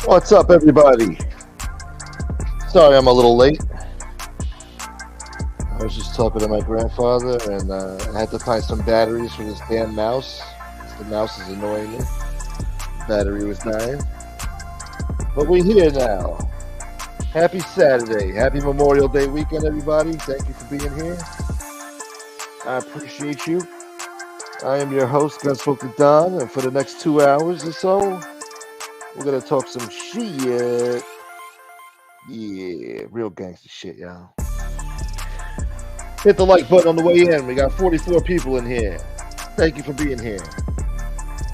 What's up, everybody? Sorry I'm a little late. I was just talking to my grandfather, and I had to find some batteries for this damn mouse. The mouse is annoying me. The battery was dying. But we're here now. Happy Saturday. Happy Memorial Day weekend, everybody. Thank you for being here. I appreciate you. I am your host, Gunsmoke Don, and for the next 2 hours or so, we're going to talk some shit. Yeah, real gangster shit, y'all. Hit the like button on the way in. We got 44 people in here. Thank you for being here.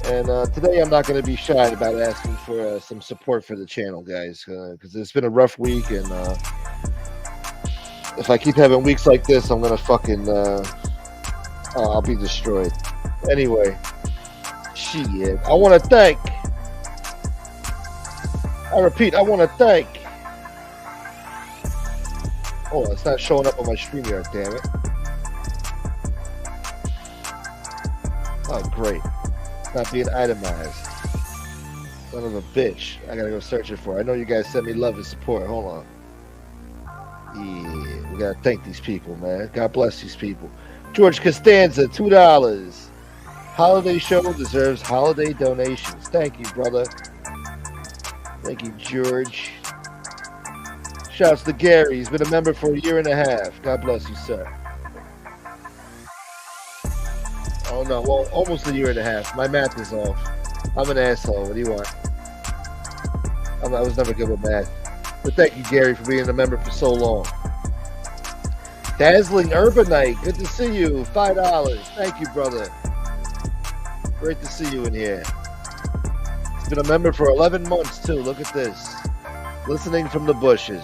And today I'm not going to be shy about asking for some support for the channel, guys, because it's been a rough week, and if I keep having weeks like this, I'm going to fucking, I'll be destroyed. Anyway, shit. I want to thank, I repeat, I want to thank. Oh, it's not showing up on my StreamYard, damn it. Oh, great. It's not being itemized. Son of a bitch. I gotta go search it for it. I know you guys sent me love and support. Hold on. Yeah, we gotta thank these people, man. God bless these people. George Costanza, $2. Holiday show deserves holiday donations. Thank you, brother. Thank you, George. Shouts to Gary. He's been a member for 1.5 years. God bless you, sir. Oh, no. Well, almost 1.5 years. My math is off. I'm an asshole. What do you want? I was never good with math. But thank you, Gary, for being a member for so long. Dazzling Urbanite. Good to see you. $5. Thank you, brother. Great to see you in here. He's been a member for 11 months, too. Look at this. Listening from the bushes.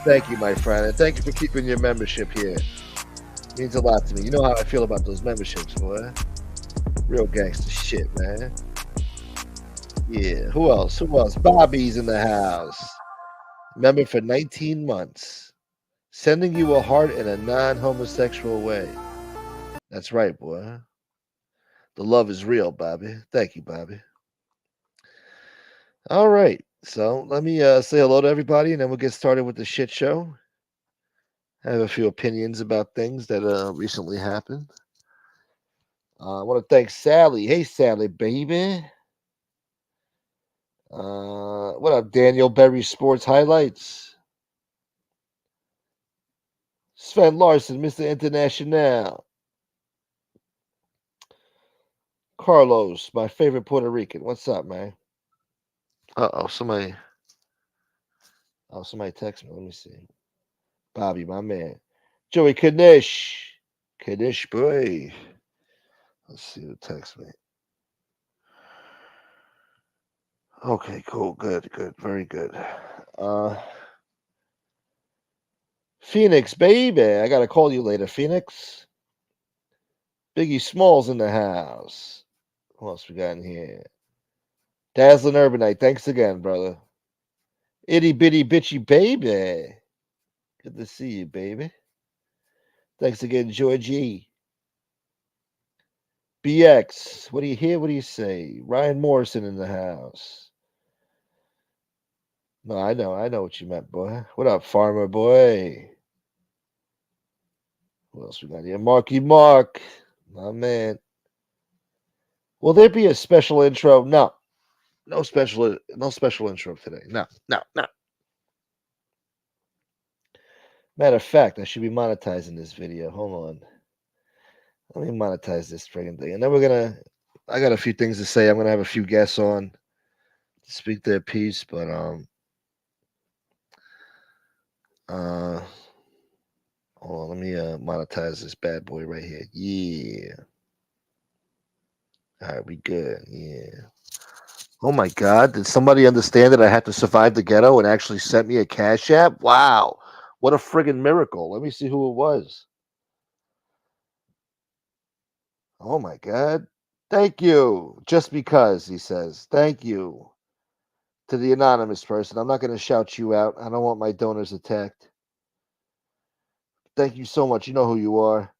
Thank you, my friend, and thank you for keeping your membership here. It means a lot to me. You know how I feel about those memberships, boy. Real gangster shit, man. Yeah, who else? Who else? Bobby's in the house. Member for 19 months. Sending you a heart in a non-homosexual way. That's right, boy. The love is real, Bobby. Thank you, Bobby. All right. So let me say hello to everybody, and then we'll get started with the shit show. I have a few opinions about things that recently happened. I want to thank Sally. Hey, Sally, baby. What up, Daniel Berry Sports Highlights? Sven Larson, Mr. International. Carlos, my favorite Puerto Rican. What's up, man? Somebody text me. Let me see. Bobby, my man. Joey Kanish. Kanish, boy. Let's see who texts me. Okay, cool. Good. Very good. Phoenix, baby. I got to call you later, Phoenix. Biggie Smalls in the house. Who else we got in here? Dazzling Urbanite. Thanks again, brother. Itty bitty bitchy baby. Good to see you, baby. Thanks again, Georgie. BX. What do you hear? What do you say? Ryan Morrison in the house. No, I know what you meant, boy. What up, farmer boy? Who else we got here? Marky Mark. My man. Will there be a special intro? No. No special intro today. No. Matter of fact, I should be monetizing this video. Hold on. Let me monetize this friggin' thing. And then I got a few things to say. I'm gonna have a few guests on to speak their piece, but hold on, let me monetize this bad boy right here. Yeah. Alright, we good. Yeah. Oh my god, did somebody understand that I had to survive the ghetto and actually sent me a Cash App? Wow. What a friggin' miracle. Let me see who it was. Oh my god. Thank you. Just because, he says. Thank you. To the anonymous person. I'm not going to shout you out. I don't want my donors attacked. Thank you so much. You know who you are.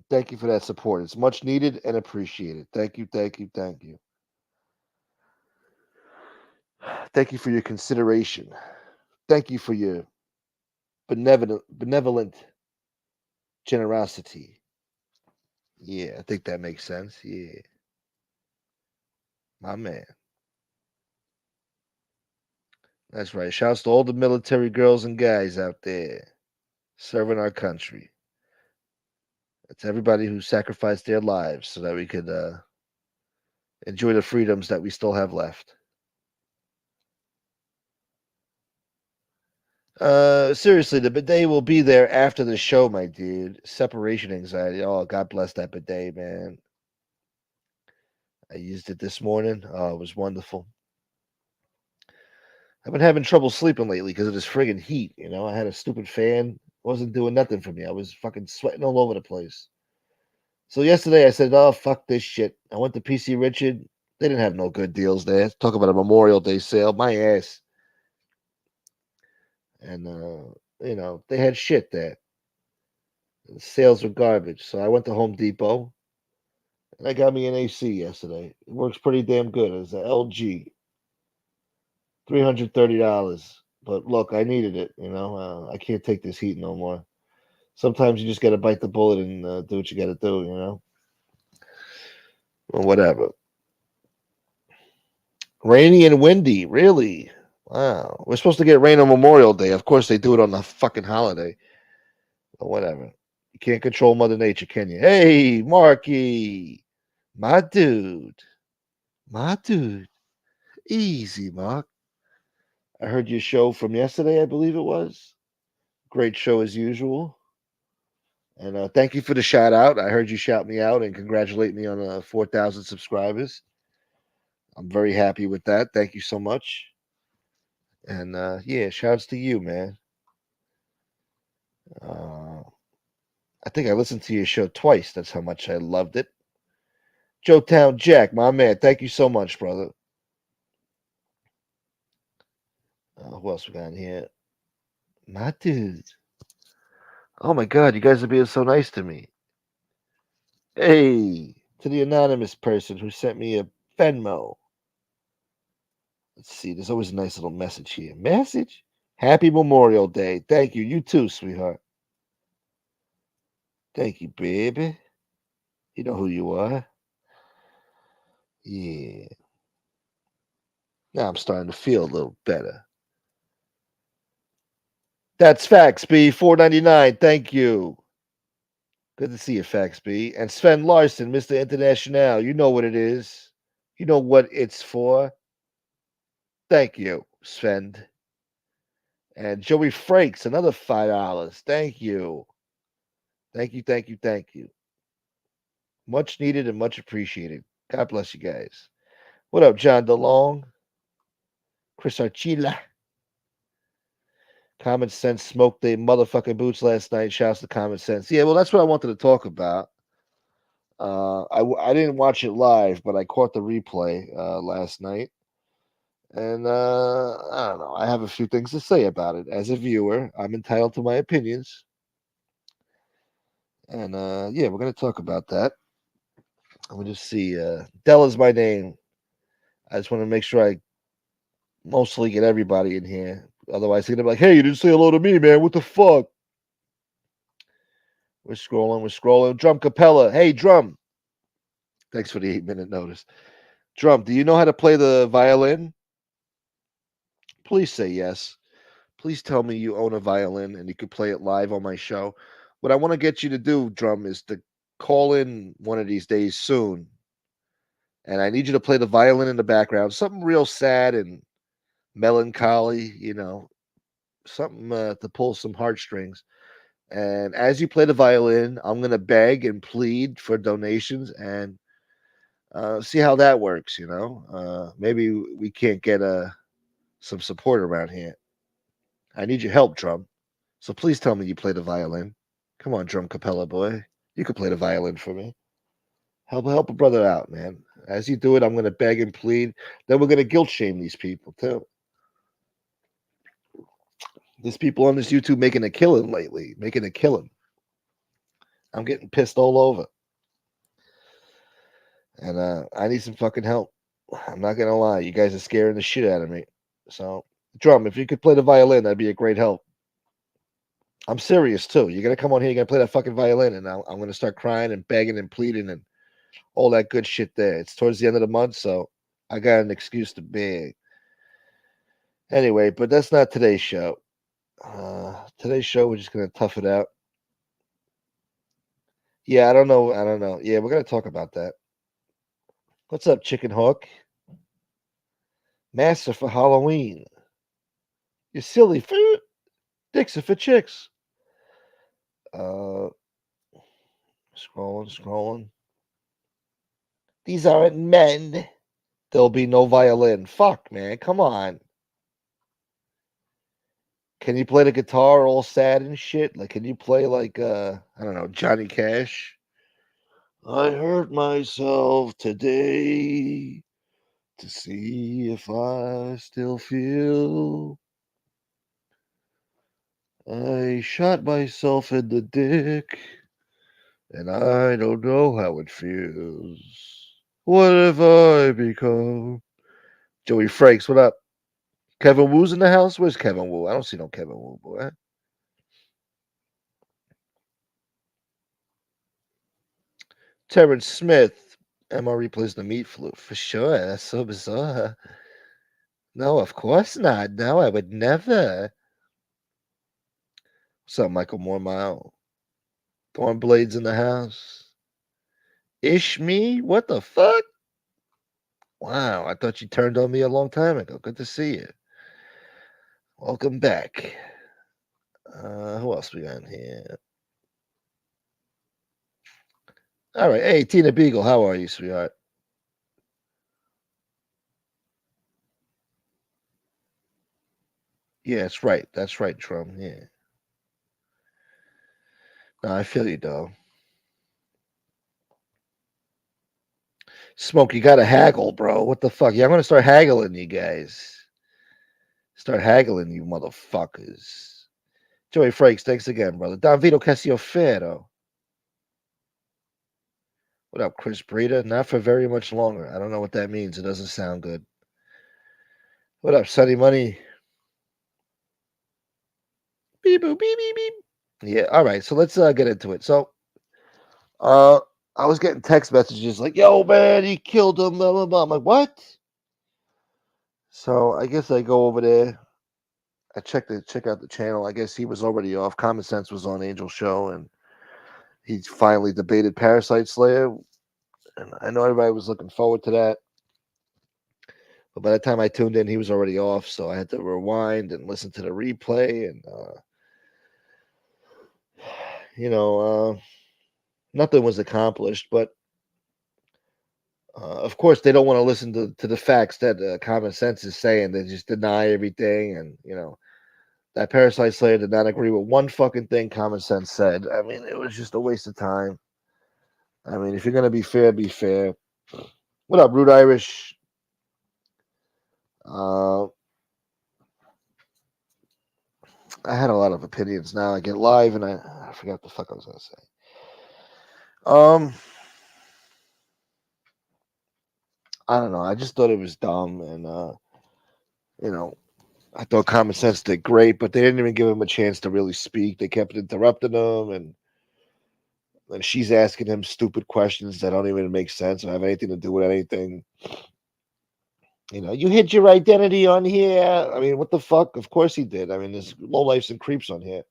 Thank you for that support. It's much needed and appreciated. Thank you. Thank you for your consideration. Thank you for your benevolent generosity. Yeah, I think that makes sense. Yeah, my man. That's right. Shouts to all the military girls and guys out there serving our country. It's everybody who sacrificed their lives so that we could enjoy the freedoms that we still have left. Seriously, the bidet will be there after the show, my dude. Separation anxiety. Oh, God bless that bidet, man. I used it this morning. Oh, it was wonderful. I've been having trouble sleeping lately because of this friggin' heat. I had a stupid fan. It wasn't doing nothing for me. I was fucking sweating all over the place. So yesterday I said, "Oh fuck this shit." I went to PC Richard. They didn't have no good deals there. Talk about a Memorial Day sale, my ass. And they had shit there. The sales were garbage. So I went to Home Depot and I got me an AC yesterday. It works pretty damn good. It's an LG, $330. But look, I needed it. I can't take this heat no more. Sometimes you just got to bite the bullet and do what you got to do. Well, whatever. Rainy and windy, really? Wow. We're supposed to get rain on Memorial Day. Of course, they do it on the fucking holiday. But whatever. You can't control Mother Nature, can you? Hey, Marky. My dude. My dude. Easy, Mark. I heard your show from yesterday, I believe it was. Great show as usual. And thank you for the shout out. I heard you shout me out and congratulate me on 4,000 subscribers. I'm very happy with that. Thank you so much. And yeah, shouts to you, man. Uh, I think I listened to your show twice. That's how much I loved it. Joe Town Jack, my man. Thank you so much, brother. Who else we got in here? My dude. Oh my God, you guys are being so nice to me. Hey, to the anonymous person who sent me a Venmo. Let's see. There's always a nice little message here. Message? Happy Memorial Day. Thank you. You too, sweetheart. Thank you, baby. You know who you are. Yeah. Now I'm starting to feel a little better. That's Fax B 499. Thank you. Good to see you, Fax B. And Sven Larson, Mr. International. You know what it is. You know what it's for. Thank you, Sven. And Joey Frakes, another $5. Thank you. Thank you, thank you, thank you. Much needed and much appreciated. God bless you guys. What up, John DeLong? Chris Archila. Common Sense smoked their motherfucking boots last night. Shouts to Common Sense. Yeah, well, that's what I wanted to talk about. I didn't watch it live, but I caught the replay last night. And I don't know. I have a few things to say about it. As a viewer, I'm entitled to my opinions. And yeah, we're going to talk about that. Let me just see. Della's my name. I just want to make sure I mostly get everybody in here. Otherwise, they're going to be like, hey, you didn't say hello to me, man. What the fuck? We're scrolling. We're scrolling. Drum Capella. Hey, Drum. Thanks for the 8-minute notice. Drum, do you know how to play the violin? Please say yes. Please tell me you own a violin and you could play it live on my show. What I want to get you to do, Drum, is to call in one of these days soon. And I need you to play the violin in the background. Something real sad and melancholy, something to pull some heartstrings. And as you play the violin, I'm going to beg and plead for donations and see how that works, maybe we can't get some support around here. I need your help, Drum. So please tell me you play the violin. Come on, Drum Capella boy. You can play the violin for me. Help a brother out, man. As you do it, I'm going to beg and plead. Then we're going to guilt shame these people, too. There's people on this YouTube making a killing lately. Making a killing. I'm getting pissed all over. And I need some fucking help. I'm not going to lie. You guys are scaring the shit out of me. So, Drum, if you could play the violin, that'd be a great help. I'm serious too. You're gonna come on here, you're gonna play that fucking violin, and I'm gonna start crying and begging and pleading and all that good shit there. It's towards the end of the month, so I got an excuse to beg. Anyway, but that's not today's show. Today's show, we're just gonna tough it out. Yeah, I don't know. I don't know. Yeah, we're gonna talk about that. What's up, Chicken Hawk? Master for Halloween. You silly food. Dicks are for chicks. Uh, scrolling. These aren't men. There'll be no violin. Fuck, man. Come on. Can you play the guitar all sad and shit? Like, can you play like I don't know, Johnny Cash? I hurt myself today to see if I still feel. I shot myself in the dick, and I don't know how it feels. What have I become? Joey Frakes, what up? Kevin Woo's in the house? Where's Kevin Woo? I don't see no Kevin Woo, boy. Terrence Smith. MRE plays the meat flute. For sure. That's so bizarre. No, of course not. No, I would never. What's up, Michael Mormile? Thornblades in the house. Ish me? What the fuck? Wow, I thought you turned on me a long time ago. Good to see you. Welcome back. Who else we got in here? All right. Hey, Tina Beagle, how are you, sweetheart? Yeah, that's right. That's right, Trump. Yeah. No, I feel you, though. Smoke, you gotta haggle, bro. What the fuck? Yeah, I'm gonna start haggling you guys. Start haggling you motherfuckers. Joey Frakes, thanks again, brother. Don Vito Cassiofero. What up, Chris Breeder? Not for very much longer. I don't know what that means. It doesn't sound good. What up, Sunny Money? Beep boop beep beep beep. Yeah, all right. So let's get into it. So uh I was getting text messages like, yo man, he killed him, blah blah blah. I'm like, what? So I guess I go over there. I check out the channel. I guess he was already off. Common Sense was on Angel Show, and he finally debated Parasite Slayer. And I know everybody was looking forward to that. But by the time I tuned in, he was already off. So I had to rewind and listen to the replay. And, you know, nothing was accomplished. But of course, they don't want to listen to the facts that Common Sense is saying. They just deny everything. And, that Parasite Slayer did not agree with one fucking thing Common Sense said. I mean, it was just a waste of time. I mean, if you're gonna be fair, be fair. What up, Rude Irish? Uh, I had a lot of opinions. Now I get live, and I forgot what the fuck I was gonna say. Um, I don't know. I just thought it was dumb, and you know, I thought Common Sense did great, but they didn't even give him a chance to really speak. They kept interrupting him, and she's asking him stupid questions that don't even make sense or have anything to do with anything. You hid your identity on here. I mean, what the fuck? Of course he did. I mean, there's lowlifes and creeps on here.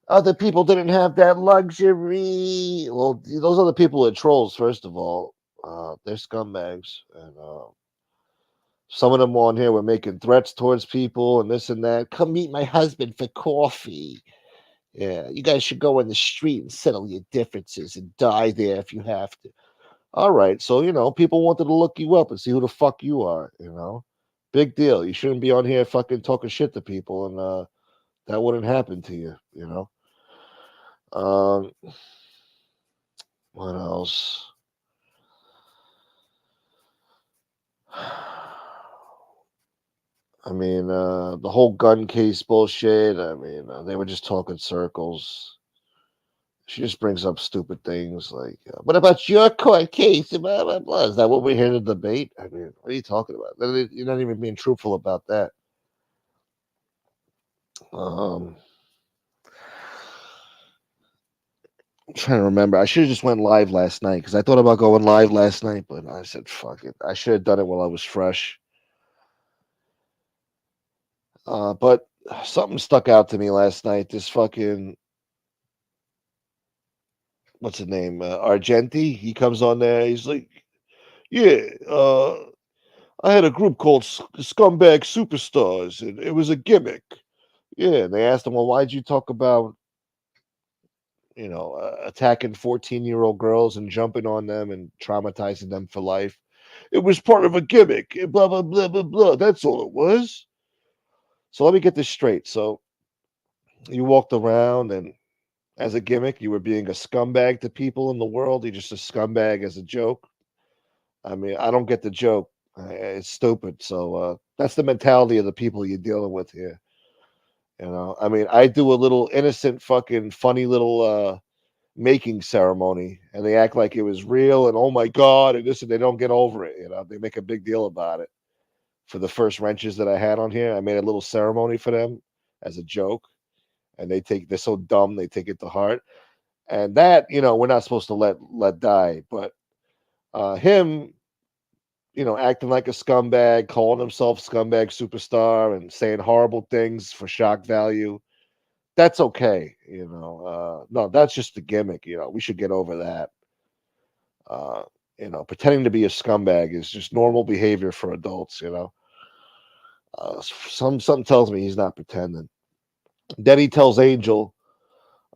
Other people didn't have that luxury. Well, those other people are trolls, first of all. They're scumbags. And some of them on here were making threats towards people and this and that. Come meet my husband for coffee. Yeah, you guys should go in the street and settle your differences and die there if you have to. All right, so people wanted to look you up and see who the fuck you are. Big deal. You shouldn't be on here fucking talking shit to people, and that wouldn't happen to you. Um, what else? I mean, the whole gun case bullshit. I mean, they were just talking circles. She just brings up stupid things like, "What about your court case?" Blah, blah, blah. Is that what we're here to debate? I mean, what are you talking about? You're not even being truthful about that. Um, I'm trying to remember. I should have just went live last night because I thought about going live last night, but I said, "Fuck it." I should have done it while I was fresh. But something stuck out to me last night. This fucking what's his name? Argenti. He comes on there. He's like, "Yeah, I had a group called Scumbag Superstars, and it was a gimmick." Yeah, and they asked him, "Well, why'd you talk about attacking 14-year-old girls and jumping on them and traumatizing them for life?" "It was part of a gimmick. Blah blah blah blah blah. That's all it was." So let me get this straight. So you walked around and as a gimmick, you were being a scumbag to people in the world. You're just a scumbag as a joke. I mean, I don't get the joke. It's stupid. So that's the mentality of the people you're dealing with here. I mean, I do a little innocent, fucking funny little making ceremony, and they act like it was real, and oh my god, and this, and they don't get over it. They make a big deal about it. For the first wrenches that I had on here, I made a little ceremony for them as a joke, and they're so dumb they take it to heart. And that we're not supposed to let die. But him, acting like a scumbag, calling himself scumbag superstar, and saying horrible things for shock value. That's okay. No, that's just the gimmick. We should get over that. Uh, pretending to be a scumbag is just normal behavior for adults. Something tells me he's not pretending. Then he tells Angel,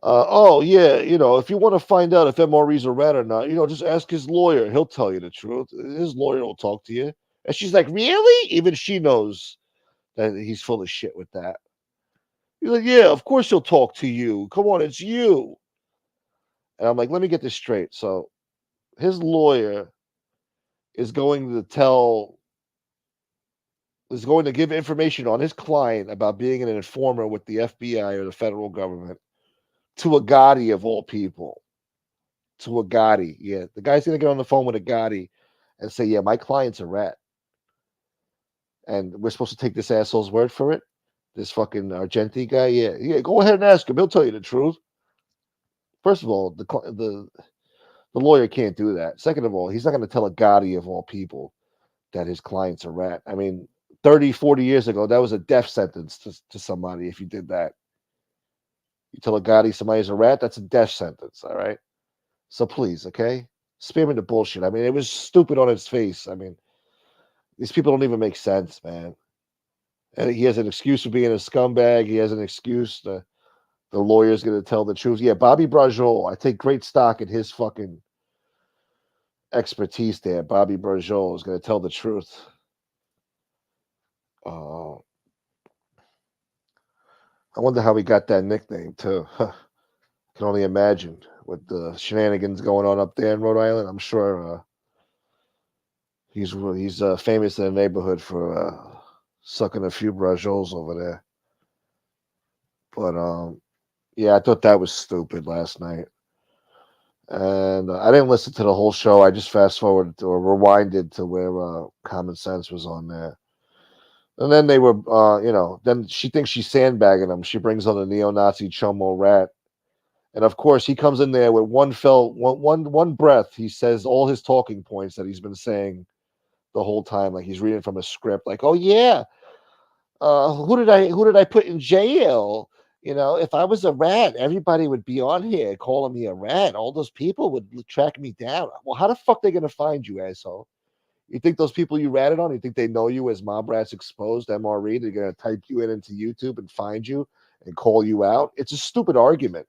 "Oh yeah, if you want to find out if MREs are rat or not, just ask his lawyer. He'll tell you the truth. His lawyer will talk to you." And she's like, "Really?" Even she knows that he's full of shit with that. He's like, "Yeah, of course he'll talk to you. Come on, it's you." And I'm like, "Let me get this straight." So his lawyer is going to tell is going to give information on his client about being an informer with the FBI or the federal government to a Gotti of all people. To a Gotti. Yeah, the guy's gonna get on the phone with a Gotti and say, "Yeah, my client's a rat, and we're supposed to take this asshole's word for it." This fucking Argenti guy, yeah, yeah. Go ahead and ask him; he'll tell you the truth. First of all, the lawyer can't do that. Second of all, he's not going to tell a Gotti of all people that his client's a rat. I mean, 30, 40 years ago, that was a death sentence to somebody if you did that. You tell a Gotti somebody's a rat, that's a death sentence. All right. So please, okay, spare me the bullshit. I mean, it was stupid on its face. I mean, these people don't even make sense, man. And he has an excuse for being a scumbag. He has an excuse. The lawyer's going to tell the truth. Yeah, Bobby Brajol. I take great stock in his fucking expertise there. Bobby Brajol is going to tell the truth. Uh, I wonder how he got that nickname too. Huh. I can only imagine with the shenanigans going on up there in Rhode Island. I'm sure he's famous in the neighborhood for sucking a few Brajols over there. But yeah, I thought that was stupid last night. And I didn't listen to the whole show. I just fast forwarded or rewinded to where Common Sense was on there. And then they were, then she thinks she's sandbagging him. She brings on the neo-Nazi Chomo Rat. And of course, he comes in there with one breath. He says all his talking points that he's been saying the whole time, like he's reading from a script. Like, "Oh yeah, who did I put in jail? If I was a rat, everybody would be on here calling me a rat. All those people would track me down. Well, how the fuck they gonna find you, asshole? You think those people you ratted on? You think they know you as Mob Rats Exposed MRE? They're gonna type you into YouTube and find you and call you out? It's a stupid argument.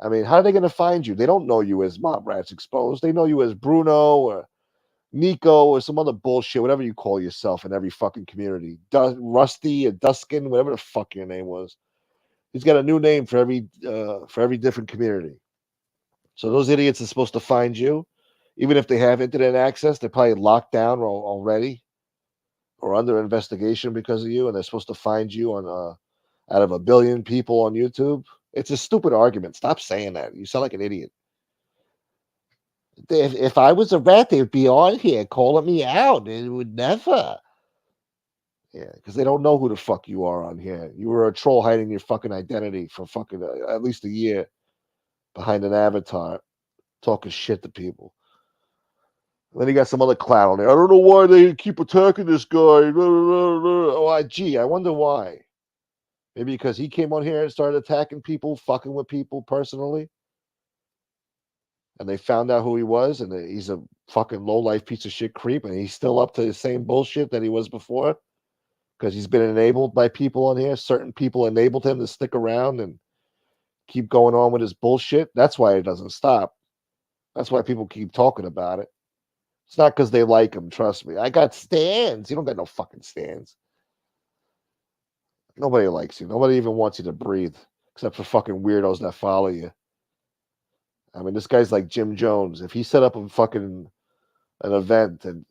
I mean, how are they gonna find you? They don't know you as Mob Rats Exposed. They know you as Bruno or Nico or some other bullshit, whatever you call yourself in every fucking community. Rusty or Duskin, whatever the fuck your name was. He's got a new name for every different community. So those idiots are supposed to find you, even if they have internet access. They're probably locked down already or under investigation because of you, and they're supposed to find you on out of a billion people on YouTube. It's a stupid argument. Stop saying that. You sound like an idiot. If I was a rat, they'd be on here calling me out. It would never. Yeah, because they don't know who the fuck you are on here. You were a troll hiding your fucking identity for fucking at least a year behind an avatar, talking shit to people. And then you got some other clown on there. I don't know why they keep attacking this guy. Oh, gee, I wonder why. Maybe because he came on here and started attacking people, fucking with people personally, and they found out who he was, and he's a fucking low life piece of shit creep, and he's still up to the same bullshit that he was before because he's been enabled by people on here. Certain people enabled him to stick around and keep going on with his bullshit. That's why it doesn't stop. That's why people keep talking about it. It's not because they like him. Trust me. I got stands. You don't got no fucking stands. Nobody likes you. Nobody even wants you to breathe, except for fucking weirdos that follow you. I mean, this guy's like Jim Jones. If he set up a fucking an event and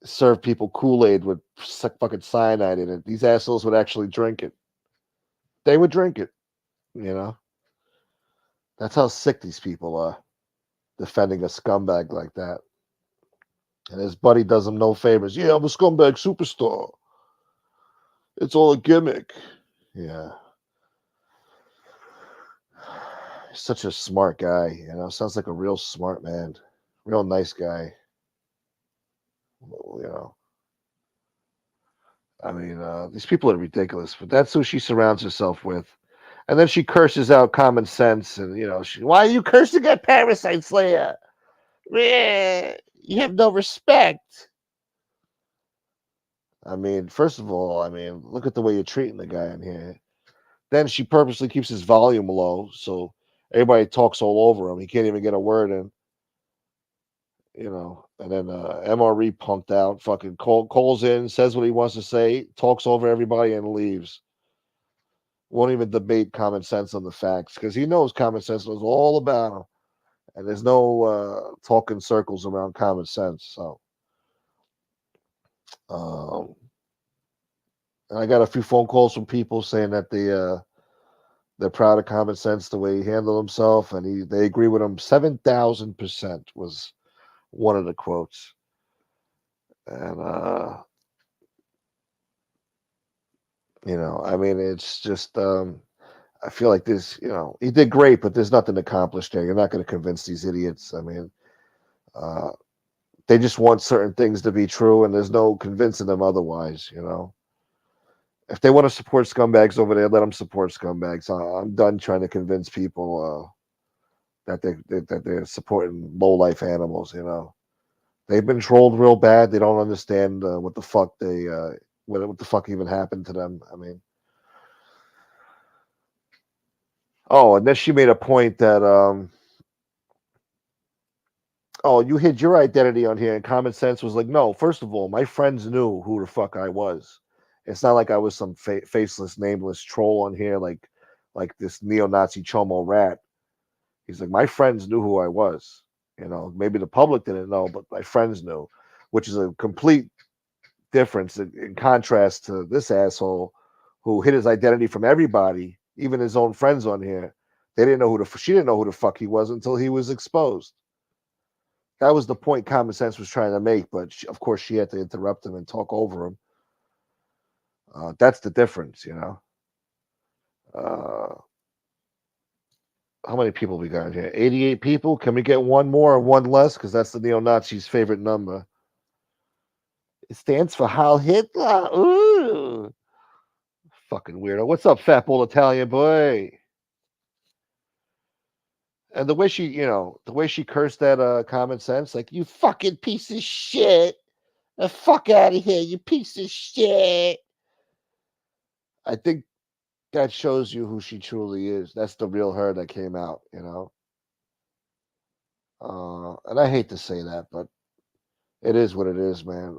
served people Kool-Aid with fucking cyanide in it, these assholes would actually drink it. They would drink it. You know, that's how sick these people are, defending a scumbag like that. And his buddy does him no favors. Yeah, I'm a scumbag superstar. It's all a gimmick. Yeah. He's such a smart guy, you know. Sounds like a real smart man. Real nice guy. You know. I mean, these people are ridiculous, but that's who she surrounds herself with. And then she curses out common sense, and you know, why are you cursing at Parasite Slayer? You have no respect. I mean, first of all, I mean, look at the way you're treating the guy in here. Then she purposely keeps his volume low, so everybody talks all over him. He can't even get a word in. You know, and then MRE punked out, fucking calls in, says what he wants to say, talks over everybody, and leaves. Won't even debate common sense on the facts because he knows common sense knows all about him, and there's no talking circles around common sense. So, um, and I got a few phone calls from people saying that they're proud of common sense the way he handled himself, and they agree with him. 7,000% was one of the quotes, and you know, I mean, it's just I feel like this, you know, he did great, but there's nothing accomplished there. You're not going to convince these idiots. I mean, uh, they just want certain things to be true, and there's no convincing them otherwise. You know, if they want to support scumbags over there, let them support scumbags. I'm done trying to convince people that they're supporting low life animals. You know, they've been trolled real bad. They don't understand what the fuck what the fuck even happened to them. I mean. Oh, and then she made a point that oh, you hid your identity on here, and common sense was like, no, first of all, my friends knew who the fuck I was. It's not like I was some faceless, nameless troll on here, like this neo-Nazi chomo rat. He's like, my friends knew who I was. You know, maybe the public didn't know, but my friends knew, which is a complete difference in contrast to this asshole who hid his identity from everybody, even his own friends on here. They didn't know she didn't know who the fuck he was until he was exposed. That was the point common sense was trying to make, but of course she had to interrupt him and talk over him. That's the difference, you know. How many people we got here? 88 people. Can we get one more or one less? Because that's the neo-Nazis' favorite number. It stands for Heil Hitler. Ooh. Fucking weirdo. What's up, fat ball Italian boy? And the way she, you know, the way she cursed that common sense, like, you fucking piece of shit. The fuck out of here, you piece of shit. I think that shows you who she truly is. That's the real her that came out, you know. And I hate to say that, but it is what it is, man.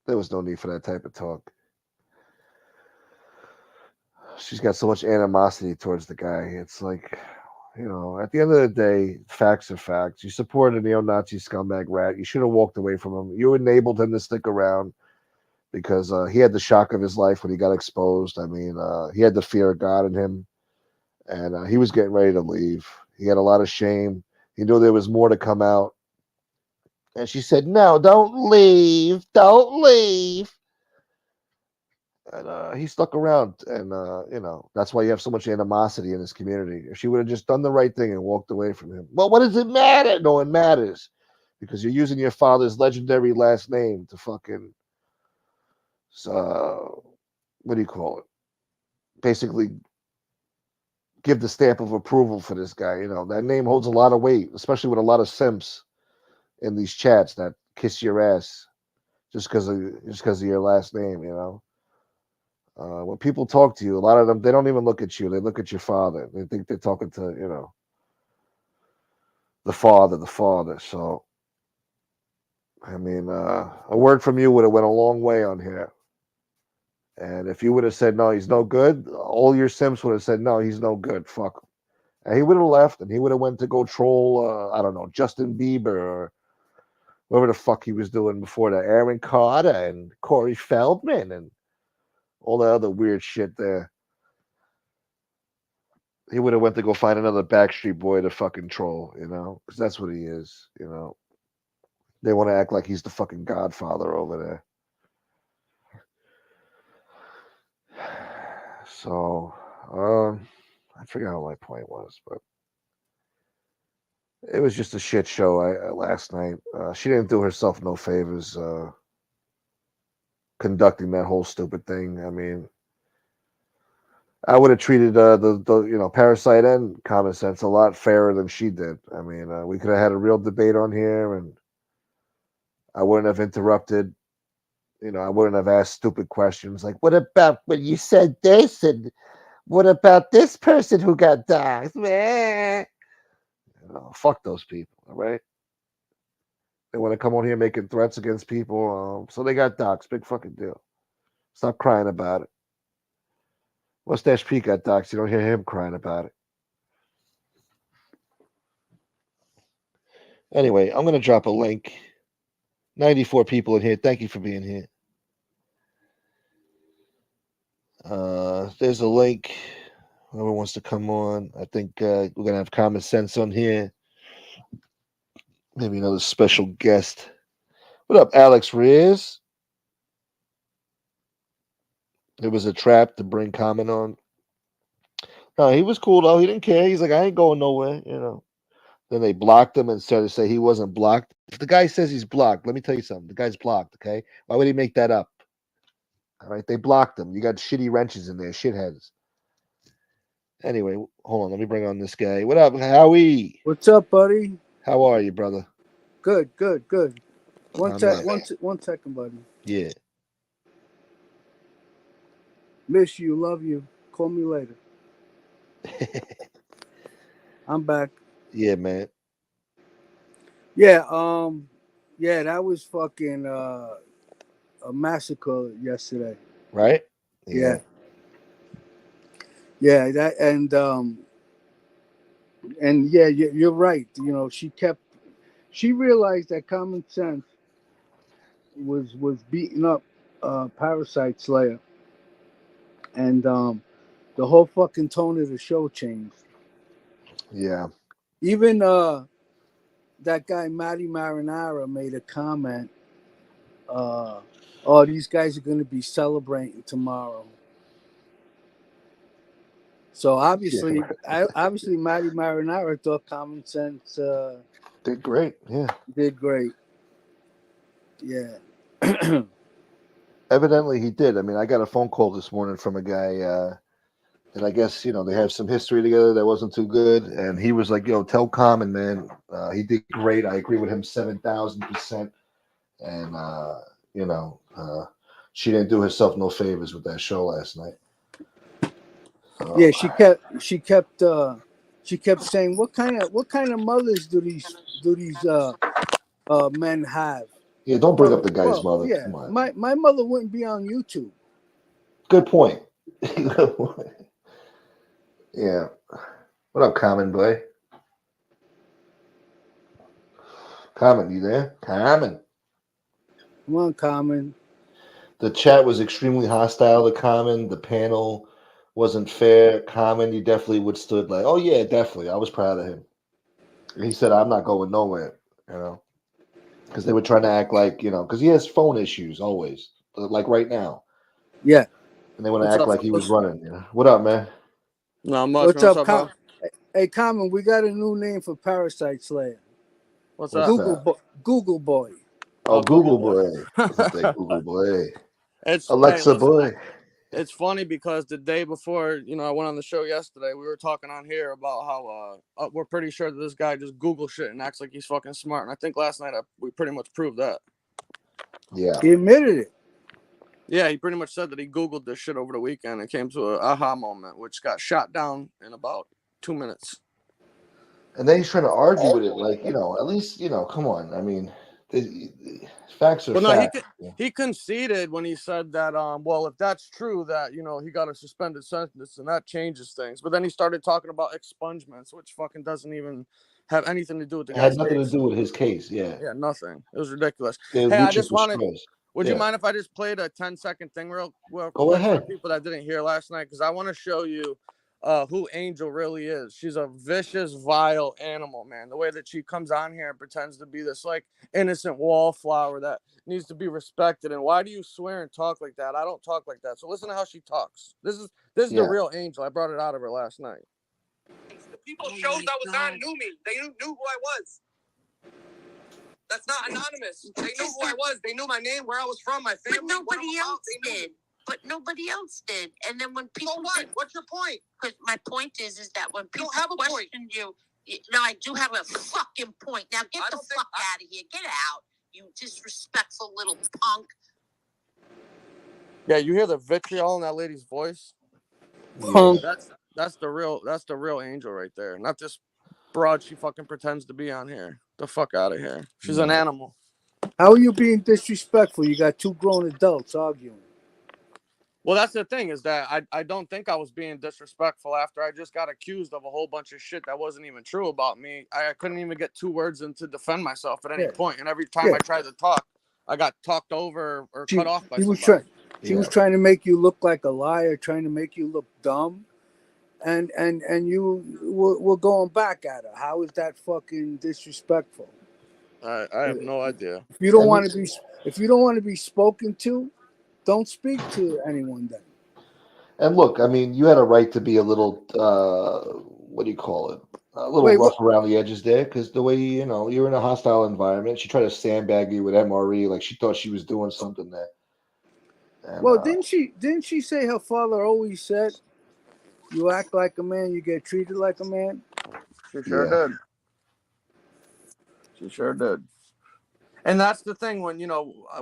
There was no need for that type of talk. She's got so much animosity towards the guy. It's like, you know, at the end of the day, facts are facts. You supported a neo-Nazi scumbag rat. You should have walked away from him. You enabled him to stick around. because he had the shock of his life when he got exposed. I mean, he had the fear of God in him, and he was getting ready to leave. He had a lot of shame. He knew there was more to come out. And she said, "No, don't leave. Don't leave." And he stuck around. And, that's why you have so much animosity in this community. If she would have just done the right thing and walked away from him. Well, what does it matter? No, it matters. Because you're using your father's legendary last name to fucking, uh, what do you call it? Basically give the stamp of approval for this guy. That name holds a lot of weight, especially with a lot of simps in these chats that kiss your ass just because of your last name. When people talk to you, a lot of them they don't even look at you; they look at your father. They think they're talking to the father, the father. So I mean, a word from you would have went a long way on here. And if you would have said no, he's no good, all your simps would have said no, he's no good. Fuck him. And he would have left, and he would have went to go troll. I don't know, Justin Bieber or whatever the fuck he was doing before that. Aaron Carter and Corey Feldman and all that other weird shit there. He would have went to go find another Backstreet Boy to fucking troll, because that's what he is. They want to act like he's the fucking Godfather over there. So, I forgot what my point was, but it was just a shit show last night. She didn't do herself no favors conducting that whole stupid thing. I mean, I would have treated the Parasite and Common Sense a lot fairer than she did. I mean, we could have had a real debate on here, and I wouldn't have interrupted. I wouldn't have asked stupid questions like, "What about when you said this?" and "What about this person who got doxxed?" Fuck those people. All right, they want to come on here making threats against people, so they got doxxed. Big fucking deal. Stop crying about it. Mustache Pete got doxxed. You don't hear him crying about it. Anyway, I'm gonna drop a link. 94 people in here. Thank you for being here. There's a link. Whoever wants to come on. I think we're gonna have Common Sense on here. Maybe another special guest. What up, Alex Riz? It was a trap to bring Common on. No, he was cool though. He didn't care. He's like, I ain't going nowhere. Then they blocked him and started to say he wasn't blocked. If the guy says he's blocked, let me tell you something. The guy's blocked, okay? Why would he make that up? All right, they blocked him. You got shitty wrenches in there, shitheads. Anyway, hold on. Let me bring on this guy. What up, Howie? What's up, buddy? How are you, brother? Good, good, good. My man. One second, buddy. Yeah. Miss you, love you. Call me later. I'm back. Yeah, man. Yeah, yeah, that was fucking a massacre yesterday. Right? Yeah, Yeah. yeah, that and yeah, you're right. She realized that Common Sense was beating up Parasite Slayer, and the whole fucking tone of the show changed. Yeah. Even that guy Matty Marinara made a comment. Uh, oh, these guys are going to be celebrating tomorrow. So Yeah. obviously, Matty Marinara thought Common Sense Did great. Yeah. did great. Yeah. Evidently he did. I mean, I got a phone call this morning from a guy that I guess, they have some history together that wasn't too good. And he was like, yo, tell Common, man. He did great. I agree with him 7,000%. And, she didn't do herself no favors with that show last night. Yeah, she kept saying, what kind of mothers do these men have? Yeah, don't bring up the guy's Well, mother. yeah, Come on. my mother wouldn't be on YouTube. Good point. Yeah. What up, Common boy? Common, you there? Common. Come on, Common. The chat was extremely hostile to Common. The panel wasn't fair. Common, he definitely withstood like, oh yeah, definitely. I was proud of him. He said, I'm not going nowhere, you know, because they were trying to act like, because he has phone issues always, like right now, Yeah. and they want to What's act up, like he was fellas? running. What up, man? Not much, What's man. What's up, up, bro? Hey, Common, we got a new name for Parasite Slayer. What's What's up? that? Google Boy. Oh, Oh, Google Google boy. boy. Look at that Google boy. Hey, Alexa listen. boy. It's funny because the day before, I went on the show yesterday. We were talking on here about how we're pretty sure that this guy just Google shit and acts like he's fucking smart. And I think last night we pretty much proved that. Yeah. He admitted it. Yeah, he pretty much said that he Googled this shit over the weekend and came to an aha moment, which got shot down in about 2 minutes. And then he's trying to argue with it, like, at least, come on. I mean, facts are Well, no, facts. he conceded when he said that, well, if that's true, that, he got a suspended sentence and that changes things. But then he started talking about expungements, which fucking doesn't even have anything to do with the It had guy's nothing to case. do with his case. Yeah. Yeah, nothing. It was ridiculous. They're Hey, I reaching just for wanted, straws. would you Yeah. mind if I just played a 10-second thing real Go quick for ahead. people that didn't hear last night? Because I want to show you who Angel really is. She's a vicious, vile animal, man. The way that she comes on here and pretends to be this like innocent wallflower that needs to be respected. And why do you swear and talk like that? I don't talk like that. So listen to how she talks. This is the Yeah. real Angel. I brought it out of her last night. The people shows that was on knew me. They knew who I was. That's not anonymous. They knew who I was. They knew my name, where I was from, my family. But nobody else did. But nobody else did. And then when people So what? What's your point? Because my point is that when people have a question point. you, no, I do have a fucking point. Now get the fuck out of here. Get out, you disrespectful little punk. Yeah, you hear the vitriol in that lady's voice? Punk. That's the real Angel right there. Not this broad she fucking pretends to be on here. The fuck out of here. She's an animal. How are you being disrespectful? You got two grown adults arguing. Well, that's the thing is that I don't think I was being disrespectful after I just got accused of a whole bunch of shit that wasn't even true about me. I couldn't even get 2 words in to defend myself at any point. And every time I tried to talk, I got talked over or cut off by somebody. She was trying to make you look like a liar, trying to make you look dumb. And you were going back at her. How is that fucking disrespectful? I have no idea. If you don't want to be spoken to, don't speak to anyone then. And look, I mean, you had a right to be a little, what do you call it? A little rough around the edges there, because the way you're in a hostile environment. She tried to sandbag you with MRE, like she thought she was doing something there. And, well, didn't she say her father always said, "You act like a man, you get treated like a man"? She sure did. She sure did. And that's the thing when,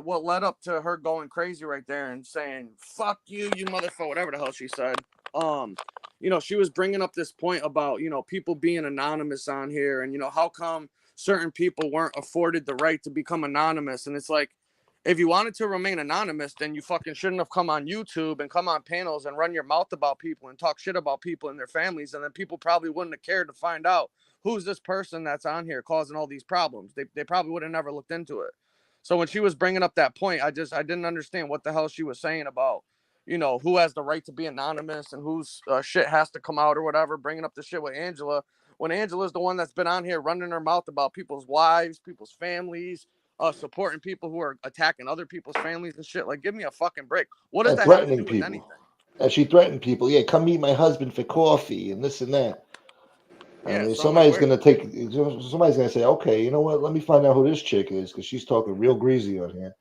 what led up to her going crazy right there and saying, fuck you, you motherfucker, whatever the hell she said. She was bringing up this point about, people being anonymous on here and, how come certain people weren't afforded the right to become anonymous. And it's like, if you wanted to remain anonymous, then you fucking shouldn't have come on YouTube and come on panels and run your mouth about people and talk shit about people and their families. And then people probably wouldn't have cared to find out who's this person that's on here causing all these problems. They probably would have never looked into it. So when she was bringing up that point, I didn't understand what the hell she was saying about, who has the right to be anonymous and whose shit has to come out or whatever, bringing up the shit with Angela, when Angela's the one that's been on here running her mouth about people's wives, people's families, supporting people who are attacking other people's families and shit. Like, give me a fucking break. What does that have to do with anything? And she threatened people. Yeah, come meet my husband for coffee and this and that. Yeah, I mean, so somebody's going to say, okay, you know what? Let me find out who this chick is because she's talking real greasy on here.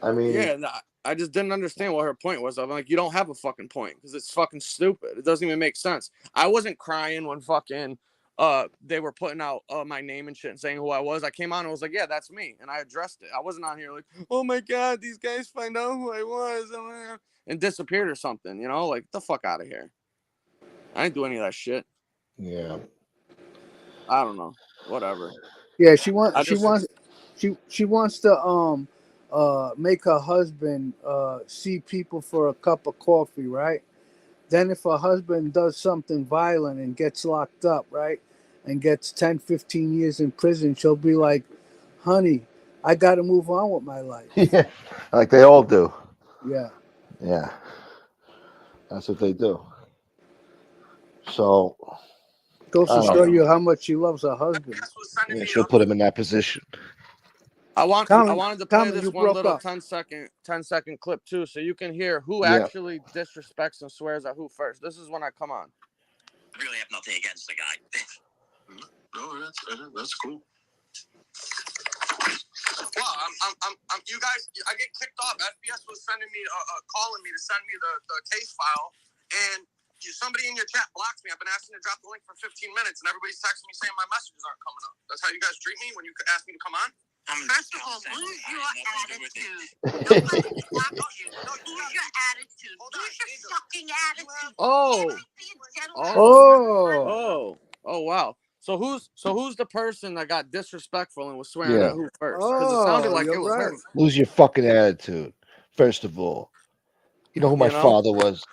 I mean, yeah, I just didn't understand what her point was. I'm like, you don't have a fucking point because it's fucking stupid. It doesn't even make sense. I wasn't crying when fucking they were putting out my name and shit and saying who I was. I came on and was like, yeah, that's me, and I addressed it. I wasn't on here like, oh my god, these guys find out who I was and disappeared or something. Like, get the fuck out of here. I didn't do any of that shit. Yeah. I don't know. Whatever. Yeah, she wants to make her husband see people for a cup of coffee, right? Then if her husband does something violent and gets locked up, right, and gets 10, 15 years in prison, she'll be like, honey, I got to move on with my life. Yeah, like they all do. Yeah. Yeah, that's what they do. So Goes I to don't show know. you how much she loves her husband. FPS was sending Yeah, me she'll put him in that position. I Tommy, wanted to play you this one broke little up. 10-second clip too, so you can hear who Yeah. actually disrespects and swears at who first. This is when I come on. I really have nothing against the guy. No, that's cool. Well, you guys, I get kicked off. FPS was sending me, calling me to send me the case file, and somebody in your chat blocks me. I've been asking to drop the link for 15 minutes, and everybody's texting me saying my messages aren't coming up. That's how you guys treat me when you ask me to come on? First of all, lose your attitude. Nobody blocks you. Lose your attitude. Lose your fucking attitude. Oh. Oh, wow. So who's the person that got disrespectful and was swearing Yeah. at who first? Because it sounded like you're it was right. her. Lose your fucking attitude, first of all. You know who my You know? father was?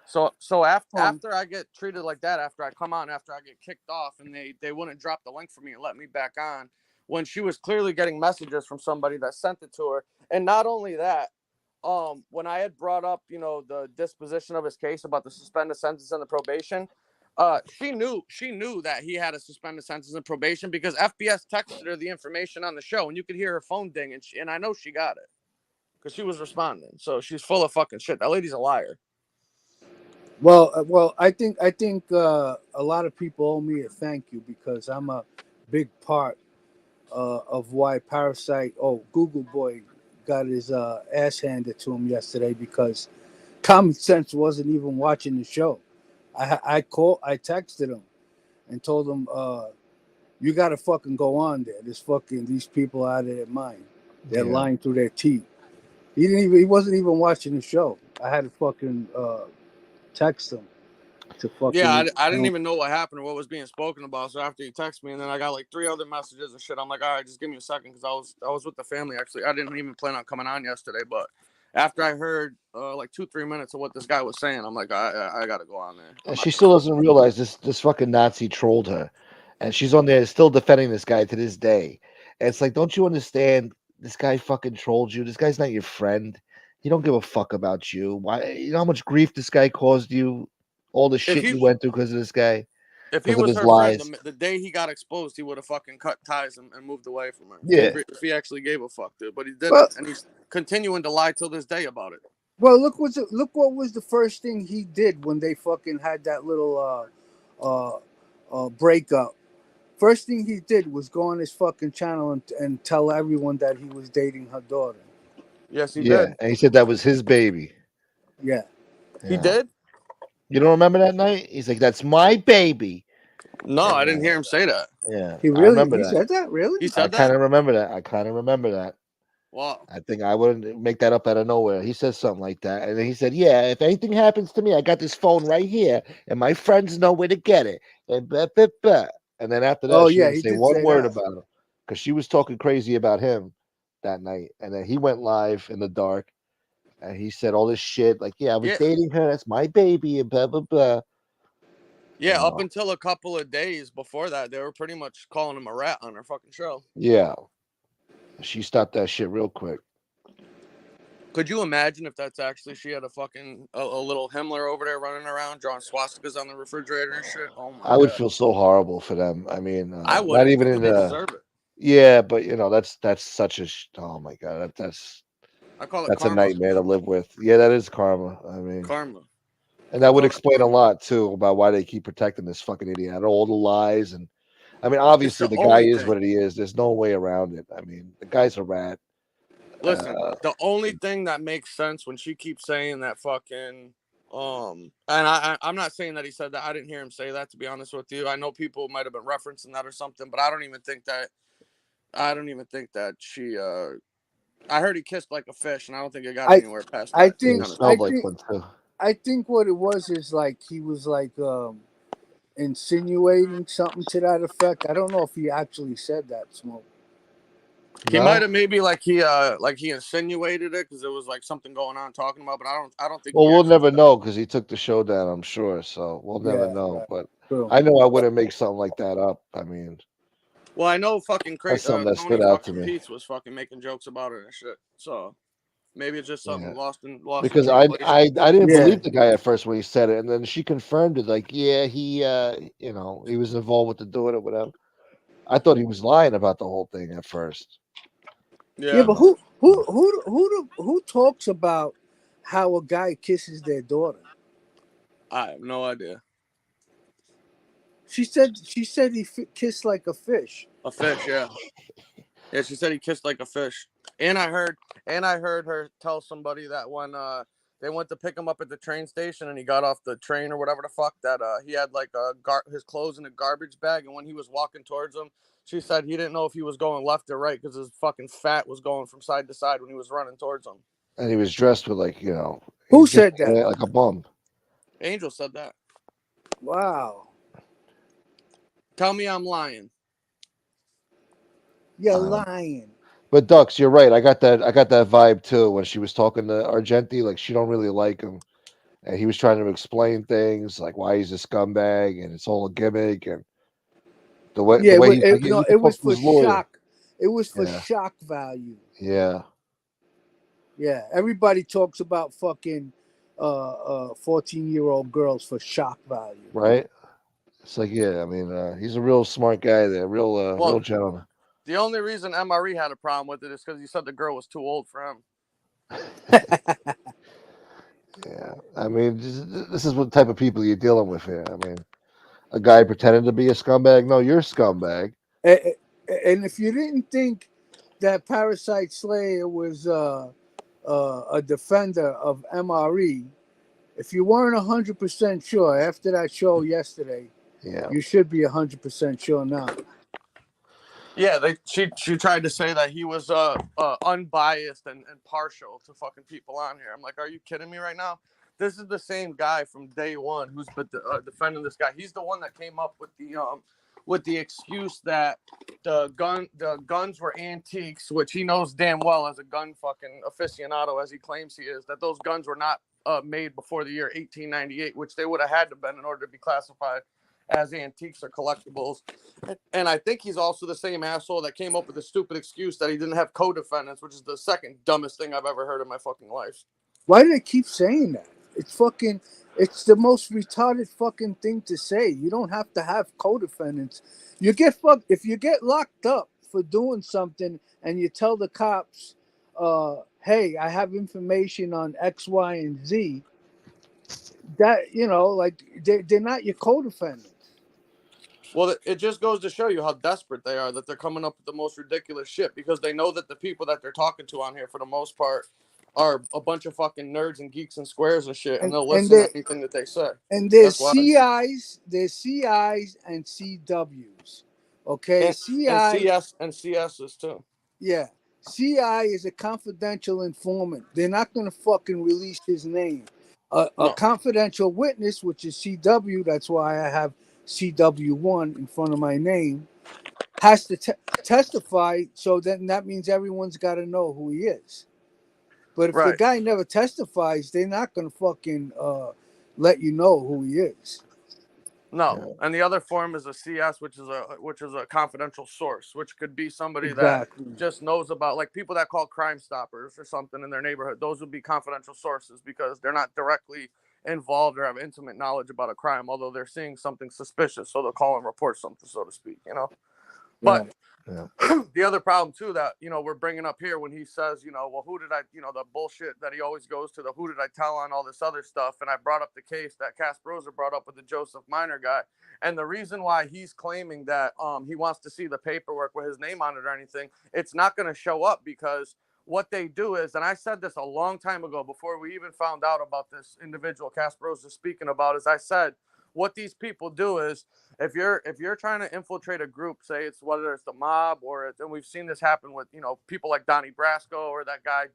So after I get treated like that, after I come on, after I get kicked off, and they wouldn't drop the link for me and let me back on, when she was clearly getting messages from somebody that sent it to her, and not only that, when I had brought up, the disposition of his case about the suspended sentence and the probation, she knew that he had a suspended sentence and probation because FBS texted her the information on the show, and you could hear her phone ding, and I know she got it because she was responding. So she's full of fucking shit. That lady's a liar. Well, I think a lot of people owe me a thank you because I'm a big part of why Parasite. Oh, Google Boy got his ass handed to him yesterday because Common Sense wasn't even watching the show. I texted him and told him, you got to fucking go on there. These people out of their mind. They're lying through their teeth. He wasn't even watching the show. I had to fucking text him to fucking. Yeah, I didn't even know what happened or what was being spoken about. So after he texted me, and then I got like 3 other messages and shit. I'm like, all right, just give me a second because I was with the family actually. I didn't even plan on coming on yesterday, but after I heard like 2-3 minutes of what this guy was saying, I'm like, I gotta go on there. And she still doesn't realize this fucking Nazi trolled her, and she's on there still defending this guy to this day. And it's like, don't you understand? This guy fucking trolled you. This guy's not your friend. He don't give a fuck about you. Why? You know how much grief this guy caused you? All the shit you went through because of this guy, If he because of was his her lies. friend, the day he got exposed, he would have fucking cut ties and moved away from her. Yeah. If he actually gave a fuck, dude. But he didn't, and he's continuing to lie till this day about it. Well, look what was the first thing he did when they fucking had that little breakup. First thing he did was go on his fucking channel and tell everyone that he was dating her daughter. Yes, he Yeah, did. and he said that was his baby. Yeah. He did? You don't remember that night? He's like, "That's my baby." No, I didn't hear him say that. Yeah, He I remember he that. said that? Really? He I said kind that? of remember that. I kind of remember that. Wow. I think I wouldn't make that up out of nowhere. He said something like that, and then he said, "Yeah, if anything happens to me, I got this phone right here, and my friends know where to get it." And blah, blah, blah. And then after that, Oh she yeah, didn't he say did one say word that. about him because she was talking crazy about him that night. And then he went live in the dark, and he said all this shit like, "Yeah, I was dating her. That's my baby," and blah blah blah. Yeah, up until a couple of days before that, they were pretty much calling him a rat on her fucking show. Yeah, she stopped that shit real quick. Could you imagine if that's actually she had a fucking a little Himmler over there running around drawing swastikas on the refrigerator and shit? Oh my I would God. feel so horrible for them. I mean, I not wouldn't. even in They the. deserve it. Yeah, but that's such a. Oh my god, I call it that's a karma. nightmare to live with. Yeah, that is karma. I mean, Karma. and that would explain a lot too about why they keep protecting this fucking idiot. Out of all the lies, and I mean, obviously the the guy only is thing. what he is. There's no way around it. I mean, the guy's a rat. Listen, the only thing that makes sense when she keeps saying that fucking and I'm not saying that he said that. I didn't hear him say that, to be honest with you. I know people might have been referencing that or something, but I don't even think that she I heard he kissed like a fish, and I don't think it got anywhere past that. I think what it was is like he was like insinuating something to that effect. I don't know if he actually said that, Smoke. He might have maybe like he insinuated it because there was like something going on talking about, but I don't think. Well, we'll never know because he took the show down, I'm sure. So we'll never Yeah, know. right. But True. I know I wouldn't make something like that up. I mean, well, I know fucking that's something that Tony stood out to fucking me. Pete's was fucking making jokes about it and shit. So Maybe it's just something Yeah. lost in Because translation. I didn't Yeah. believe the guy at first when he said it, and then she confirmed it. Like, yeah, he he was involved with the doing it, whatever. I thought he was lying about the whole thing at first. Yeah, Yeah, but who talks about how a guy kisses their daughter? I have no idea. She said he kissed like a fish. A fish, yeah. Yeah, she said he kissed like a fish. And I heard her tell somebody that when they went to pick him up at the train station and he got off the train or whatever the fuck, that he had like his clothes in a garbage bag, and when he was walking towards him, she said he didn't know if he was going left or right because his fucking fat was going from side to side when he was running towards him. And he was dressed with like, he Who was just said that? like a bum. Angel said that. Wow, Tell me I'm lying. you're Um, lying. but Dux, you're right. I got that vibe too when she was talking to Argenti. Like, she don't really like him, and he was trying to explain things like why he's a scumbag and it's all a gimmick, and the way Yeah, the way he's like, yeah, no, you it can talk was to for his lawyer. shock. It was for Yeah, shock value. yeah, Yeah, everybody talks about fucking 14-year-old girls for shock value. right. It's like, yeah, I mean, he's a real smart guy there, real Well, gentleman. the only reason MRE had a problem with it is because he said the girl was too old for him. Yeah, I mean, this is what type of people you're dealing with here. I mean, a guy pretending to be a scumbag. No, you're a scumbag. And if you didn't think that Parasite Slayer was a defender of MRE, if you weren't 100% sure after that show yesterday, Yeah, you should be 100% sure now. Yeah, she tried to say that he was unbiased and partial to fucking people on here. I'm like, are you kidding me right now? This is the same guy from day one who's been defending this guy. He's the one that came up with the excuse that the guns were antiques, which he knows damn well as a gun fucking aficionado as he claims he is, that those guns were not made before the year 1898, which they would have had to been in order to be classified as antiques or collectibles. And I think he's also the same asshole that came up with the stupid excuse that he didn't have co-defendants, which is the second dumbest thing I've ever heard in my fucking life. Why do they keep saying that? It's the most retarded fucking thing to say. You don't have to have co-defendants. You get fucked if you get locked up for doing something and you tell the cops, hey, I have information on X, Y, and Z. That like they're not your co-defendants. Well, it just goes to show you how desperate they are that they're coming up with the most ridiculous shit because they know that the people that they're talking to on here, for the most part, are a bunch of fucking nerds and geeks and squares and shit, and And they'll and listen they to anything that they say. and there's That's why. CIs and CWs. Okay, And CI. CSs too. Yeah. CI is a confidential informant. They're not going to fucking release his name. A No. confidential witness, which is CW, that's why I have CW1 in front of my name, has to testify. So then that means everyone's got to know who he is. But if the Right. guy never testifies, they're not going to fucking let you know who he is. No. yeah, And the other form is a CS, which is a confidential source, which could be somebody that Exactly. just knows about, like people that call Crime Stoppers or something in their neighborhood. Those would be confidential sources because they're not directly involved or have intimate knowledge about a crime, although they're seeing something suspicious, so they'll call and report something, so to speak. But Right. yeah, the other problem too that we're bringing up here when he says, well, who did I, the bullshit that he always goes to, the who did I tell on all this other stuff, and I brought up the case that Casprosa brought up with the Joseph Minor guy, and the reason why he's claiming that he wants to see the paperwork with his name on it or anything, it's not going to show up because what they do is, and I said this a long time ago before we even found out about this individual Casprosa speaking about, is I said what these people do is, if you're trying to infiltrate a group, say it's whether it's the mob or and we've seen this happen with people like Donnie Brasco or that guy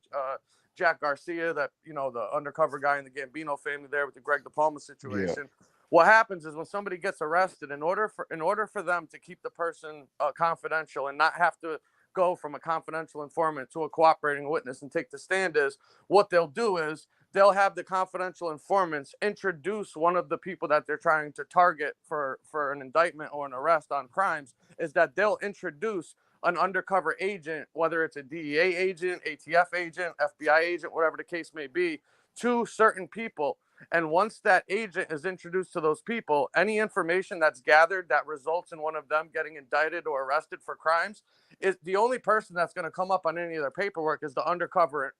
Jack Garcia, that the undercover guy in the Gambino family there with the Greg DePalma yeah, situation. What happens is when somebody gets arrested, in order for them to keep the person confidential and not have to go from a confidential informant to a cooperating witness and take the stand, is what they'll do is they'll have the confidential informants introduce one of the people that they're trying to target for an indictment or an arrest on crimes, is that they'll introduce an undercover agent, whether it's a DEA agent, ATF agent, FBI agent, whatever the case may be, to certain people. And once that agent is introduced to those people, any information that's gathered that results in one of them getting indicted or arrested for crimes, is the only person that's going to come up on any of their paperwork is the undercover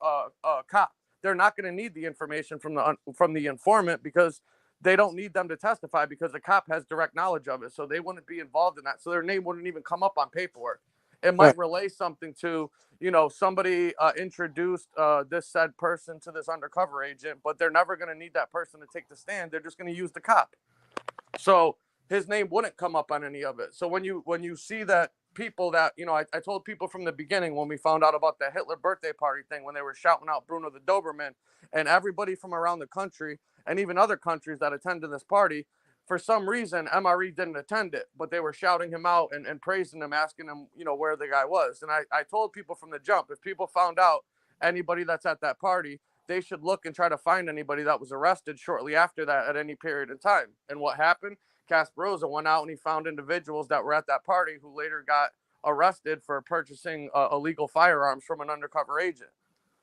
cop. They're not going to need the information from the informant, because they don't need them to testify, because the cop has direct knowledge of it. So they wouldn't be involved in that. So their name wouldn't even come up on paperwork. It might Right. relay something to, somebody introduced this said person to this undercover agent, but they're never going to need that person to take the stand. They're just going to use the cop. So his name wouldn't come up on any of it. So when you see that people that, I told people from the beginning, when we found out about the Hitler birthday party thing, when they were shouting out Bruno the Doberman, and everybody from around the country and even other countries that attended this party, for some reason, MRE didn't attend it, but they were shouting him out and praising him, asking him, where the guy was. And I told people from the jump, if people found out anybody that's at that party, they should look and try to find anybody that was arrested shortly after that at any period of time. And what happened? Casparosa went out and he found individuals that were at that party who later got arrested for purchasing illegal firearms from an undercover agent.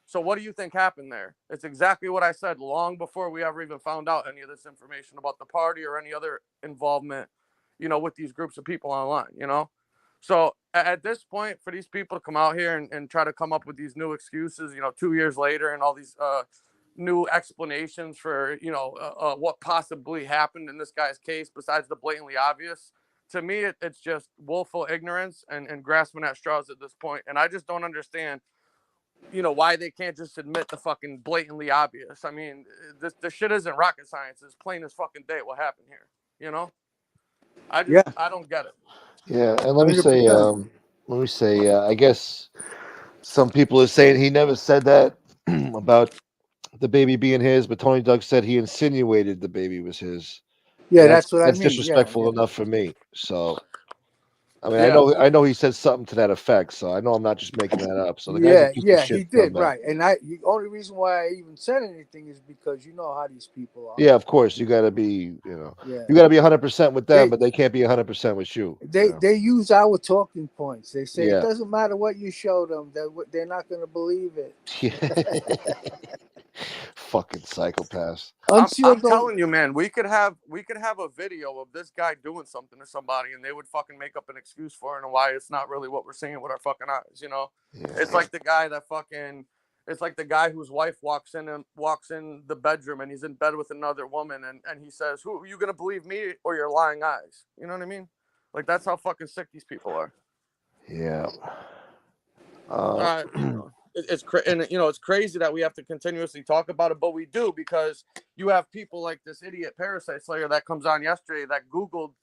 So what do you think happened there? It's exactly what I said long before we ever even found out any of this information about the party or any other involvement, with these groups of people online. So at this point, for these people to come out here and try to come up with these new excuses, 2 years later, and all these new explanations for, what possibly happened in this guy's case, besides the blatantly obvious, to me, it's just willful ignorance and grasping at straws at this point. And I just don't understand, why they can't just admit the fucking blatantly obvious. I mean, this shit isn't rocket science. It's plain as fucking day what happened here. Yeah. I don't get it. Yeah, and let me say, 100%. I guess some people are saying he never said that about the baby being his, but Tony Doug said he insinuated the baby was his, Yeah, and that's what I that's mean. Yeah, disrespectful enough for me. So, I mean, Yeah. I know he said something to that effect, so I know I'm not just making that up. So the guy's a yeah, piece of yeah. shit, He did scumbag. right, and the only reason why I even said anything is because you know how these people are. Yeah, of course, you got to be, Yeah, you got to be 100% with them, they but they can't be 100% with you. they use our talking points. They say it Yeah. doesn't matter what you show them; they're not going to believe it. Fucking psychopaths. Until I'm those, telling you, man, we could have a video of this guy doing something to somebody, and they would fucking make up an excuse for it, and why it's not really what we're seeing with our fucking eyes. Yeah. It's like the guy that fucking, it's like the guy whose wife walks in the bedroom, and he's in bed with another woman, and he says, "Who are you gonna believe, me or your lying eyes?" You know what I mean? Like, that's how fucking sick these people are. Yeah. uh, you know, it's crazy that we have to continuously talk about it, but we do, because you have people like this idiot Parasite Slayer that comes on yesterday that Googled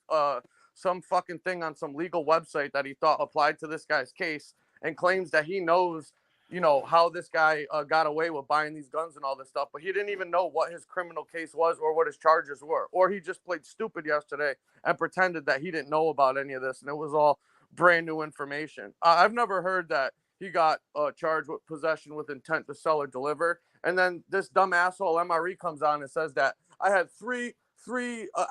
some fucking thing on some legal website that he thought applied to this guy's case, and claims that he knows, how this guy got away with buying these guns and all this stuff, but he didn't even know what his criminal case was or what his charges were, or he just played stupid yesterday and pretended that he didn't know about any of this, and it was all brand new information. I've never heard that he got charged with possession with intent to sell or deliver. And then this dumb asshole MRE comes on and says that I had three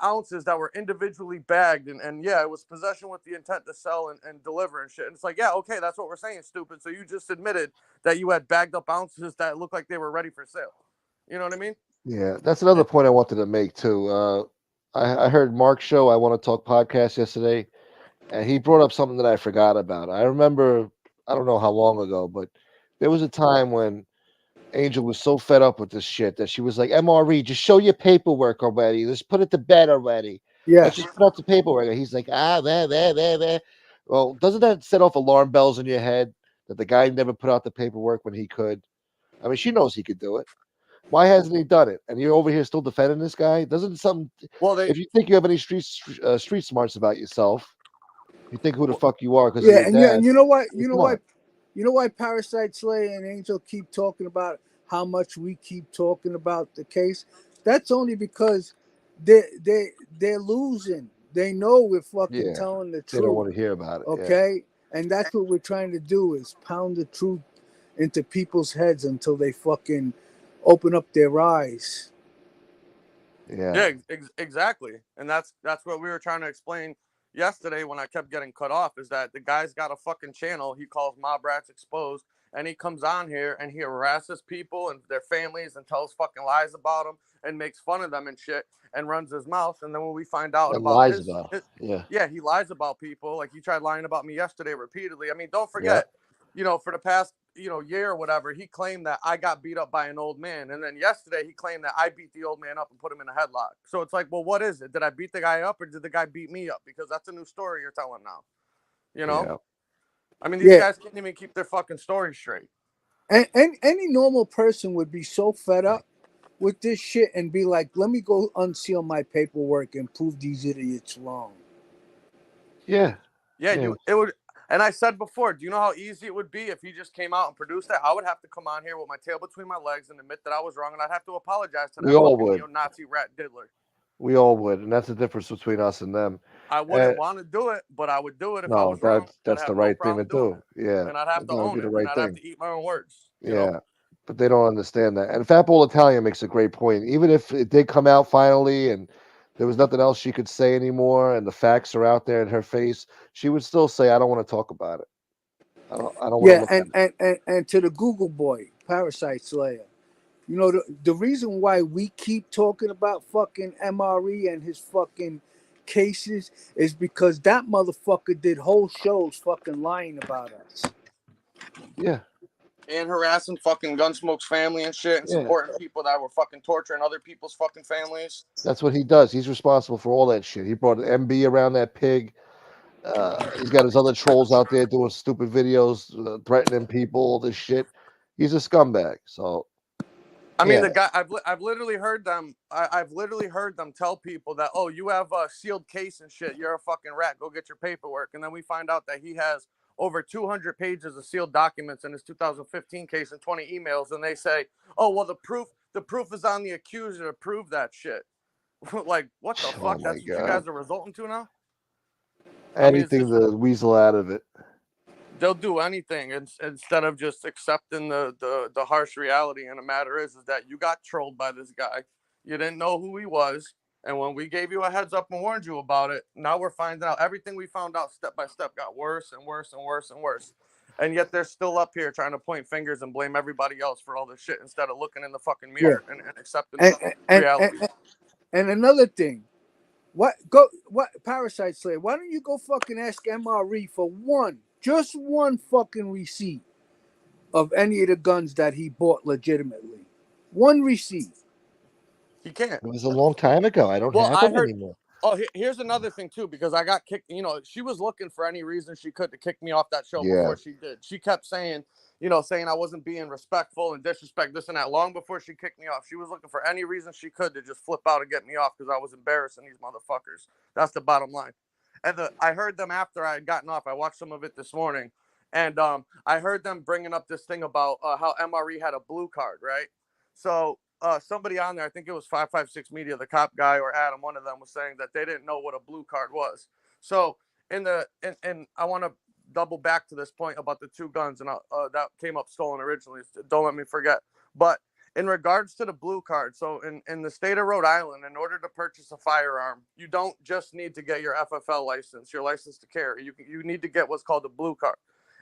ounces that were individually bagged, and yeah, it was possession with the intent to sell and deliver and shit. And it's like, yeah, okay, that's what we're saying, stupid. So you just admitted that you had bagged up ounces that looked like they were ready for sale. You know what I mean? Yeah, that's another point I wanted to make too. I heard Mark's show, I Want to Talk podcast yesterday, and he brought up something that I forgot about. I remember, I don't know how long ago, but there was a time when Angel was so fed up with this shit that she was like, MRE, just show your paperwork already. Let's put it to bed already. yeah, Let's just put out the paperwork. And he's like, there. Well, doesn't that set off alarm bells in your head that the guy never put out the paperwork when he could? I mean, she knows he could do it. Why hasn't he done it? And you're over here still defending this guy? Doesn't something? Well, they If you think you have any street smarts about yourself, you think who the fuck you are because of yeah, your and dad. you know what? You're smart. You know why Parasite Slayer and Angel keep talking about how much we keep talking about the case? That's only because they're losing. They know we're fucking Yeah, telling the they don't truth. want to hear about it. Yeah. Okay, and that's what we're trying to do is pound the truth into people's heads until they fucking open up their eyes. Yeah. Yeah, exactly. And that's what we were trying to explain, yesterday when I kept getting cut off is that the guy's got a fucking channel he calls Mob Rats Exposed, and he comes on here and he harasses people and their families and tells fucking lies about them and makes fun of them and shit and runs his mouth. And then when we find out And about lies about it. Yeah. yeah, he lies about people. Like he tried lying about me yesterday repeatedly. I mean, don't Yeah. forget, for the past year or whatever, he claimed that I got beat up by an old man, and then yesterday he claimed that I beat the old man up and put him in a headlock. So it's like, well, what is it? Did I beat the guy up or did the guy beat me up? Because that's a new story you're telling now. Yeah. I mean, these guys can't even keep their fucking story straight. And any normal person would be so fed up with this shit and be like, let me go unseal my paperwork and prove these idiots wrong. Yeah. Yeah, it would. And I said before, do you know how easy it would be if he just came out and produced that? I would have to come on here with my tail between my legs and admit that I was wrong, and I'd have to apologize to that fucking Nazi rat diddler. We all would, and that's the difference between us and them. I wouldn't want to do it, but I would do it if I was wrong. That's the right thing to do. Yeah, and I'd have to own it. And I'd have to eat my own words. You know? But they don't understand that. And Fat Ball Italian makes a great point. Even if it did come out finally, and there was nothing else she could say anymore, and the facts are out there in her face, she would still say, "I don't want to talk about it. I don't want to look at it." And to the Google boy, Parasite Slayer. The reason why we keep talking about fucking MRE and his fucking cases is because that motherfucker did whole shows fucking lying about us. Yeah. And harassing fucking Gunsmoke's family and shit and supporting people that were fucking torturing other people's fucking families. That's what he does. He's responsible for all that shit. He brought MB around that pig. He's got his other trolls out there doing stupid videos, threatening people, all this shit. He's a scumbag. So I mean, the guy. I've literally heard them. I've literally heard them tell people that, oh, you have a sealed case and shit. You're a fucking rat. Go get your paperwork. And then we find out that he has over 200 pages of sealed documents in his 2015 case and 20 emails. And they say, oh, well, the proof is on the accuser to prove that shit. Like, what the fuck? That's what you guys are resulting to now. Anything to weasel out of it. They'll do anything instead of just accepting the harsh reality. And the matter is that you got trolled by this guy. You didn't know who he was. And when we gave you a heads up and warned you about it, now we're finding out everything we found out step by step got worse and worse and worse and worse. And yet they're still up here trying to point fingers and blame everybody else for all this shit instead of looking in the fucking mirror and accepting reality. And another thing, what Parasite Slayer, why don't you go fucking ask MRE for just one fucking receipt of any of the guns that he bought legitimately? One receipt. He can't. It was a long time ago. I don't have them anymore. Oh, here's another thing too, because I got kicked. She was looking for any reason she could to kick me off that show before she did. She kept saying, saying I wasn't being respectful and disrespect this and that. Long before she kicked me off, she was looking for any reason she could to just flip out and get me off because I was embarrassing these motherfuckers. That's the bottom line. And I heard them after I had gotten off. I watched some of it this morning, and I heard them bringing up this thing about how MRE had a blue card, right? So somebody on there, I think it was 556 Media, the cop guy, or Adam, one of them, was saying that they didn't know what a blue card was. So and I want to double back to this point about the two guns, and that came up stolen originally. Don't let me forget. But in regards to the blue card, so in the state of Rhode Island, in order to purchase a firearm, you don't just need to get your FFL license, your license to carry. You need to get what's called a blue card.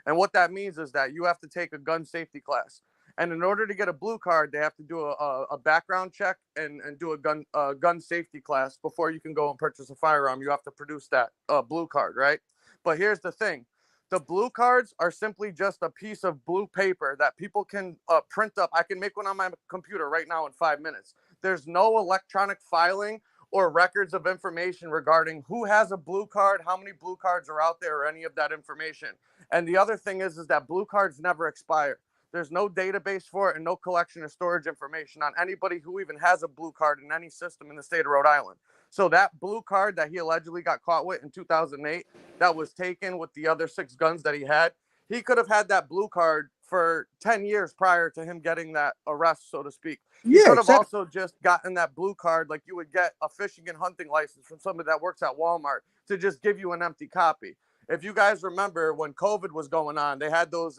And what that means is that you have to take a gun safety class. And in order to get a blue card, they have to do a background check and do a gun safety class before you can go and purchase a firearm. You have to produce that blue card, right? But here's the thing. The blue cards are simply just a piece of blue paper that people can print up. I can make one on my computer right now in 5 minutes. There's no electronic filing or records of information regarding who has a blue card, how many blue cards are out there, or any of that information. And the other thing is that blue cards never expire. There's no database for it and no collection or storage information on anybody who even has a blue card in any system in the state of Rhode Island. So that blue card that he allegedly got caught with in 2008, that was taken with the other 6 guns that he had, he could have had that blue card for 10 years prior to him getting that arrest, so to speak. He could have also just gotten that blue card like you would get a fishing and hunting license from somebody that works at Walmart to just give you an empty copy. If you guys remember when COVID was going on, they had those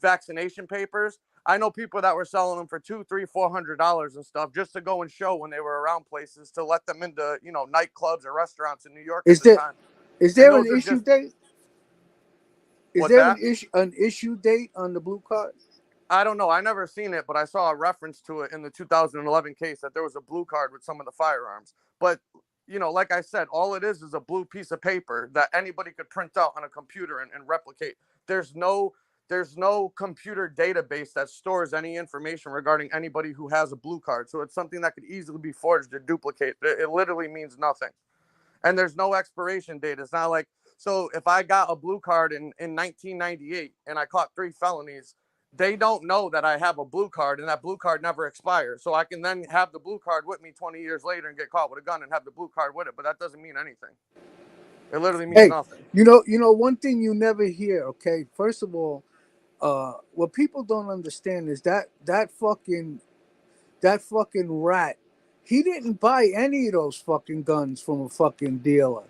vaccination papers. I know people that were selling them for $200, $300, $400 and stuff just to go and show when they were around places to let them into, nightclubs or restaurants in New York at the time. Is there those an are issue just date? Is what's there that? an issue date on the blue card? I don't know. I never seen it, but I saw a reference to it in the 2011 case that there was a blue card with some of the firearms. But like I said, all it is a blue piece of paper that anybody could print out on a computer and replicate. There's no computer database that stores any information regarding anybody who has a blue card. So it's something that could easily be forged or duplicated. It literally means nothing. And there's no expiration date. It's not like, so if I got a blue card in 1998 and I caught 3 felonies, they don't know that I have a blue card, and that blue card never expires. So I can then have the blue card with me 20 years later and get caught with a gun and have the blue card with it. But that doesn't mean anything. It literally means Hey, nothing. one thing you never hear. Okay, first of all, what people don't understand is that fucking rat. He didn't buy any of those fucking guns from a fucking dealer.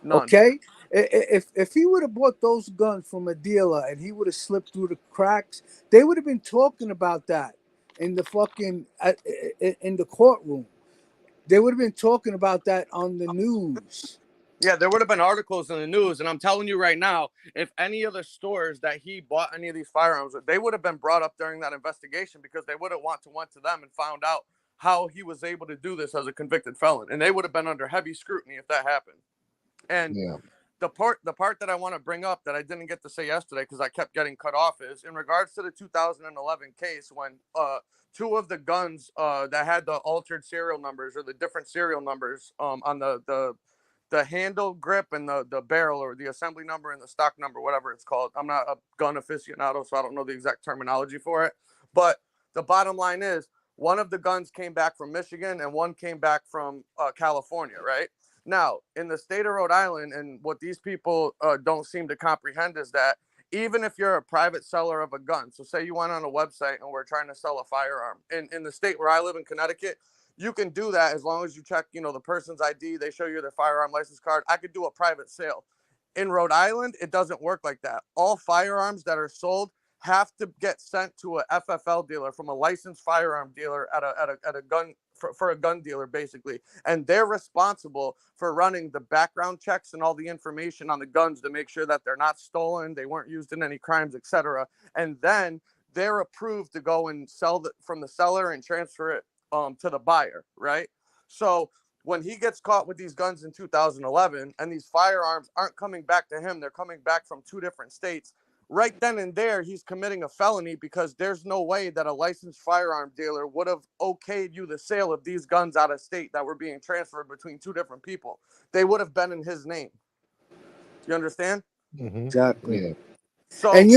None. Okay, if he would have bought those guns from a dealer and he would have slipped through the cracks, they would have been talking about that in the fucking in the courtroom. They would have been talking about that on the news. Yeah, there would have been articles in the news, and I'm telling you right now, if any of the stores that he bought any of these firearms, they would have been brought up during that investigation, because they would have went to them and found out how he was able to do this as a convicted felon, and they would have been under heavy scrutiny if that happened. And Yeah. the part that I want to bring up that I didn't get to say yesterday because I kept getting cut off is in regards to the 2011 case when 2 of the guns that had the altered serial numbers or the different serial numbers on the handle grip and the barrel, or the assembly number and the stock number, whatever it's called. I'm not a gun aficionado, so I don't know the exact terminology for it. But the bottom line is, one of the guns came back from Michigan and one came back from California, right? Now, in the state of Rhode Island, and what these people don't seem to comprehend is that even if you're a private seller of a gun, so say you went on a website and we're trying to sell a firearm, in the state where I live in Connecticut, you can do that as long as you check, the person's ID, they show you their firearm license card. I could do a private sale. In Rhode Island, it doesn't work like that. All firearms that are sold have to get sent to a FFL dealer, from a licensed firearm dealer at a gun for a gun dealer, basically. And they're responsible for running the background checks and all the information on the guns to make sure that they're not stolen, they weren't used in any crimes, etc. And then they're approved to go and sell from the seller and transfer it to the buyer, right? So when he gets caught with these guns in 2011 and these firearms aren't coming back to him, they're coming back from 2 different states, right then and there, he's committing a felony, because there's no way that a licensed firearm dealer would have okayed you the sale of these guns out of state that were being transferred between 2 different people. They would have been in his name. You understand? Mm-hmm. Exactly. Yeah. So And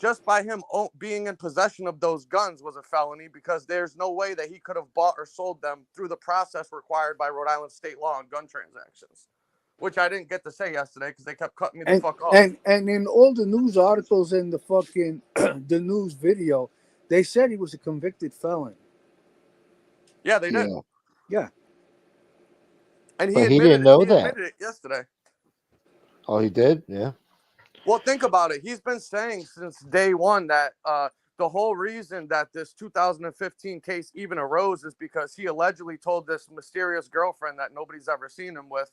just by him being in possession of those guns was a felony, because there's no way that he could have bought or sold them through the process required by Rhode Island state law on gun transactions, which I didn't get to say yesterday because they kept cutting me the fuck off. And in all the news articles and the fucking the news video, they said he was a convicted felon. Yeah, they did. Yeah. And But he didn't know that. Admitted it yesterday. Oh, he did? Yeah. Well, think about it. He's been saying since day one that the whole reason that this 2015 case even arose is because he allegedly told this mysterious girlfriend that nobody's ever seen him with,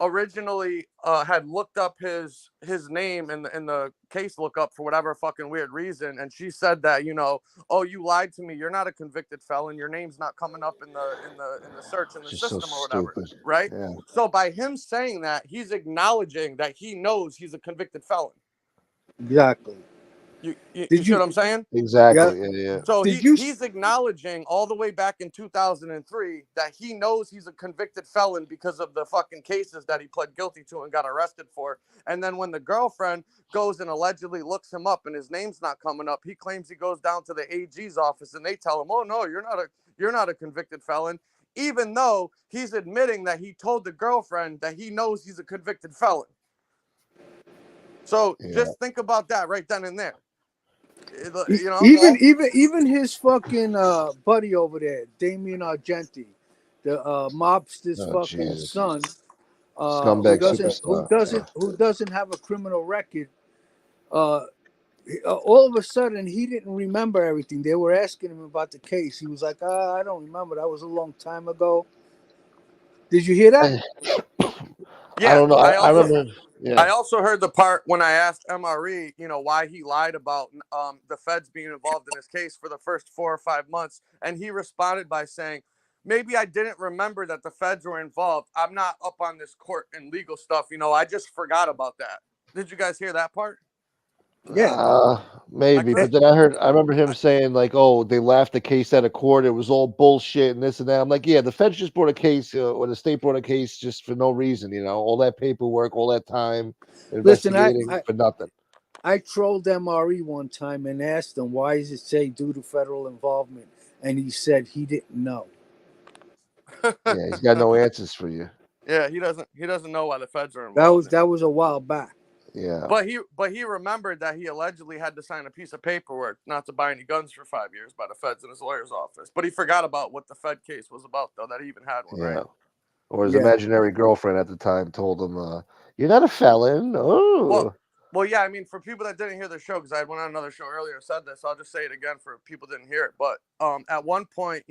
originally had looked up his name in the case lookup for whatever fucking weird reason, and she said that, oh, you lied to me, you're not a convicted felon, your name's not coming up in the search in the Just system so or whatever, stupid. right? Yeah. So by him saying that, he's acknowledging that he knows he's a convicted felon. Exactly. You see what I'm saying? Exactly. Yeah. So he's acknowledging all the way back in 2003 that he knows he's a convicted felon because of the fucking cases that he pled guilty to and got arrested for. And then when the girlfriend goes and allegedly looks him up and his name's not coming up, he claims he goes down to the AG's office and they tell him, oh no, you're not a convicted felon, even though he's admitting that he told the girlfriend that he knows he's a convicted felon. So just think about that right then and there. Even his fucking buddy over there, Damien Argenti, the mobster's fucking son, scumbag superstar, who doesn't have a criminal record. All of a sudden, he didn't remember everything. They were asking him about the case. He was like, I don't remember. That was a long time ago. Did you hear that? I don't know. I also remember. I Yeah. also heard the part when I asked MRE, why he lied about the feds being involved in his case for the first 4 or 5 months, and he responded by saying, "Maybe I didn't remember that the feds were involved. I'm not up on this court and legal stuff. I just forgot about that." Did you guys hear that part? Yeah. Maybe, Eh, but then I remember him saying like, "Oh, they laughed the case out of court. It was all bullshit and this and that." I'm like, "Yeah, the feds just brought a case, or the state brought a case just for no reason. All that paperwork, all that time Listen, investigating for nothing." I trolled MRE one time and asked him why does it say due to federal involvement, and he said he didn't know. Yeah, he's got no answers for you. Yeah, he doesn't know why the feds are That involved. was a while back. Yeah, But he remembered that he allegedly had to sign a piece of paperwork not to buy any guns for 5 years by the feds in his lawyer's office. But he forgot about what the Fed case was about, though, that he even had one, yeah. right? Or his Yeah. imaginary girlfriend at the time told him, "You're not a felon." Well, Oh, well, yeah. I mean, for people that didn't hear the show, because I went on another show earlier and said this, I'll just say it again for people that didn't hear it. But at one point,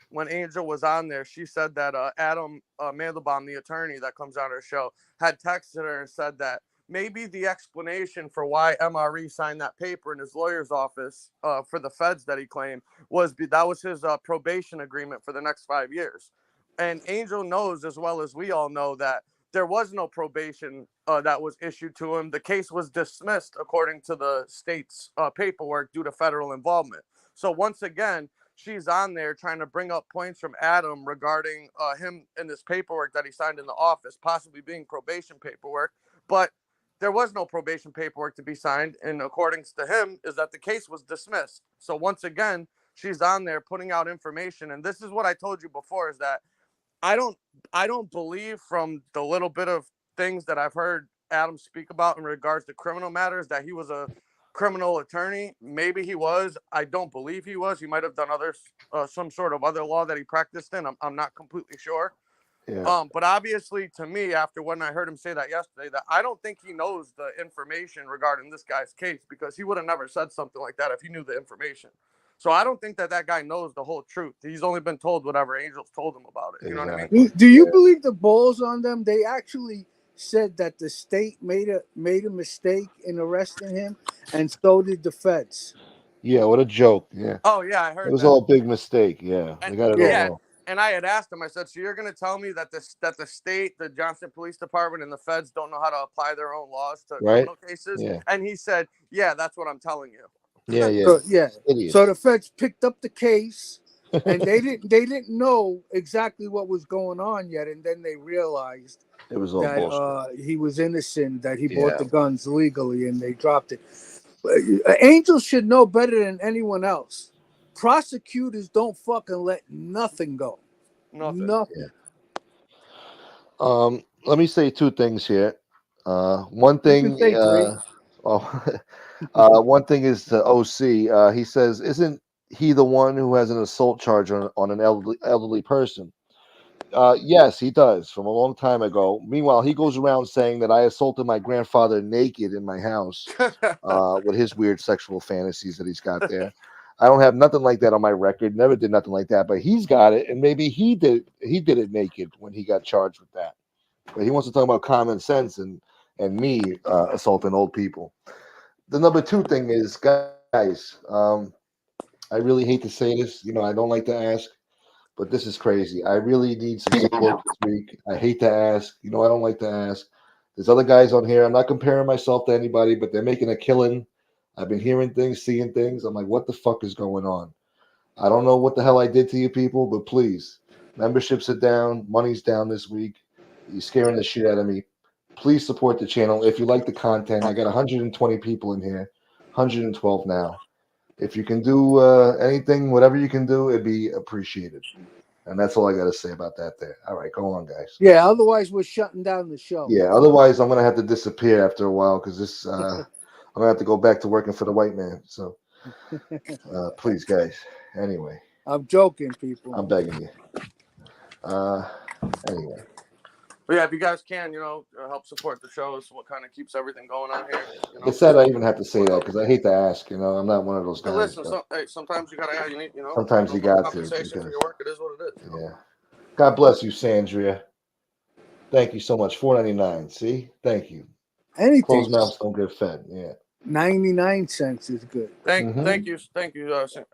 when Angel was on there, she said that Adam Mandelbaum, the attorney that comes on her show, had texted her and said that maybe the explanation for why MRE signed that paper in his lawyer's office for the feds that he claimed that was his probation agreement for the next 5 years. And Angel knows as well as we all know that there was no probation that was issued to him. The case was dismissed according to the state's paperwork due to federal involvement. So once again, she's on there trying to bring up points from Adam regarding him and this paperwork that he signed in the office, possibly being probation paperwork. But there was no probation paperwork to be signed, and according to him, is that the case was dismissed. So once again, she's on there putting out information, and this is what I told you before: is that I don't I don't believe from the little bit of things that I've heard Adam speak about in regards to criminal matters that he was a criminal attorney. Maybe he was. I don't believe he was. He might have done some sort of other law that he practiced in. I'm not completely sure. yeah, But obviously, to me, after when I heard him say that yesterday, that I don't think he knows the information regarding this guy's case, because he would have never said something like that if he knew the information. So I don't think that guy knows the whole truth. He's only been told whatever Angels told him about it. You know what I mean? exactly. Do you believe the balls on them? They actually said that the state made a mistake in arresting him, and so did the feds. Yeah, what a joke. Yeah, Oh yeah, I it heard was that. all a big mistake. Yeah, And they got it all Yeah. yeah, wrong. and I had asked him. I said, "So you're going to tell me that the state, the Johnson Police Department, and the feds don't know how to apply their own laws to Right? criminal cases?" Yeah, And he said, "Yeah, that's what I'm telling you." yeah. So yeah. So Idiots. the feds picked up the case, and they didn't know exactly what was going on yet, and then they realized It was all that bullshit. he was innocent, that he bought Yeah, the guns legally, and they dropped it. Angels should know better than anyone else. Prosecutors don't fucking let nothing go. Nothing. Nothing. Let me say two things here. One You can thing, say three. oh, one thing is to OC. He says, "Isn't he the one who has an assault charge on an elderly person?" Yes, he does from a long time ago. Meanwhile, he goes around saying that I assaulted my grandfather naked in my house with his weird sexual fantasies that he's got there. I don't have nothing like that on my record. Never did nothing like that, but he's got it, and maybe he did it naked when he got charged with that. But he wants to talk about common sense and me assaulting old people. The number two thing is, guys. I really hate to say this. I don't like to ask, but this is crazy. I really need some support this week. I hate to ask. I don't like to ask. There's other guys on here. I'm not comparing myself to anybody, but they're making a killing. I've been hearing things, seeing things. I'm like, what the fuck is going on? I don't know what the hell I did to you people, but please, memberships are down, money's down this week. You're scaring the shit out of me. Please support the channel. If you like the content, I got 120 people in here, 112 now. If you can do anything, whatever you can do, it'd be appreciated. And that's all I got to say about that there. All right, go on, guys. Yeah, otherwise we're shutting down the show. Yeah, otherwise I'm going to have to disappear after a while because I'm going to have to go back to working for the white man. So please, guys. Anyway, I'm joking, people. I'm begging you. Anyway. But yeah, if you guys can, help support the show. Is what kind of keeps everything going on here. It's sad I even have to say that because I hate to ask. I'm not one of those But guys. listen, sometimes you gotta, you need, sometimes you got to. compensation for your work. It is what it is. Yeah. God bless you, Sandria. Thank you so much. $4.99. See, thank you. Anything. Closed mouths don't get fed. Yeah. 99 cents is good. Thank Mhm. you.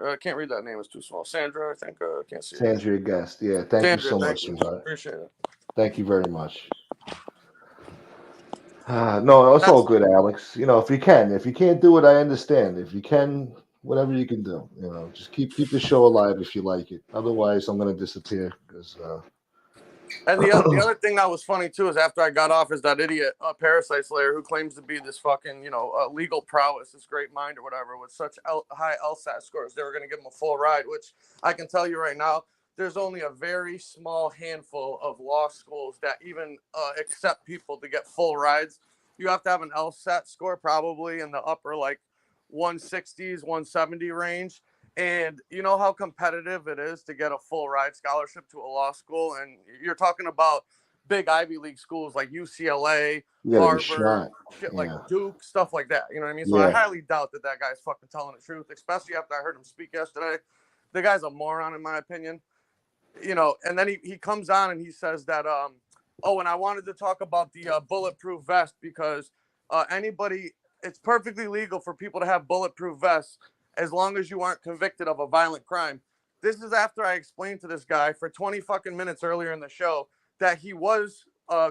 I can't read that name; it's too small. Sandra, I think. I can't see it. Sandra, your guest. Yeah. Thank you Sandra, so thank much, you. sweetheart. Appreciate it. Thank you very much. No, it's all That's good, Alex. If you can, if you can't do it, I understand. If you can, whatever you can do, just keep the show alive if you like it. Otherwise, I'm gonna disappear because And the other thing that was funny too is after I got off is that idiot Parasite Slayer who claims to be this fucking legal prowess, this great mind or whatever with such high LSAT scores. They were going to give him a full ride, which I can tell you right now, there's only a very small handful of law schools that even accept people to get full rides. You have to have an LSAT score probably in the upper like 160s, 170 range. And you know how competitive it is to get a full ride scholarship to a law school. And you're talking about big Ivy League schools like UCLA, you gotta be Harvard, shot. shit like Yeah, Duke, stuff like that. You know what I mean? So I yeah. highly doubt that guy's fucking telling the truth, especially after I heard him speak yesterday. The guy's a moron, in my opinion. And then he comes on and he says that, and I wanted to talk about the bulletproof vest because it's perfectly legal for people to have bulletproof vests as long as you aren't convicted of a violent crime. This is after I explained to this guy for 20 fucking minutes earlier in the show that he was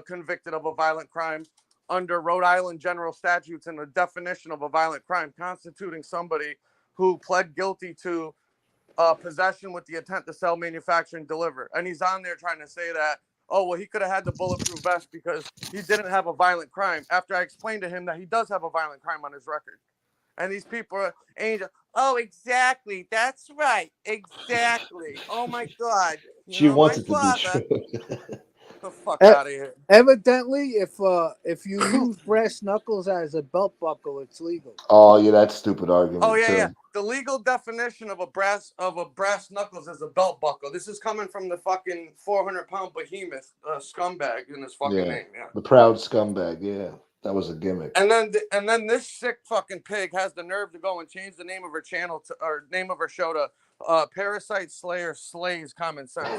convicted of a violent crime under Rhode Island general statutes and the definition of a violent crime constituting somebody who pled guilty to possession with the intent to sell, manufacture, and deliver. And he's on there trying to say that, oh, well, he could have had the bulletproof vest because he didn't have a violent crime. After I explained to him that he does have a violent crime on his record. And these people are angel. Oh, exactly. That's right. Exactly. Oh my God. She My wants it to be father. true. Get the fuck out of here. Evidently, if you use brass knuckles as a belt buckle, it's legal. Oh yeah, that's stupid Oh argument yeah. too. The legal definition of a brass knuckles is a belt buckle. This is coming from the fucking 400-pound behemoth scumbag in his fucking Yeah, name. Yeah. the proud scumbag. Yeah, that was a gimmick. And then this sick fucking pig has the nerve to go and change the name of her channel or name of her show to Parasite Slayer Slays Common Sense.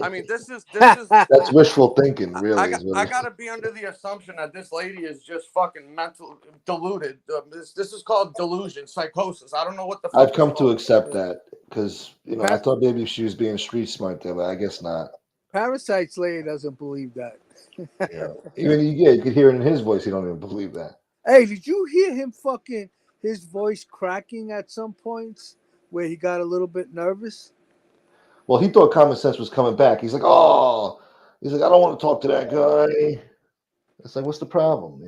I mean, this is That's wishful thinking, really, is what I it is. gotta be under the assumption that this lady is just fucking mental deluded. This is called delusion, psychosis. I don't know what the fuck I've it's come to called. accept that because I Pa- thought maybe she was being street smart there, but I guess not. Parasite Slayer doesn't believe that. You could hear it in his voice. He don't even believe that. Hey, did you hear him fucking his voice cracking at some points where he got a little bit nervous? Well, he thought common sense was coming back. He's like, oh, he's like, I don't want to talk to that guy. It's like, what's the problem?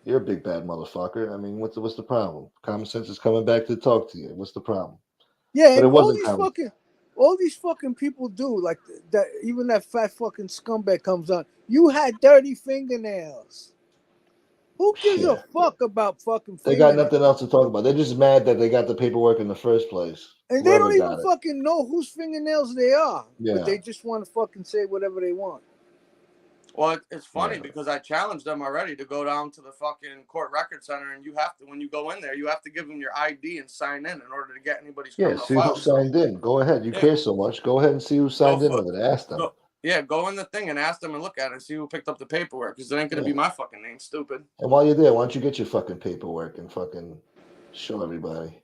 You're a big bad motherfucker. I mean, what's the problem? Common sense is coming back to talk to you. What's the problem? Yeah, But and it wasn't common. all these fucking people do like that. Even that fat fucking scumbag comes on. You had dirty fingernails. Who gives a Yeah, fuck about fucking they got fingernails? nothing else to talk about. They're just mad that they got the paperwork in the first place. And they Whoever don't even got it. fucking know whose fingernails they are. But Yeah. they just want to fucking say whatever they want. Well, it's funny Yeah. because I challenged them already to go down to the fucking court record center, and you have to, when you go in there, you have to give them your ID and sign in order to get anybody's Yeah, criminal see who file. signed in. Go ahead. You Yeah. care so much. Go ahead and see who signed in with it. Ask them. Go in the thing and ask them and look at it and see who picked up the paperwork because it ain't gonna be my fucking name, stupid. And while you're there, why don't you get your fucking paperwork and fucking show everybody?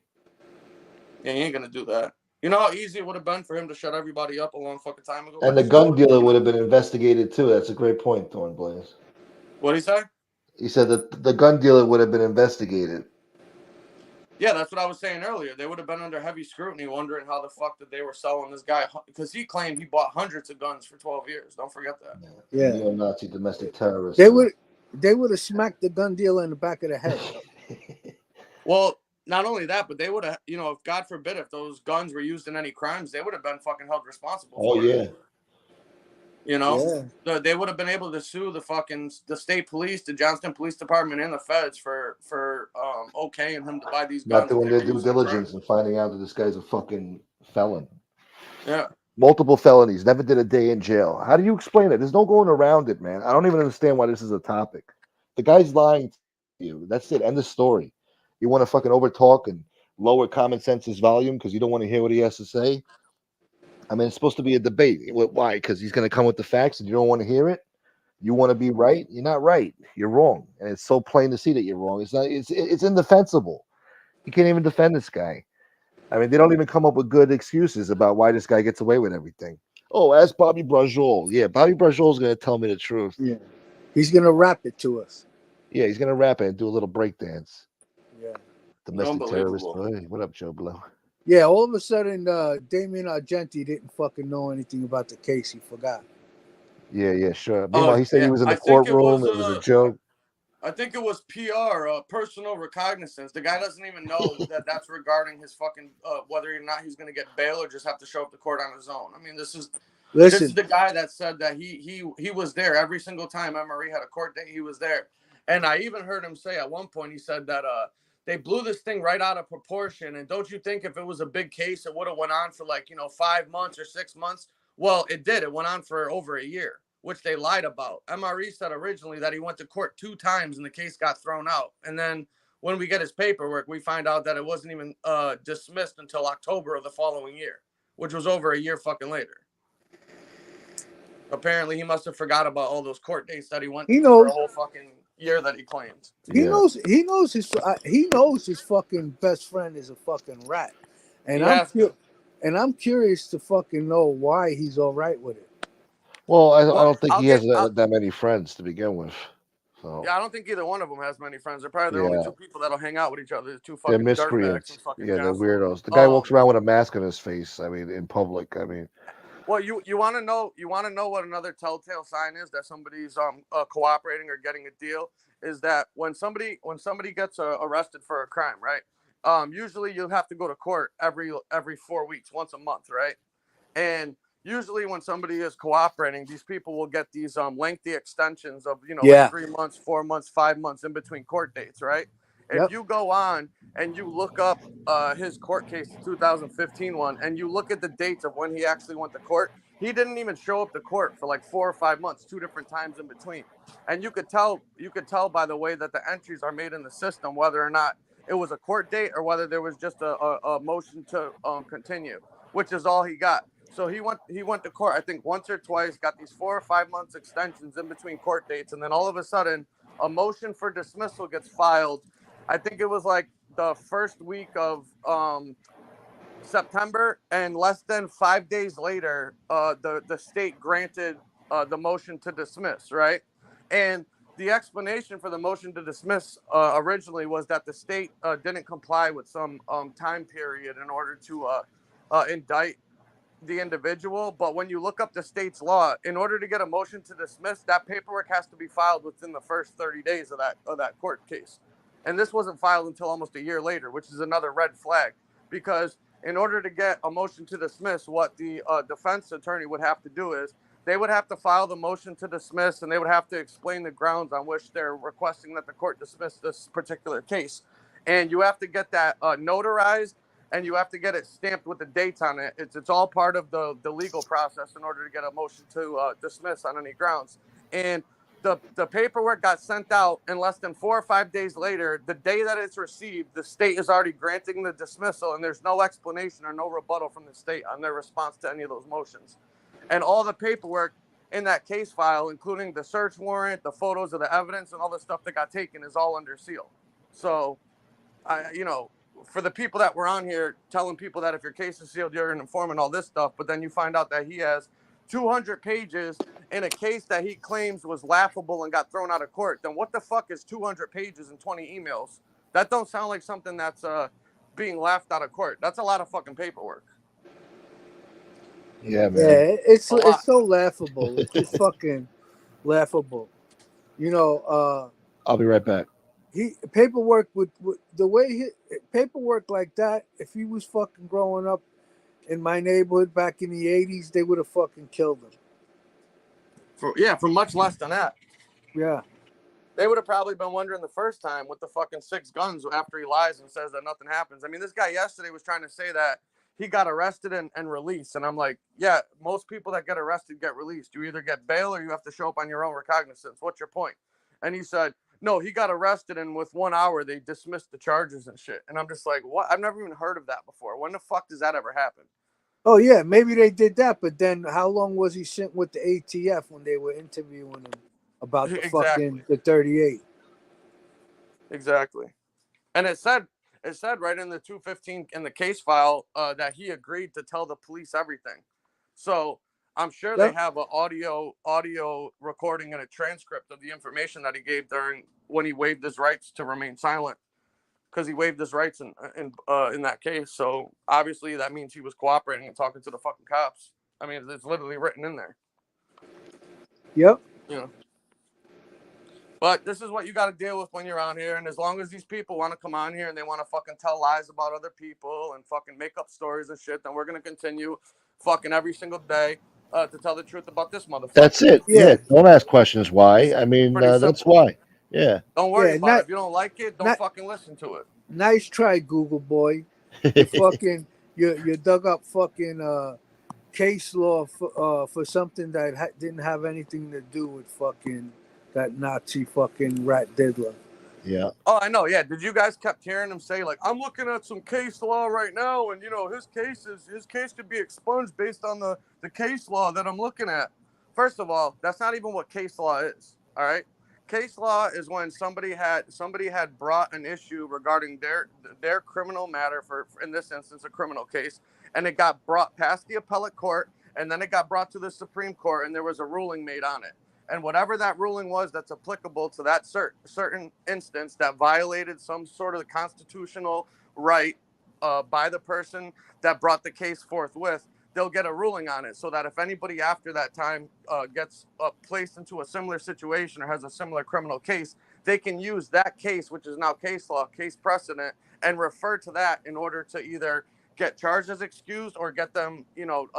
Yeah, he ain't gonna do that. You know how easy it would have been for him to shut everybody up a long fucking time ago? And the gun dealer would have been investigated too. That's a great point, Thornblaze. What'd he say? He said that the gun dealer would have been investigated. Yeah, that's what I was saying earlier. They would have been under heavy scrutiny, wondering how the fuck that they were selling this guy because he claimed he bought hundreds of guns for 12 years. Don't forget that. Yeah. Neo-Nazi domestic terrorist. They would have smacked the gun dealer in the back of the head. Well, not only that, but they would have, if God forbid, if those guns were used in any crimes, they would have been fucking held responsible for it. They would have been able to sue the state police, the Johnston Police Department, and the feds for okaying him to buy these guns. Not doing their due diligence and finding out that this guy's a fucking felon. Yeah. Multiple felonies, never did a day in jail. How do you explain it? There's no going around it, man. I don't even understand why this is a topic. The guy's lying to you. That's it. End of story. You want to fucking overtalk and lower common sense's volume because you don't want to hear what he has to say? I mean, it's supposed to be a debate. Why? Because he's going to come with the facts and you don't want to hear it? You want to be right? You're not right. You're wrong, and it's so plain to see that you're wrong. It's not. It's indefensible. You can't even defend this guy. I mean, they don't even come up with good excuses about why this guy gets away with everything. Oh, ask Bobby Brajol. Yeah, Bobby Brajol's gonna tell me the truth. Yeah, he's gonna rap it to us. Yeah, he's gonna rap it and do a little break dance. Yeah, Domestic terrorist. Unbelievable. Hey, what up, Joe Blow? yeah. All of a sudden, Damien Argenti didn't fucking know anything about the case. He forgot. Yeah, sure. Meanwhile, he said Yeah, he was in I the think it courtroom. was It was a joke. I think it was PR, personal recognizance. The guy doesn't even know that that's regarding his fucking whether or not he's going to get bail or just have to show up to court on his own. I mean, this is Listen, the guy that said that he was there every single time MRE had a court date. He was there, and I even heard him say at one point he said that they blew this thing right out of proportion. And don't you think if it was a big case, it would have went on for like 5 months or 6 months? Well, it did. It went on for over a year, which they lied about. MRE said originally that he went to court 2 times and the case got thrown out. And then when we get his paperwork, we find out that it wasn't even dismissed until October of the following year, which was over a year fucking later. Apparently, he must have forgot about all those court dates that he went he to for a knows. whole fucking year that he claimed. He Yeah. knows. He knows his fucking best friend is a fucking rat, and He has to. I'm curious to fucking know why he's all right with it. Well, I Well, don't think I'll he has get- that many friends to begin with. So Yeah, I don't think either one of them has many friends. They're probably the only yeah, 2 people that'll hang out with each other. 2 they're fucking dirtbags miscreants. and fucking Yeah, they're assholes. weirdos. The guy walks around with a mask on his face. I mean, in public. I mean, Well, you want to know what another telltale sign is that somebody's cooperating or getting a deal is that when somebody gets arrested for a crime, right? Usually you have to go to court every 4 weeks, once a month, right? And usually when somebody is cooperating, these people will get these lengthy extensions of Yeah. like 3 months, 4 months, 5 months in between court dates, right? Yep. If you go on and you look up his court case, the 2015 one, and you look at the dates of when he actually went to court, he didn't even show up to court for like 4 or 5 months, 2 different times in between. And you could tell by the way that the entries are made in the system whether or not it was a court date or whether there was just a motion to continue, which is all he got. So he went to court, I think once or twice, got these 4 or 5 months extensions in between court dates, and then all of a sudden a motion for dismissal gets filed. I think it was like the first week of September, and less than 5 days later, the state granted the motion to dismiss, right? And the explanation for the motion to dismiss originally was that the state didn't comply with some time period in order to indict the individual. But when you look up the state's law, in order to get a motion to dismiss, that paperwork has to be filed within the first 30 days of that court case. And this wasn't filed until almost a year later, which is another red flag, because in order to get a motion to dismiss, what the defense attorney would have to do is they would have to file the motion to dismiss, and they would have to explain the grounds on which they're requesting that the court dismiss this particular case. And you have to get that notarized, and you have to get it stamped with the dates on it. It's all part of the legal process in order to get a motion to dismiss on any grounds. And the paperwork got sent out, and less than 4 or 5 days later, the day that it's received, the state is already granting the dismissal, and there's no explanation or no rebuttal from the state on their response to any of those motions. And all the paperwork in that case file, including the search warrant, the photos of the evidence, and all the stuff that got taken, is all under seal. So, for the people that were on here telling people that if your case is sealed, you're an informant, all this stuff, but then you find out that he has 200 pages in a case that he claims was laughable and got thrown out of court, then what the fuck is 200 pages and 20 emails? That don't sound like something that's being laughed out of court. That's a lot of fucking paperwork. yeah, man. Yeah, it's so laughable. It's just fucking laughable. I'll be right back. He paperwork with the way paperwork like that. If he was fucking growing up in my neighborhood back in the 80s, they would have fucking killed him. For much less than that. Yeah. They would have probably been wondering the first time with the fucking 6 guns after he lies and says that nothing happens. I mean, this guy yesterday was trying to say that he got arrested and released. And I'm like, yeah, most people that get arrested get released. You either get bail or you have to show up on your own recognizance. What's your point? And he said, no, he got arrested, and with 1 hour, they dismissed the charges and shit. And I'm just like, what? I've never even heard of that before. When the fuck does that ever happen? Oh, yeah, maybe they did that, but then how long was he sent with the ATF when they were interviewing him? about the Exactly. fucking the 38. Exactly. And it said right in the 215 in the case file that he agreed to tell the police everything. So I'm sure they Yep. have an audio recording and a transcript of the information that he gave during when he waived his rights to remain silent, because he waived his rights in that case. So obviously that means he was cooperating and talking to the fucking cops. I mean, it's literally written in there. Yep. You know. But this is what you got to deal with when you're on here. And as long as these people want to come on here and they want to fucking tell lies about other people and fucking make up stories and shit, then we're going to continue fucking every single day to tell the truth about this motherfucker. That's it. Yeah. Yeah. Don't ask questions why. I mean, Pretty that's simple. why. Yeah. Don't worry Yeah. about it. If you don't like it, don't not fucking listen to it. nice try, Google boy. You fucking you dug up fucking case law for something that didn't have anything to do with fucking that Nazi fucking rat diddler. Yeah. Oh, I know. Yeah. Did you guys kept hearing him say, like, I'm looking at some case law right now, and, you know, his case could be expunged based on the case law that I'm looking at. First of all, that's not even what case law is. All right. Case law is when somebody had brought an issue regarding their criminal matter for in this instance, a criminal case, and it got brought past the appellate court, and then it got brought to the Supreme Court, and there was a ruling made on it. And whatever that ruling was that's applicable to that certain instance that violated some sort of constitutional right by the person that brought the case forthwith, they'll get a ruling on it, so that if anybody after that time gets placed into a similar situation or has a similar criminal case, they can use that case, which is now case law, case precedent, and refer to that in order to either get charged as excused or get them,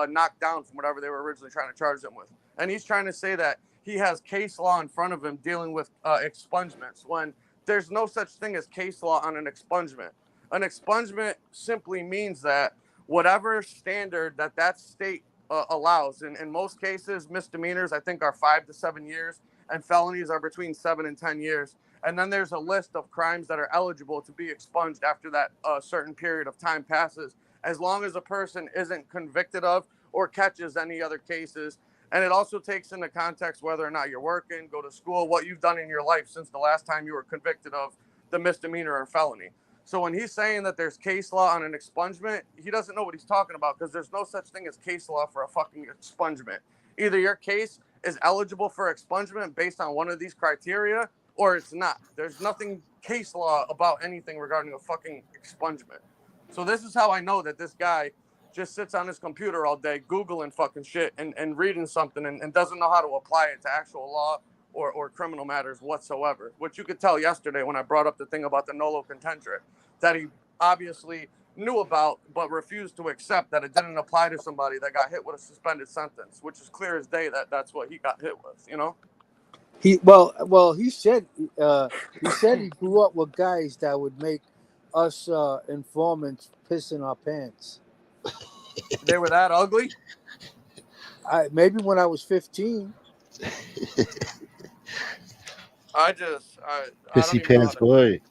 knocked down from whatever they were originally trying to charge them with. And he's trying to say that he has case law in front of him dealing with expungements, when there's no such thing as case law on an expungement. An expungement simply means that whatever standard that state allows, in most cases, misdemeanors, I think, are 5 to 7 years, and felonies are between 7 and 10 years. And then there's a list of crimes that are eligible to be expunged after that certain period of time passes, as long as a person isn't convicted of or catches any other cases. And it also takes into context whether or not you're working, go to school, what you've done in your life since the last time you were convicted of the misdemeanor or felony. So when he's saying that there's case law on an expungement, he doesn't know what he's talking about, because there's no such thing as case law for a fucking expungement. Either your case is eligible for expungement based on one of these criteria, or it's not. There's nothing case law about anything regarding a fucking expungement. So this is how I know that this guy just sits on his computer all day Googling fucking shit and reading something and doesn't know how to apply it to actual law or criminal matters whatsoever, which you could tell yesterday when I brought up the thing about the nolo contendere, that he obviously knew about but refused to accept that it didn't apply to somebody that got hit with a suspended sentence, which is clear as day that that's what he got hit with, He said he grew up with guys that would make us informants piss in our pants. They were that ugly? Maybe when I was 15. I don't Pissy even know how pants to, boy.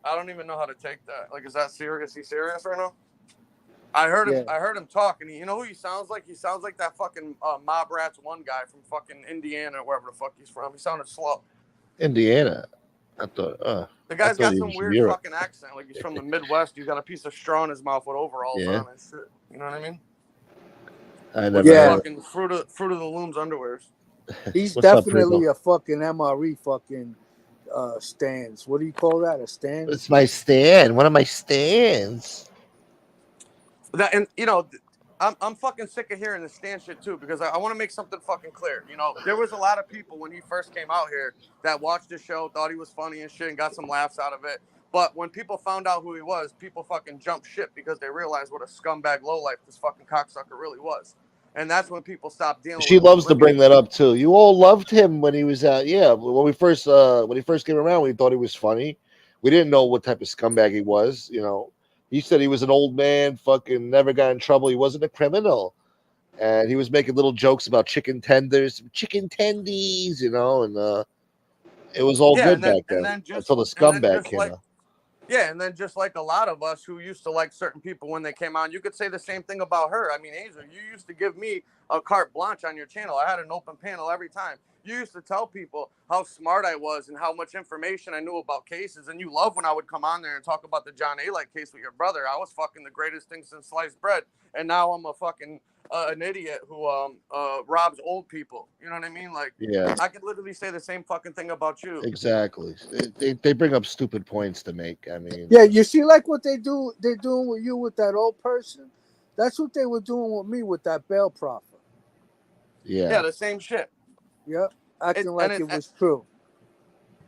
I don't even know how to take that. Like, is that serious? Is he serious right now? I heard him talk, and you know who he sounds like? He sounds like that fucking Mob Rats 1 guy from fucking Indiana or wherever the fuck he's from. He sounded slow. Indiana. I thought. The guy's got he some was weird Europe. fucking accent, like he's from the Midwest. He's got a piece of straw in his mouth with overalls Yeah. on and shit. You know what I mean? I With never. Yeah. fucking Fruit of the Looms underwears. He's What's up, definitely Rico? a fucking MRE fucking stands. What do you call that? A stand? It's my stand. One of my stands. That, and I'm fucking sick of hearing the stand shit too, because I want to make something fucking clear. There was a lot of people when he first came out here that watched the show, thought he was funny and shit, and got some laughs out of it. But when people found out who he was, people fucking jumped ship because they realized what a scumbag lowlife this fucking cocksucker really was. And that's when people stopped dealing She with him. loves to bring that up too. You all loved him when he was out. Yeah, when he first came around, we thought he was funny. We didn't know what type of scumbag he was. He said he was an old man, fucking never got in trouble. He wasn't a criminal, and he was making little jokes about chicken tendies, and it was all good back then until the scumbag came out. Yeah, and then just like a lot of us who used to like certain people when they came on, you could say the same thing about her. I mean, Angel, you used to give me a carte blanche on your channel. I had an open panel every time. you used to tell people how smart I was and how much information I knew about cases, and you loved when I would come on there and talk about the John A. case with your brother. I was fucking the greatest thing since sliced bread, and now I'm a fucking an idiot who robs old people. You know what I mean? Like, Yeah, I could literally say the same fucking thing about you. exactly. They bring up stupid points to make. I mean, Yeah, you see, like what they're doing with you with that old person. That's what they were doing with me with that bail proffer. Yeah, yeah, the same shit. Yep, acting And like it was true.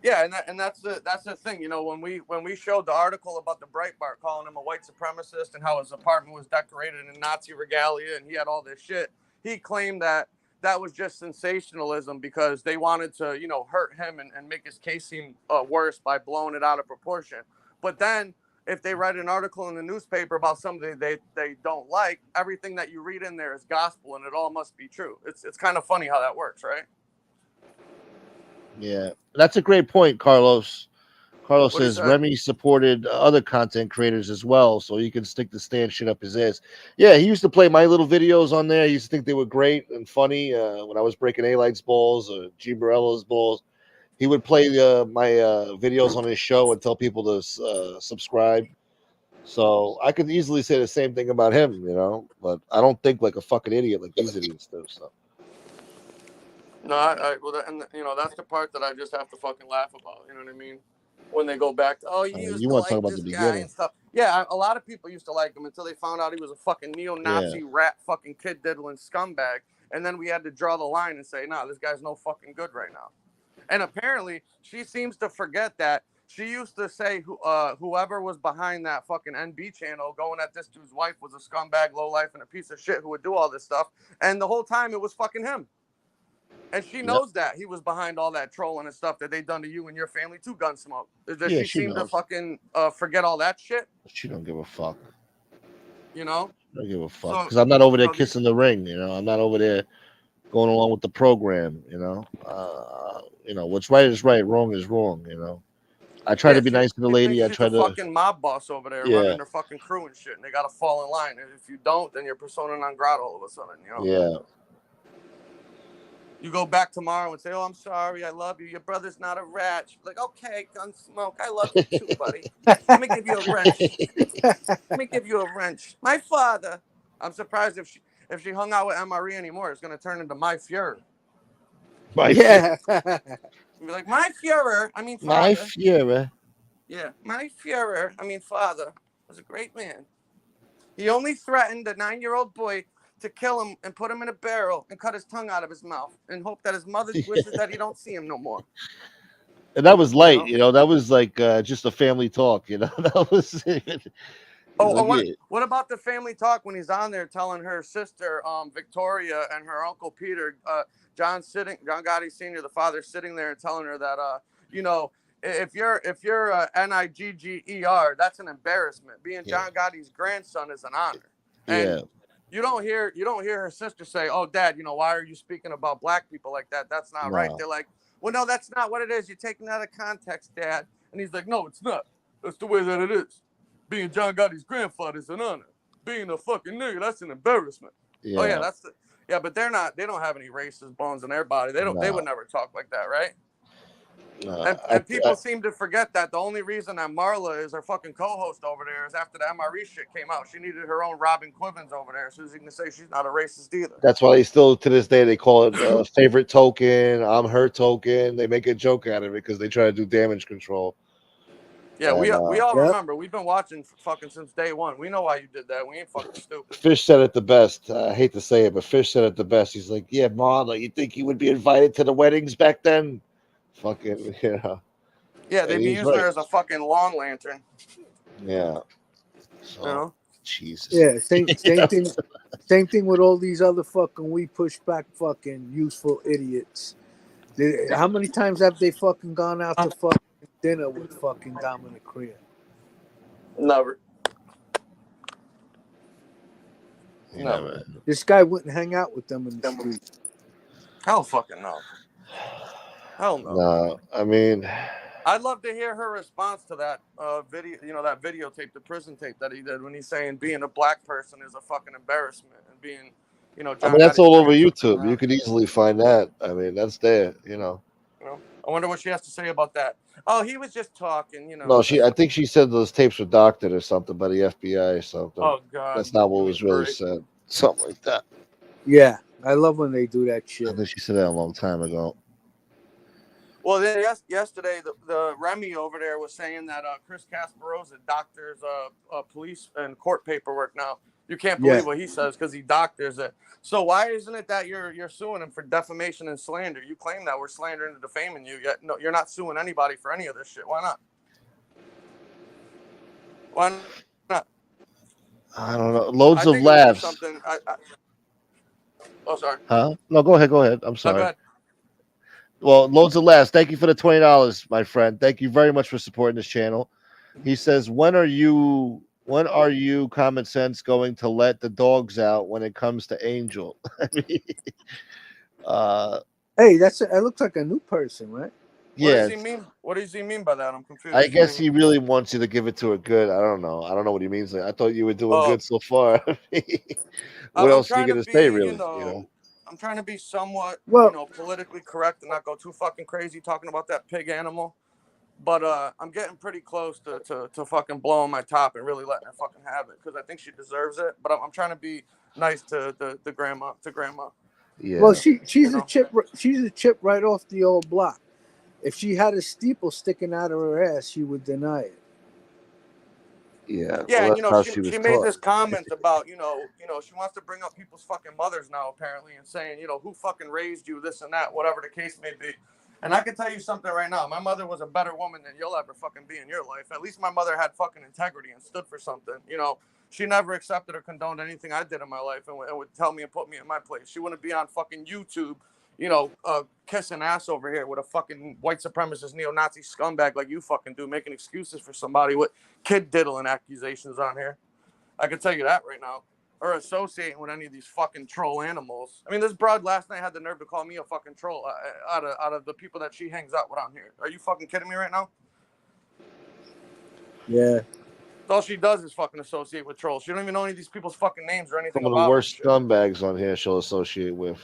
yeah, and that's the thing. You know, when we showed the article about the Breitbart calling him a white supremacist and how his apartment was decorated in Nazi regalia and he had all this shit, he claimed that that was just sensationalism because they wanted to, you know, hurt him and make his case seem worse by blowing it out of proportion. But then if they write an article in the newspaper about something they don't like, everything that you read in there is gospel and it all must be true. It's kind of funny how that works, right? yeah. That's a great point, Carlos. Carlos What do you says say? Remy supported other content creators as well, so you can stick the stand shit up his ass. Yeah, he used to play my little videos on there. I used to think they were great and funny when I was breaking A-Light's balls or G. Morello's balls. He would play my videos on his show and tell people to subscribe. So I could easily say the same thing about him, you know, but I don't think like a fucking idiot like these idiots do. So No, well, and you know that's the part that I just have to fucking laugh about. You know what I mean? When they go back to, oh, you used you to want to talk like about the this guy beginning? and stuff. Yeah, a lot of people used to like him until they found out he was a fucking Yeah, neo-Nazi rat, fucking kid diddling scumbag. And then we had to draw the line and say, nah, this guy's no fucking good right now. And apparently, she seems to forget that. She used to say whoever was behind that fucking NB channel going at this dude's wife was a scumbag, lowlife, and a piece of shit who would do all this stuff. And the whole time it was fucking him. And she yep, knows that he was behind all that trolling and stuff that they done to you and your family too, Gunsmoke. Does yeah. she She seem to knows. fucking forget all that shit? She don't give a fuck. You know? I don't give a fuck So, because I'm not over you there know, these, kissing the ring. You know, I'm not over there going along with the program. You know what's right is right, wrong is wrong. You know, I try yeah, to be nice to the she thinks lady. I she's the try to, fucking mob boss over there yeah, running their fucking crew and shit. And they got to fall in line. And if you don't, then you're persona non grata all of a sudden, you know? yeah, You go back tomorrow and say, oh, I'm sorry. I love you. Your brother's not a rat. She's like, okay, Gunsmoke. I love you too, buddy. Let me give you a wrench. Let me give you a wrench. My father. I'm surprised if she hung out with MRE anymore, it's gonna turn into my Fuhrer. my Yeah. You'd be like, my Fuhrer, I mean my father. Fuhrer. Yeah, my Fuhrer, I mean father, was a great man. He only threatened a 9-year-old boy to kill him and put him in a barrel and cut his tongue out of his mouth and hope that his mother wishes that he don't see him no more. And that was You light. know? You know, that was like just a family talk. You know, that was. Oh, Like, yeah, what about the family talk when he's on there telling her sister, Victoria, and her uncle Peter, John Gotti Sr., the father, sitting there and telling her that, you know, if you're Nigger, that's an embarrassment. Being yeah, John Gotti's grandson is an honor. And yeah. you don't hear her sister say, "Oh, Dad, you know, why are you speaking about black people like that? That's not right." No, They're like, "Well, no, that's not what it is. You're taking it out of context, Dad." And he's like, "No, it's not. That's the way that it is. Being John Gotti's grandfather is an honor. Being a fucking nigga, that's an embarrassment." Oh yeah, yeah, yeah, but they're not. They don't have any racist bones in their body. They don't. They would no. never talk like that, right? No, And people seem to forget that the only reason that Marla is her fucking co-host over there is after the MRE shit came out. She needed her own Robin Quivens over there, so she can say she's not a racist either. that's why they still to this day they call it favorite token. I'm her token. They make a joke out of it because they try to do damage control. Yeah, And we all Yep. remember. We've been watching fucking since day one. We know why you did that. We ain't fucking stupid. Fish said it the best. I hate to say it, but Fish said it the best. He's like, "Yeah, Marla, you think you would be invited to the weddings back then?" Fucking, you know. Yeah, And they'd be he's using right. her as a fucking lawn lantern. Yeah. You So know? Jesus. Yeah. Same thing. Same thing with all these other fucking we push back fucking useful idiots. How many times have they fucking gone out to fucking dinner with fucking Dominic Creel? Never. You Never. never. This guy wouldn't hang out with them in the street. Hell fucking no. Hell no. No, I mean, I'd love to hear her response to that video, that videotape, the prison tape that he did when he's saying being a black person is a fucking embarrassment and being, You know, I John mean, got that's his all over kids up YouTube. in You that. could easily find that. I mean, that's there. You know. You know, I wonder what she has to say about that. Oh, he was just talking. You know, No, that's I think she said those tapes were doctored or something by the FBI or something. oh God, That's not what give me was a really break. said. Something like that. Yeah, I love when they do that I shit. think she said that a long time ago. Well, then yesterday the Remy over there was saying that Chris Kasparosa doctors police and court paperwork now. You can't Yeah. believe what he says because he doctors it. So why isn't it that you're suing him for defamation and slander? You claim that we're slandering and defaming you, yet no, you're not suing anybody for any of this shit. Why not? Why not? I don't know. Loads I of think it would be laughs. something. Oh, sorry. Huh? No, go ahead. Go ahead. I'm No, go sorry. ahead. Well, loads of laughs. Thank you for the $20, my friend. Thank you very much for supporting this channel. He says, when are you, Common Sense, going to let the dogs out when it comes to Angel? I mean, Hey, that looks like a new person, right? What yeah, does he mean? What does he mean by that? I'm I confused. guess he really wants you to give it to her good. I don't know. I don't know what he means. I thought you were doing Oh, good so far. What I'm else are you trying to gonna say, be, really? You know? I'm trying to be somewhat, Well, politically correct and not go too fucking crazy talking about that pig animal. But I'm getting pretty close to fucking blowing my top and really letting her fucking have it because I think she deserves it. But I'm trying to be nice to the grandma, well, Yeah, she's you a know. chip. She's a chip right off the old block. If she had a steeple sticking out of her ass, she would deny it. yeah. Yeah, Well, and that's how she was she made taught. this comment about she wants to bring up people's fucking mothers now apparently and saying who fucking raised you, this and that, whatever the case may be. And I can tell you something right now, my mother was a better woman than you'll ever fucking be in your life. At least my mother had fucking integrity and stood for something. She never accepted or condoned anything I did in my life and would tell me and put me in my place. She wouldn't be on fucking YouTube, kissing ass over here with a fucking white supremacist neo-Nazi scumbag like you fucking do, making excuses for somebody with kid diddling accusations on here. I can tell you that right now. Or associating with any of these fucking troll animals. I mean, this broad last night had the nerve to call me a fucking troll out of the people that she hangs out with on here. Are you fucking kidding me right now? Yeah. All she does is fucking associate with trolls. She don't even know any of these people's fucking names or anything Some of the about them and worst shit. scumbags on here she'll associate with,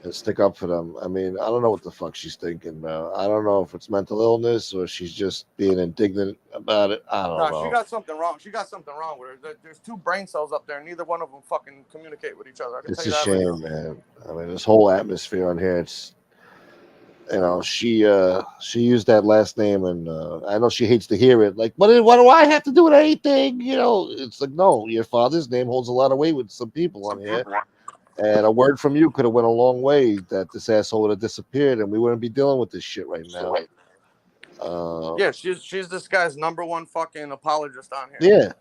and stick up for them. I mean, I don't know what the fuck she's thinking, bro. I don't know if it's mental illness or she's just being indignant about it. I don't Nah, she know. got something wrong. She got something wrong with her. There's two brain cells up there, and neither one of them fucking communicate with each other. I can tell It's you a that right now. shame, man. I mean, this whole atmosphere on here, it's she used that last name, and I know she hates to hear it. Like, what do I have to do with anything? It's like, no, your father's name holds a lot of weight with some people on here, and a word from you could have went a long way. That this asshole would have disappeared, and we wouldn't be dealing with this shit right now. Yeah, she's this guy's number one fucking apologist on here. Yeah,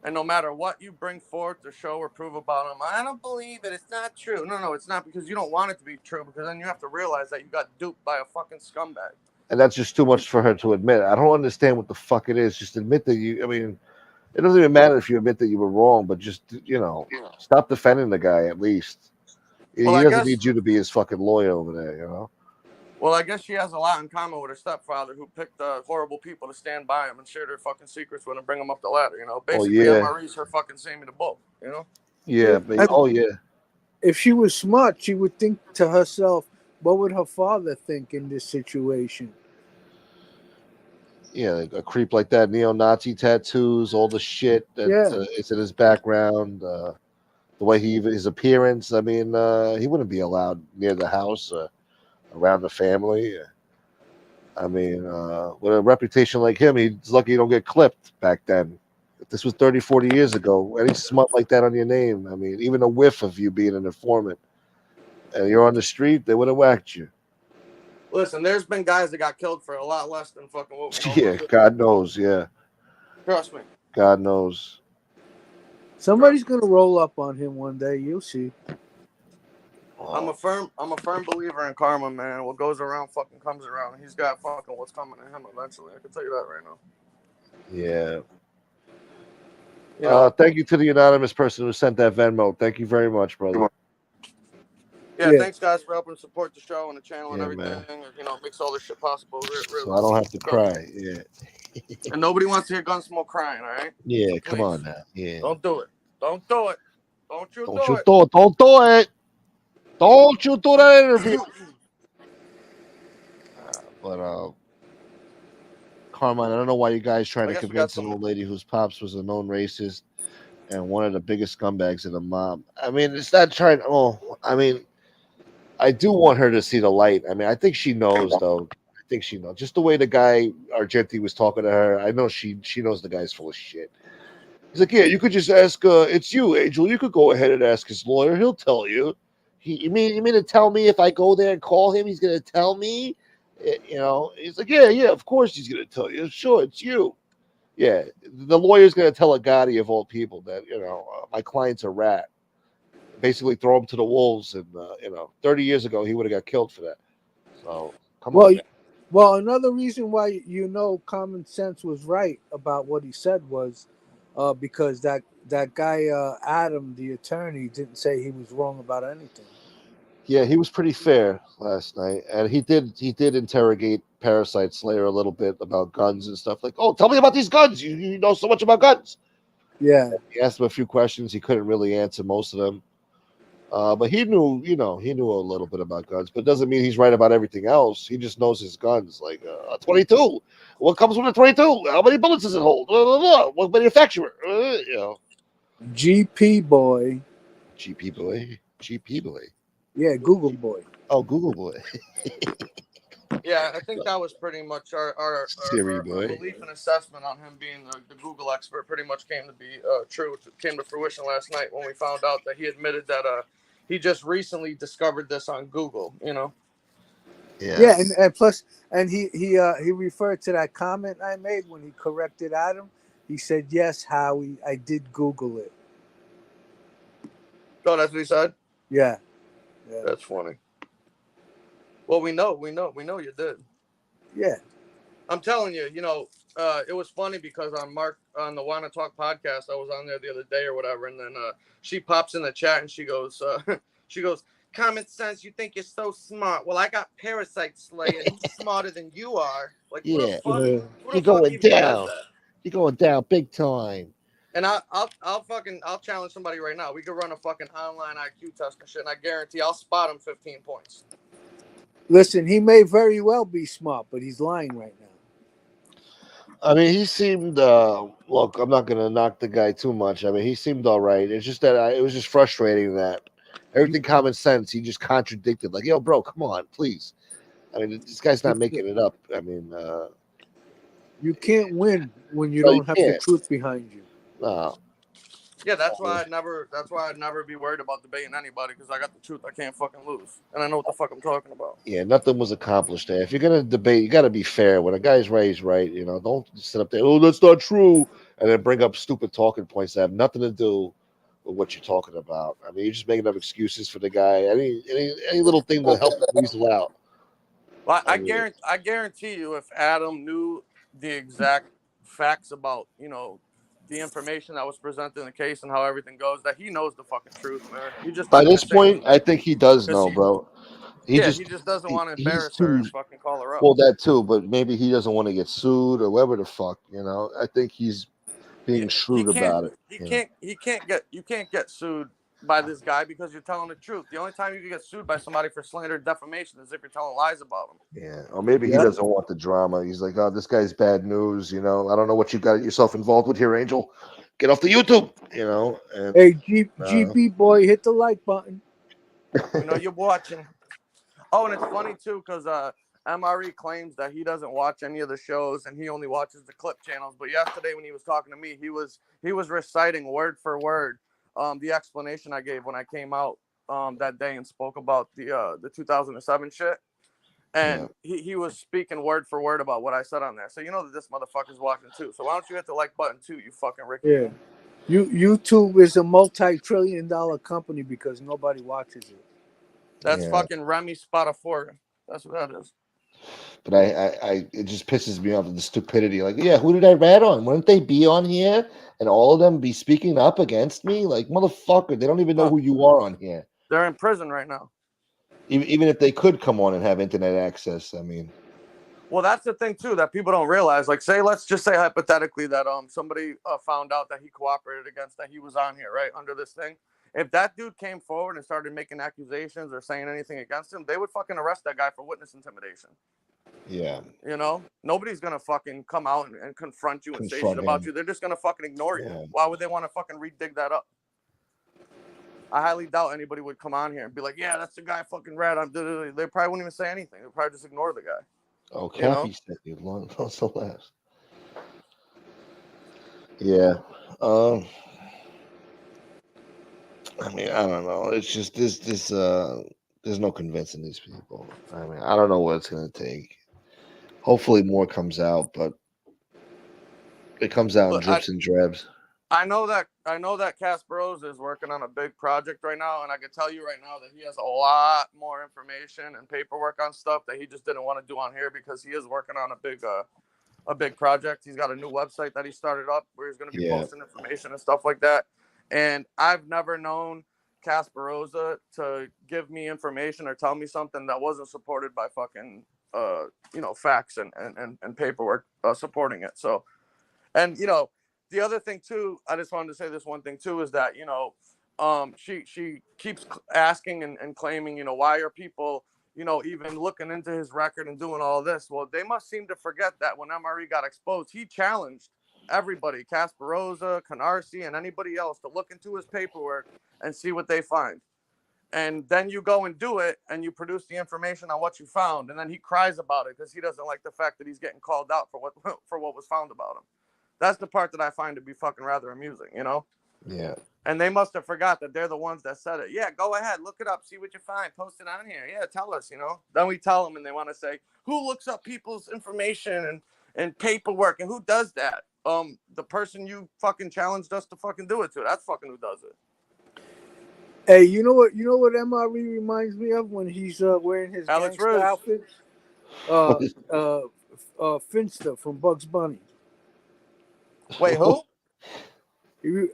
And no matter what you bring forth to show or prove about him, I don't believe it. It's not true. No, it's not because you don't want it to be true. Because then you have to realize that you got duped by a fucking scumbag. and that's just too much for her to admit. I don't understand what the fuck it is. Just admit that you. I mean, it doesn't even matter if you admit that you were wrong, but just stop defending the guy at least. Well, He I doesn't guess. need you to be his fucking lawyer over there. Well, I guess she has a lot in common with her stepfather, who picked horrible people to stand by him and share their fucking secrets with him, bring them up the ladder. Oh Basically, yeah, MRE's her fucking Sammy the Bull. yeah, but oh yeah, If she was smart, she would think to herself, what would her father think in this situation? yeah. Like a creep like that, neo-Nazi tattoos, all the shit that Yeah. is in his background, the way his appearance. I mean, he wouldn't be allowed near the house, around the family. I mean, with a reputation like him, he's lucky he don't get clipped back then. If this was 30, 40 years ago, any smut like that on your name, I mean, even a whiff of you being an informant, and you're on the street, they would have whacked you. Listen, there's been guys that got killed for a lot less than fucking what we know Yeah, about. God knows. Yeah, Trust me. God knows. Somebody's gonna roll up on him one day. You'll see. I'm a firm believer in karma, man. What goes around fucking comes around. He's got fucking what's coming to him eventually. I can tell you that right now. Yeah. You Thank you to the anonymous person who sent that Venmo. Thank you very much, brother. Yeah, Yeah. thanks guys for helping support the show and the channel and Yeah, everything. man. Makes all this shit possible. So I don't have to cry. Yeah. And nobody wants to hear Gunsmoke crying, all right? Yeah, So come please, on now. Yeah. don't do it. Don't do it. Don't you Don't do you it. do it. Don't do it. Don't you do that interview. But Carmine, I don't know why you guys trying I to guess we got convince an some. old lady whose pops was a known racist and one of the biggest scumbags in the mob. I mean, it's not trying. Oh, I mean, I do want her to see the light. I mean, I think she knows, though. I think she knows. Just the way the guy Argenti was talking to her, I know she knows the guy's full of shit. He's like, yeah, you could just ask. It's you, Angel. You could go ahead and ask his lawyer. He'll tell you. You mean to tell me if I go there and call him, he's gonna tell me? You know, he's like, yeah, of course he's gonna tell you. Sure, it's you. Yeah, the lawyer's gonna tell a Gotti of all people that my client's a rat. Basically, throw him to the wolves, and 30 years ago he would have got killed for that. So come Well, on. well, another reason why common sense was right about what he said was because that guy Adam, the attorney, didn't say he was wrong about anything. Yeah, he was pretty fair last night, and he did interrogate Parasite Slayer a little bit about guns and stuff. Like, oh, tell me about these guns. You know so much about guns. Yeah, He asked him a few questions. He couldn't really answer most of them, but he knew, he knew a little bit about guns. But it doesn't mean he's right about everything else. He just knows his guns, like a 22. What comes with a 22? How many bullets does it hold? Blah, blah, blah. What manufacturer? GP boy. GP boy, GP boy. Yeah, Google boy. Oh, Google boy, Yeah, I think that was pretty much our Siri boy. belief and assessment on him being the Google expert pretty much came to be true. Came to fruition last night when we found out that he admitted that he just recently discovered this on Google. Yeah, and plus, and he referred to that comment I made when he corrected Adam. He said, "Yes, Howie, I did Google it." Oh, that's what he said. Yeah. That's funny. Well, we know you did. Yeah. I'm telling you, it was funny because on the Wanna Talk podcast, I was on there the other day or whatever, and then she pops in the chat and she goes, common sense, you think you're so smart. Well, I got Parasite Slayer, and he's smarter than you are. Like, who the fuck? Who the fuck even says that? You're going down big time. And I'll challenge somebody right now. We could run a fucking online IQ test and shit, and I guarantee I'll spot him 15 points. Listen, he may very well be smart, but he's lying right now. I mean, he seemed. Look, I'm not gonna knock the guy too much. I mean, he seemed all right. It's just that it was just frustrating that everything common sense he just contradicted. Like, yo, bro, come on, please. I mean, this guy's not making it up. I mean, you can't win when you no, don't have the truth behind you. No. Yeah, that's why I'd never be worried about debating anybody, because I got the truth I can't fucking lose, and I know what the fuck I'm talking about. Yeah, nothing was accomplished there. If you're gonna debate, you got to be fair. When a guy's right, he's right. Don't sit up there. Oh, that's not true, and then bring up stupid talking points that have nothing to do with what you're talking about. I mean, you're just making up excuses for the guy. Any little thing to help weasel out. Well, I guarantee you, if Adam knew the exact facts about the information that was presented in the case and how everything goes, that he knows the fucking truth, man. He just By this point, I think he does know, bro. He just doesn't want to embarrass her and fucking call her up. Well, that too, but maybe he doesn't want to get sued or whatever the fuck. I think he's being shrewd about it. You can't get sued by this guy because you're telling the truth. The only time you can get sued by somebody for slander and defamation is if you're telling lies about them. Yeah, or maybe he doesn't want the drama. He's like, oh, this guy's bad news. I don't know what you got yourself involved with here, Angel. Get off the YouTube. And, hey, GP boy, hit the like button. You're watching. Oh, and it's funny too because MRE claims that he doesn't watch any of the shows and he only watches the clip channels. But yesterday when he was talking to me, he was reciting word for word the explanation I gave when I came out that day and spoke about the 2007 shit. And he was speaking word for word about what I said on there. So that this motherfucker's watching too. So why don't you hit the like button too, you fucking Ricky? Yeah. YouTube is a multi-trillion-dollar company because nobody watches it. That's fucking Remy Spotafora. That's what that is. But it just pisses me off, the stupidity. Like, yeah, who did I rat on? Wouldn't they be on here and all of them be speaking up against me? Like, motherfucker, they don't even know who you are on here. They're in prison right now. Even if they could come on and have internet access, I mean. Well, that's the thing too that people don't realize. Like, let's just say hypothetically that somebody found out that he cooperated against that he was on here, right, under this thing, if that dude came forward and started making accusations or saying anything against him, they would fucking arrest that guy for witness intimidation. Yeah. You know, nobody's gonna fucking come out and confront you and say shit about you. They're just gonna fucking ignore you. Why would they want to fucking dig that up? I highly doubt anybody would come on here and be like, yeah, that's the guy fucking rat. They probably wouldn't even say anything. They'd probably just ignore the guy. Oh, Kathy said you long also laughs. Yeah. I mean, I don't know. It's just this there's no convincing these people. I mean, I don't know what it's gonna take. Hopefully more comes out, but it comes out in drips and drabs. I know that Kasparoza is working on a big project right now, and I can tell you right now that he has a lot more information and paperwork on stuff that he just didn't want to do on here because he is working on a big project. He's got a new website that he started up where he's going to be posting information and stuff like that. And I've never known Kasparoza to give me information or tell me something that wasn't supported by fucking facts and paperwork supporting it. So, and the other thing too, I just wanted to say this one thing too, is that she keeps asking and claiming, why are people even looking into his record and doing all this? Well, they must seem to forget that when MRE got exposed, he challenged everybody, Kasparoza, Canarsie, and anybody else to look into his paperwork and see what they find. And then you go and do it, and you produce the information on what you found, and then he cries about it because he doesn't like the fact that he's getting called out for what was found about him. That's the part that I find to be fucking rather amusing, Yeah. And they must have forgot that they're the ones that said it. Yeah, go ahead, look it up, see what you find, post it on here. Yeah, tell us, Then we tell them, and they want to say, who looks up people's information and paperwork, and who does that? The person you fucking challenged us to fucking do it to. That's fucking who does it. Hey, you know what MRE reminds me of when he's wearing his gangster outfits? Finster from Bugs Bunny. Wait, who?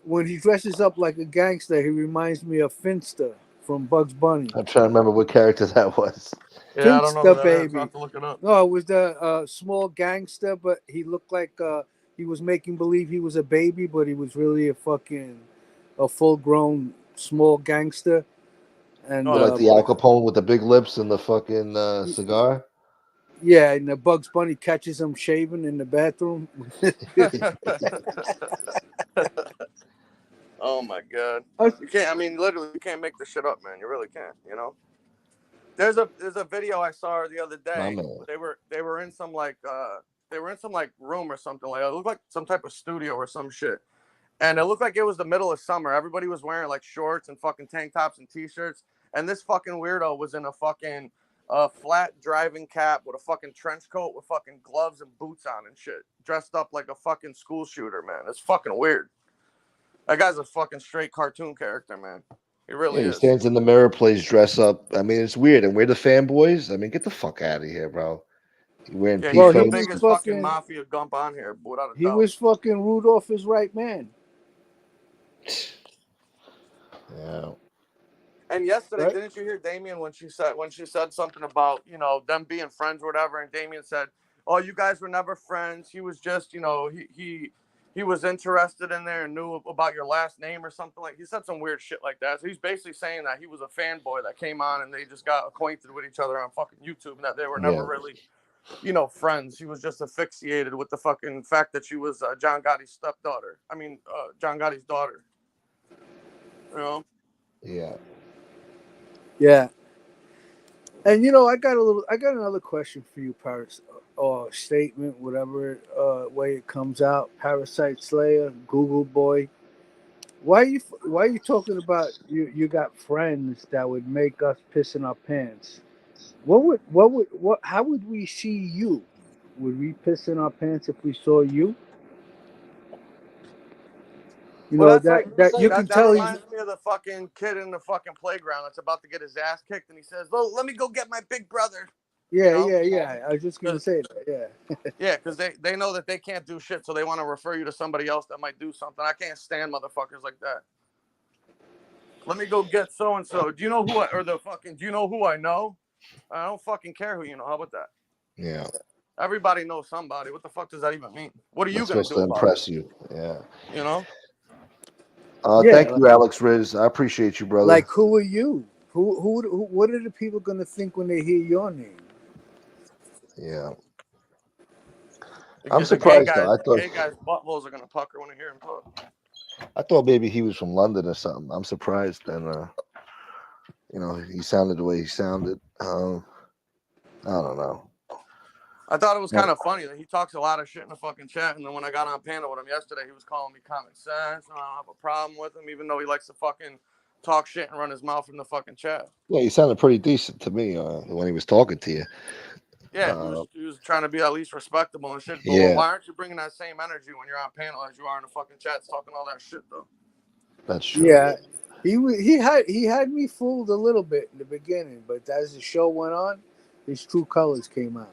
When he dresses up like a gangster, he reminds me of Finster from Bugs Bunny. I'm trying to remember what character that was. Yeah, I don't know. Baby. I'll have to look it up. No, it was the small gangster, but he looked like he was making believe he was a baby, but he was really a full-grown small gangster. And like the Al Capone with the big lips and the fucking cigar. Yeah, and the Bugs Bunny catches him shaving in the bathroom. Oh my god! You can't. I mean, literally, you can't make this shit up, man. You really can't. There's a video I saw the other day. They were in some room or something like that. It looked like some type of studio or some shit. And it looked like it was the middle of summer. Everybody was wearing like shorts and fucking tank tops and t-shirts. And this fucking weirdo was in a fucking flat driving cap with a fucking trench coat with fucking gloves and boots on and shit. Dressed up like a fucking school shooter, man. It's fucking weird. That guy's a fucking straight cartoon character, man. He really is. He stands in the mirror, plays dress up. I mean, it's weird. And we're the fanboys. I mean, get the fuck out of here, bro. You're wearing he's the biggest fucking mafia gump on here, without a doubt. He was fucking Rudolph's right man. Yeah. And yesterday, didn't you hear Damien when she said something about them being friends or whatever? And Damien said, "Oh, you guys were never friends. He was just he was interested in there and knew about your last name or something like." He said some weird shit like that. So he's basically saying that he was a fanboy that came on and they just got acquainted with each other on fucking YouTube and that they were never really friends. He was just asphyxiated with the fucking fact that she was John Gotti's stepdaughter. I mean, John Gotti's daughter. Yeah. Yeah. And I got another question for you, Paris, or statement, whatever way it comes out. Parasite Slayer, Google Boy. Why are you talking about you got friends that would make us piss in our pants? How would we see you? Would we piss in our pants if we saw you? That reminds me of the fucking kid in the fucking playground that's about to get his ass kicked, and he says, "Well, let me go get my big brother." Yeah. I was just gonna say that. Yeah. Yeah, because they know that they can't do shit, so they want to refer you to somebody else that might do something. I can't stand motherfuckers like that. Let me go get so and so. Do you know who do you know who I know? I don't fucking care who you know. How about that? Yeah. Everybody knows somebody. What the fuck does that even mean? What are you gonna do to impress you? Yeah. Yeah, Thank you, Alex Riz. I appreciate you, brother. like who are you? Who? What are the people gonna think when they hear your name? Yeah, I'm The surprised though. gay guys' buttholes are gonna pucker when they hear him talk. I thought maybe he was from London or something. I'm surprised, and he sounded the way he sounded. I don't know. I thought it was But kind of funny that he talks a lot of shit in the fucking chat, and then when I got on panel with him yesterday, he was calling me common sense, and I don't have a problem with him, even though he likes to fucking talk shit and run his mouth in the fucking chat. yeah, he sounded pretty decent to me when he was talking to you. Yeah, Uh, he was trying to be at least respectable and shit. But yeah, why aren't you bringing that same energy when you're on panel as you are in the fucking chats talking all that shit though? that's true. Yeah, he had me fooled a little bit in the beginning, but as the show went on, his true colors came out.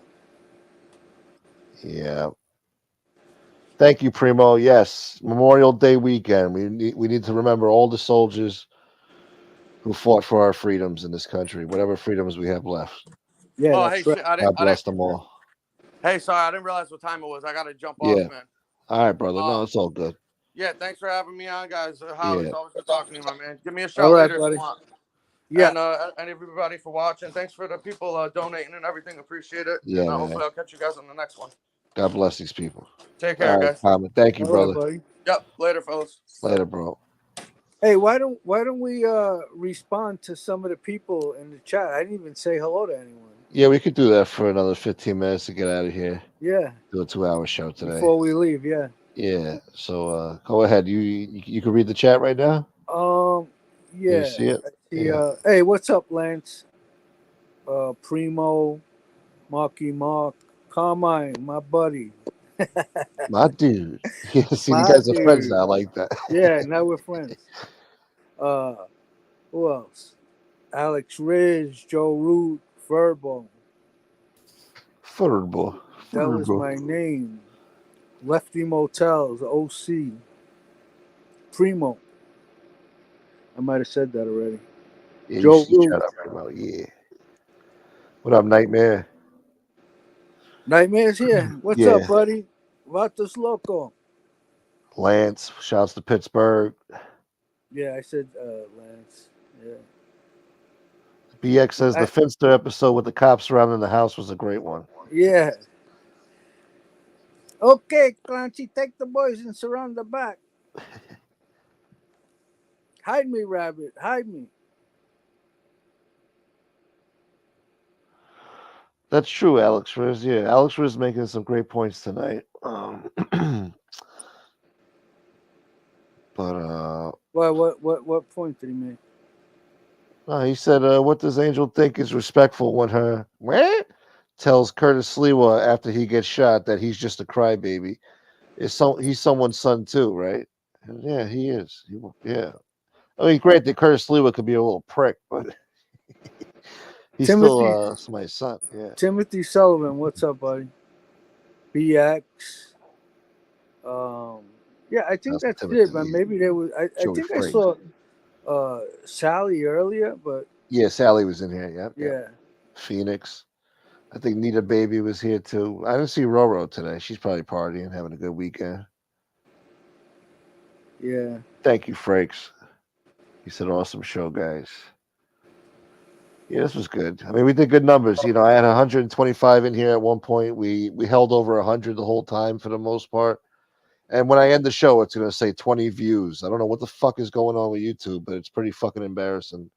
Yeah. Thank you, Primo. Yes, Memorial Day weekend. We need to remember all the soldiers who fought for our freedoms in this country, whatever freedoms we have left. Yeah, Oh, hey, that's right. shit, God bless them all. Hey, sorry, I didn't realize what time it was. I gotta jump off, Yeah. man. All right, brother. No, it's all good. Yeah, thanks for having me on, guys. Howie, Yeah. it's always good talking to you, my man. Give me a All shout right, later if buddy. you want. Yeah. And everybody for watching. Thanks for the people donating and everything. Appreciate it. Yeah, And man. hopefully I'll catch you guys on the next one. God bless these people. Take All care, right, guys. Common. Thank you, All right, brother. buddy. Yep. Later, fellas. Later, bro. Hey, why don't we respond to some of the people in the chat? I didn't even say hello to anyone. Yeah, we could do that for another 15 minutes to get out of here. Yeah, Do a 2-hour show today. before we leave. Yeah. Yeah. So go ahead. You can read the chat right now. Yeah. You see it? I see, Yeah. hey, what's up, Lance? Primo, Marky Mark, Carmine, my buddy. My dude. Yeah, see, you My guys are friends dude. now. I like that. Yeah, now we're friends. Who else? Alex Riz, Joe Root, Furbo. Furbo. That was my name. Lefty Motels, OC. Primo. I might have said that already. Yeah, Joe you Root. shut up, Primo. Yeah. What up, Nightmare? Nightmare's here. What's Yeah. up, buddy? Vatos Loco. Lance. Shouts to Pittsburgh. Yeah, I said Lance. Yeah. BX says the Finster episode with the cops surrounding the house was a great one. Yeah. Okay, Clancy, take the boys and surround the back. Hide me, Rabbit. Hide me. That's true, Alex Riz. Yeah, Alex Riz making some great points tonight. But What point did he make? no, he said, "What does Angel think is respectful when her tells Curtis Sliwa after he gets shot that he's just a crybaby? He's someone's son too, right? And yeah, he is. Yeah. I mean, granted, Curtis Sliwa could be a little prick, but he's still somebody's son. Yeah. Timothy Sullivan, what's up, buddy? BX. Yeah, I think that's it, but maybe there was. I think I saw Sally earlier, but yeah, Sally was in here. Yep. yeah. Phoenix. I think Nita Baby was here too. I didn't see Roro today. She's probably partying, having a good weekend. Yeah. Thank you, Frakes. He said, "Awesome show, guys." Yeah, this was good. I mean, we did good numbers. You know, I had 125 in here at one point. We held over 100 the whole time for the most part. And when I end the show, it's going to say 20 views. I don't know what the fuck is going on with YouTube, but it's pretty fucking embarrassing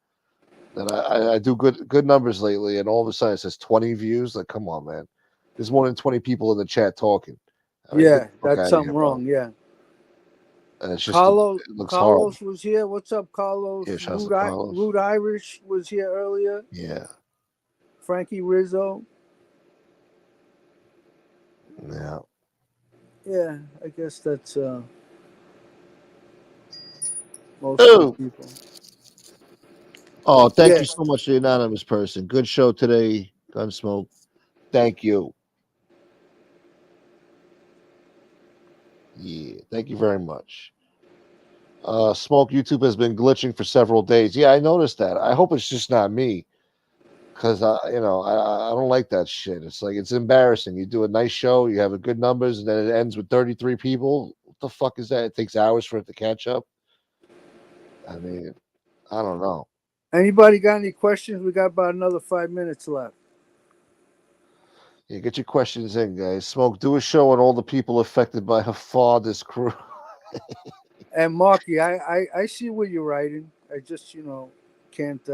that I do good numbers lately, and all of a sudden it says 20 views. Like, come on, man. There's more than 20 people in the chat talking. I mean, Yeah, that's something wrong. Yeah. And it's just Carlos, it looks Carlos horrible. was here. What's up, Carlos? Yeah, shouts to Carlos. Rude Irish was here earlier. Yeah. Frankie Rizzo. Yeah. Yeah, I guess that's most of the people. Oh, thank you so much to the anonymous person. Good show today, Gunsmoke. Thank you. Yeah, thank you very much. Smoke, YouTube has been glitching for several days. Yeah, I noticed that. I hope it's just not me, because I don't like that shit. It's like, it's embarrassing. You do a nice show, you have a good numbers, and then it ends with 33 people. What the fuck is that? It takes hours for it to catch up. I mean, I don't know. Anybody got any questions? We got about another 5 minutes left. Yeah, get your questions in, guys. Smoke, do a show on all the people affected by her father's crew. And Marky, I see what you're writing. I just can't.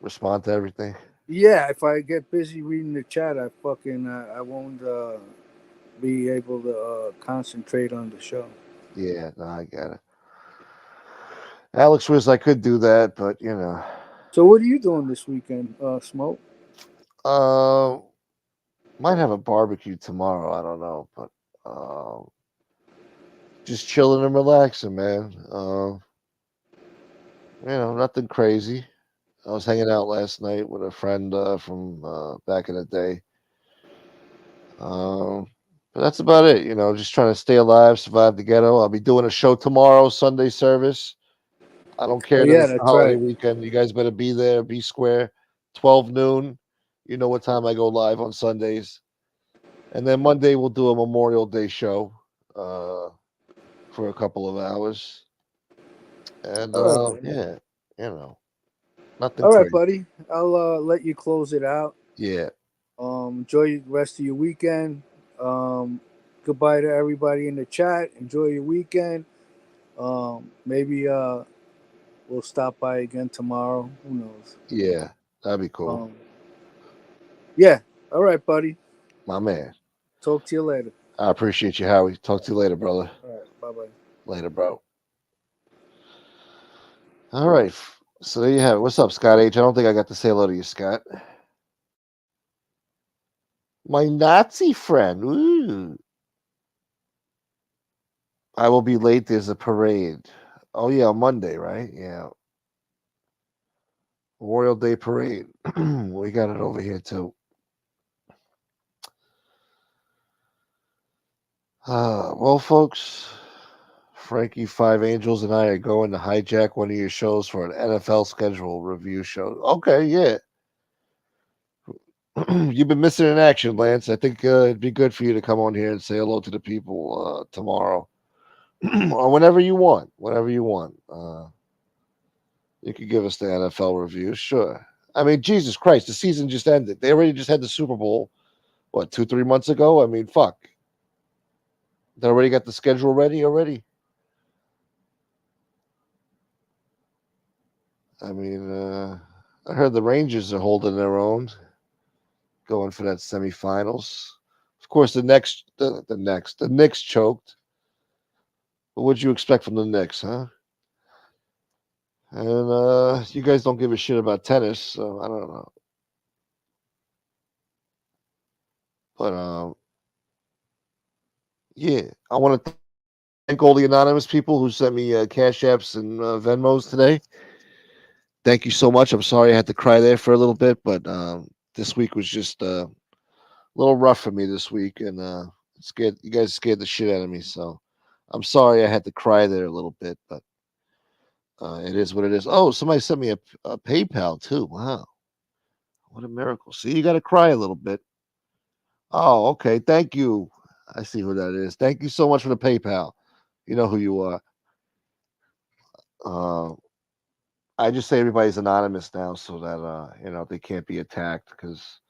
Respond to everything. Yeah, if I get busy reading the chat, I won't be able to concentrate on the show. Yeah, no, I get it. Alex wishes I could do that, but So what are you doing this weekend, Smoke? uh, might have a barbecue tomorrow. I don't know, but just chilling and relaxing, man. Nothing crazy. I was hanging out last night with a friend from back in the day. But that's about it. Just trying to stay alive, survive the ghetto. I'll be doing a show tomorrow, Sunday service. I don't Oh care that yeah, it's the that's holiday right. weekend. You guys better be there, be square. 12 noon. You know what time I go live on Sundays. And then Monday we'll do a Memorial Day show for a couple of hours. And All right, buddy. yeah, you know, nothing All right, crazy. buddy. I'll let you close it out. Yeah, Enjoy the rest of your weekend. Goodbye to everybody in the chat. Enjoy your weekend. Maybe we'll stop by again tomorrow. Who knows? yeah, that'd be cool. Um, yeah. All right, buddy. My man. Talk to you later. I appreciate you, Howie. Talk to you later, brother. All right. Bye bye. Later, bro. All right. So there you have it. What's up, Scott H? I don't think I got to say hello to you, Scott. My Nazi friend. Ooh. I will be late. There's a parade. Oh yeah, on Monday, right? Yeah. Memorial Day parade. We got it over here too. Well, folks, Frankie Five Angels and I are going to hijack one of your shows for an NFL schedule review show. Okay, yeah. You've been missing in action, Lance. I think it'd be good for you to come on here and say hello to the people tomorrow or whenever you want. Whenever you want. You could give us the NFL review, sure. I mean, Jesus Christ, the season just ended. They already just had the Super Bowl, what, 2, 3 months ago? I mean, fuck. They already got the schedule ready already. I mean, I heard the Rangers are holding their own, going for that semifinals. Of course, the Knicks choked. But what'd you expect from the Knicks, huh? And you guys don't give a shit about tennis, so I don't know. But yeah, I want to thank all the anonymous people who sent me cash apps and Venmos today. Thank you so much. I'm sorry I had to cry there for a little bit, but this week was just a little rough for me this week, and scared you guys scared the shit out of me. So I'm sorry I had to cry there a little bit, but it is what it is. Oh, somebody sent me a PayPal too. Wow, what a miracle! See, you got to cry a little bit. Oh, okay. Thank you. I see who that is. Thank you so much for the PayPal. You know who you are. Uh, I just say everybody's anonymous now so that they can't be attacked because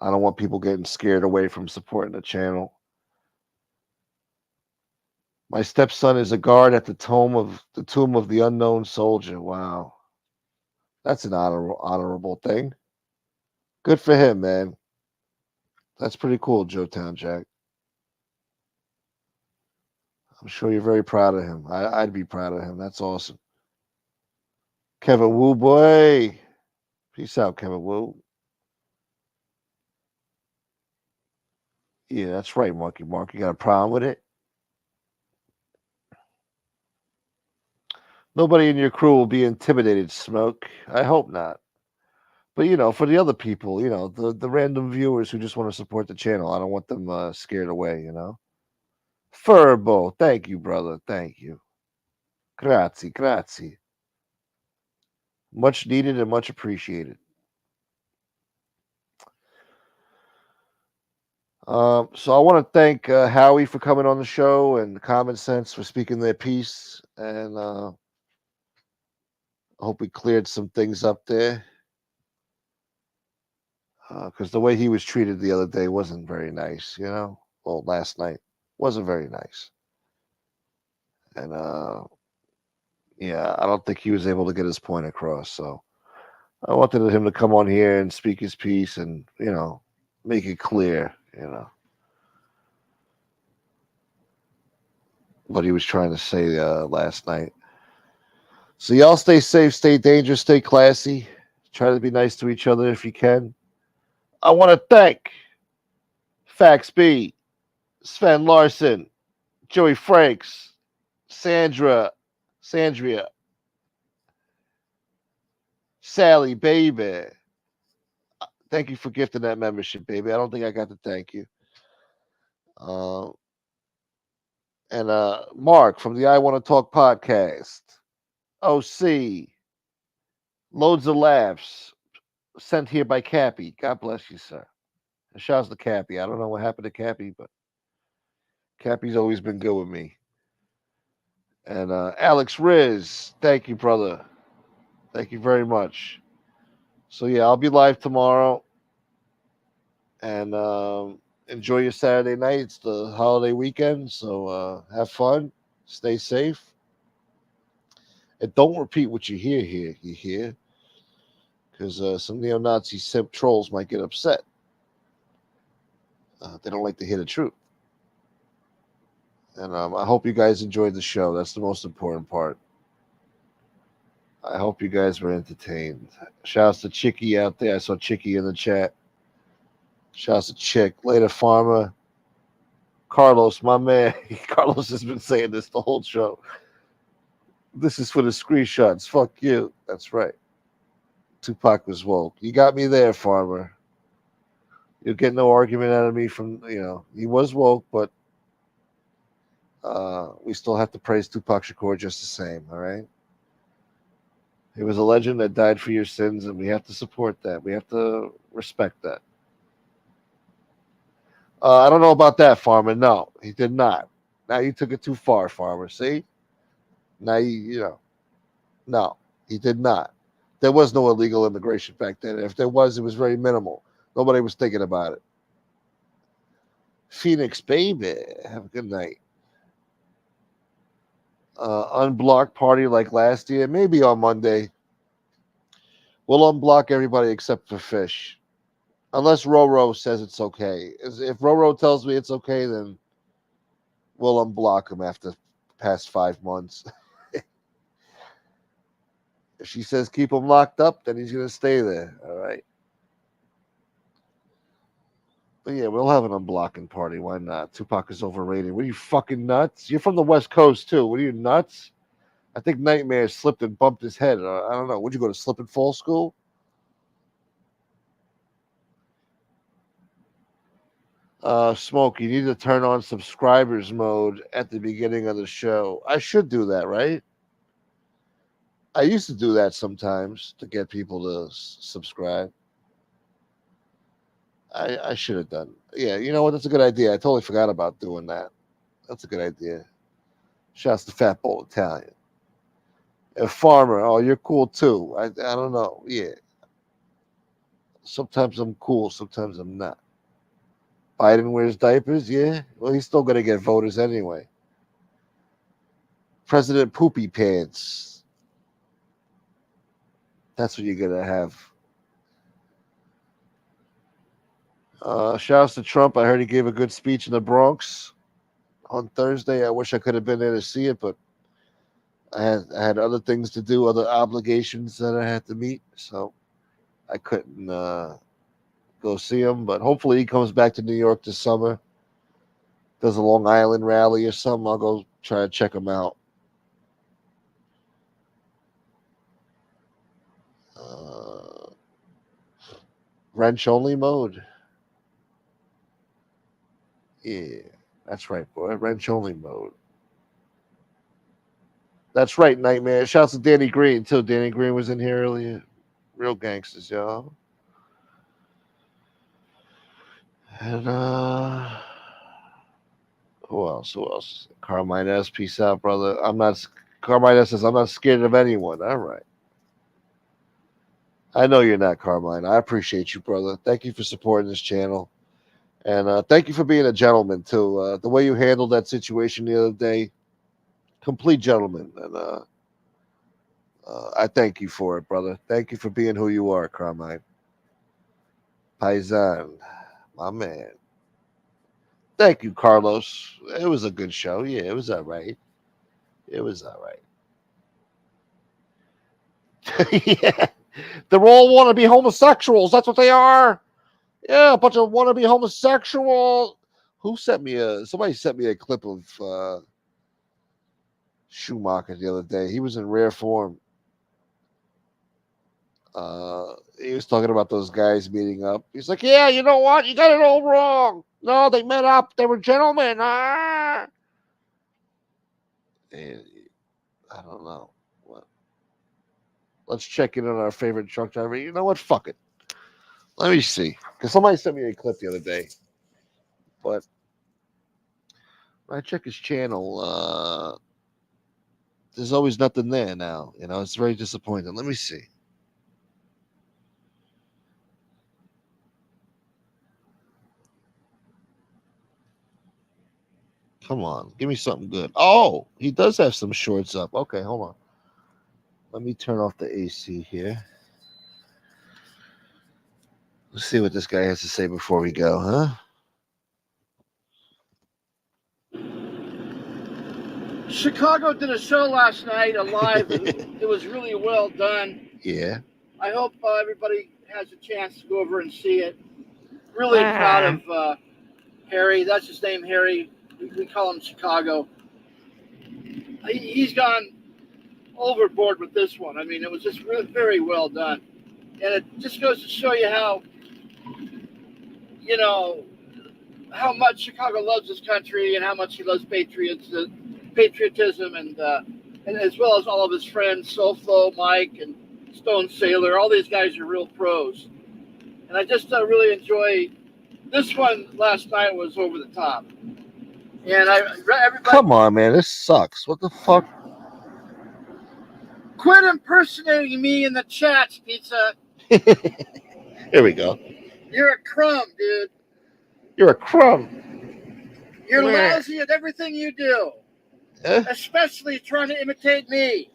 I don't want people getting scared away from supporting the channel. My stepson is a guard at the tomb of the unknown soldier. Wow, that's an honorable thing. Good for him, man. That's pretty cool, Joetown Jack. I'm sure you're very proud of him. I'd be proud of him. That's awesome. Kevin Wu, boy. Peace out, Kevin Wu. Yeah, that's right, Monkey Mark. You got a problem with it? Nobody in your crew will be intimidated, Smoke. I hope not. But for the other people, the random viewers who just want to support the channel, I don't want them scared away. Furbo, thank you, brother. Thank you. Grazie, grazie. Much needed and much appreciated. So I want to thank Howie for coming on the show and Common Sense for speaking their piece. And I hope we cleared some things up there. Because the way he was treated the other day wasn't very nice, you know? Well, last night wasn't very nice. And yeah, I don't think he was able to get his point across. So I wanted him to come on here and speak his piece and, you know, make it clear, you know, what he was trying to say last night. So y'all stay safe, stay dangerous, stay classy. Try to be nice to each other if you can. I want to thank Fax B, Sven Larson, Joey Franks, Sandria, Sally, baby. Thank you for gifting that membership, baby. I don't think I got to thank you. Uh, and Mark from the I Want to Talk podcast. OC, loads of laughs sent here by Cappy. God bless you, sir. And shouts to Cappy. I don't know what happened to Cappy, but Cappy's always been good with me. And Alex Riz, thank you, brother. Thank you very much. So yeah, I'll be live tomorrow. And enjoy your Saturday night. It's the holiday weekend, so have fun, stay safe, and don't repeat what you hear here. You hear? Because some neo-Nazi simp trolls might get upset. They don't like to hear the truth. And I hope you guys enjoyed the show. That's the most important part. I hope you guys were entertained. Shouts to Chicky out there. I saw Chicky in the chat. Shouts to Chick. Later, Farmer. Carlos, my man. Carlos has been saying this the whole show. This is for the screenshots. Fuck you. That's right. Tupac was woke. You got me there, Farmer. You'll get no argument out of me from, you know, he was woke, but we still have to praise Tupac Shakur just the same, all right? He was a legend that died for your sins, and we have to support that. We have to respect that. I don't know about that, Farmer. No, he did not. Now you took it too far, Farmer. See? Now you know. No, he did not. There was no illegal immigration back then. If there was, it was very minimal. Nobody was thinking about it. Phoenix, baby. Have a good night. Unblock party like last year. Maybe on Monday. We'll unblock everybody except for Fish. Unless Roro says it's okay. If Roro tells me it's okay, then we'll unblock him after the past 5 months. If she says keep him locked up, then he's going to stay there. All right. But yeah, we'll have an unblocking party. Why not? Tupac is overrated. What are you fucking nuts? You're from the West Coast too. What are you nuts? I think Nightmare slipped and bumped his head. I don't know. Would you go to slip and fall school? Smoke, you need to turn on subscribers mode at the beginning of the show. I should do that, right? I used to do that sometimes to get people to subscribe. I should have done. Yeah, you know what? That's a good idea. I totally forgot about doing that. That's a good idea. Shouts to Fat Bowl Italian. And Farmer, oh, you're cool too. I don't know. Yeah. Sometimes I'm cool, sometimes I'm not. Biden wears diapers, yeah. Well, he's still gonna get voters anyway. President Poopy Pants. That's what you're gonna have. Shouts to Trump. I heard he gave a good speech in the Bronx on Thursday. I wish I could have been there to see it, but I had other things to do, other obligations that I had to meet, so I couldn't go see him. But hopefully he comes back to New York this summer, does a Long Island rally or something. I'll go try to check him out. Wrench only mode. Yeah, that's right, boy. Wrench only mode. That's right, Nightmare. Shouts to Danny Green, too. Danny Green was in here earlier. Real gangsters, y'all. And who else? Who else? Carmine S. Peace out, brother. I'm not. Carmine S. says I'm not scared of anyone. All right. I know you're not, Carmine. I appreciate you, brother. Thank you for supporting this channel. And thank you for being a gentleman, too. The way you handled that situation the other day, complete gentleman. And I thank you for it, brother. Thank you for being who you are, Carmine. Paisan, my man. Thank you, Carlos. It was a good show. Yeah, it was all right. It was all right. Yeah. They're all want to be homosexuals. That's what they are. Yeah, a bunch of wannabe homosexual. Who sent me somebody sent me a clip of Schumacher the other day. He was in rare form. He was talking about those guys meeting up. He's like, yeah, you know what? You got it all wrong. No, they met up. They were gentlemen. And I don't know. What? Let's check in on our favorite truck driver. You know what? Fuck it. Let me see. Because somebody sent me a clip the other day. But when I check his channel, there's always nothing there now. You know, it's very disappointing. Let me see. Come on, give me something good. Oh, he does have some shorts up. Okay, hold on. Let me turn off the AC here. Let's see what this guy has to say before we go, huh? Chicago did a show last night, a live, and it was really well done. Yeah. I hope everybody has a chance to go over and see it. Really proud of Harry. That's his name, Harry. We call him Chicago. He's gone overboard with this one. I mean, it was just really, very well done. And it just goes to show you how, you know, how much Chicago loves this country and how much he loves patriotism and as well as all of his friends, SoFlo, Mike, and Stone Sailor. All these guys are real pros. And I just really enjoy this one. Last night was over the top. And everybody, come on, man, this sucks. What the fuck? Quit impersonating me in the chats, Pizza. Here we go. You're a crumb, dude. You're a crumb. You're lousy at everything you do. Eh? Especially trying to imitate me.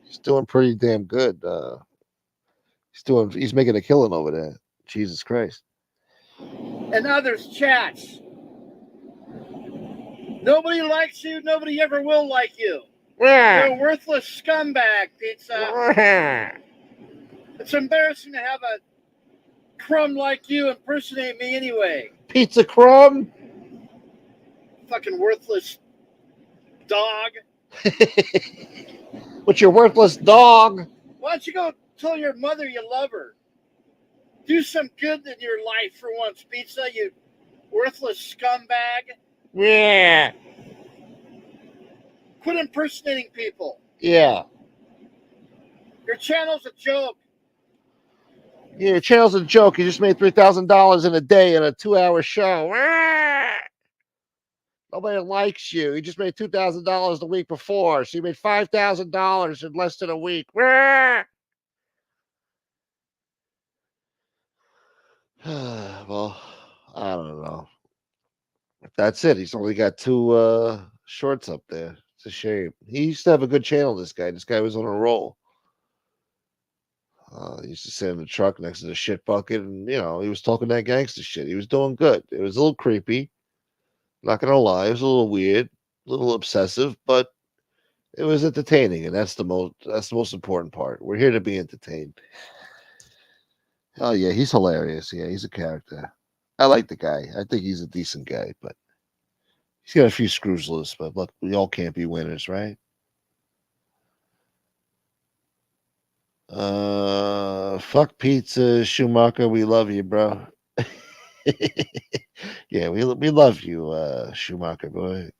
He's doing pretty damn good. He's making a killing over there. Jesus Christ. And others chats. Nobody likes you. Nobody ever will like you. You're a worthless scumbag, Pizza. It's embarrassing to have a crumb like you impersonate me anyway. Pizza crumb? Fucking worthless dog. What's your worthless dog? Why don't you go tell your mother you love her? Do some good in your life for once, Pizza, you worthless scumbag. Yeah. Quit impersonating people. Yeah. Your channel's a joke. Yeah, your channel's a joke. You just made $3,000 in a day in a 2-hour show. Nobody likes you. You just made $2,000 the week before, so you made $5,000 in less than a week. Well, I don't know. That's it. He's only got 2 shorts up there. It's a shame. He used to have a good channel, this guy. This guy was on a roll. He used to sit in the truck next to the shit bucket, and, you know, he was talking that gangster shit. He was doing good. It was a little creepy. Not going to lie. It was a little weird, a little obsessive, but it was entertaining, and that's the most important part. We're here to be entertained. Oh, yeah, he's hilarious. Yeah, he's a character. I like the guy. I think he's a decent guy, but he's got a few screws loose, but look, we all can't be winners, right? Fuck pizza, Schumacher. We love you, bro. Yeah, we love you, Schumacher, boy.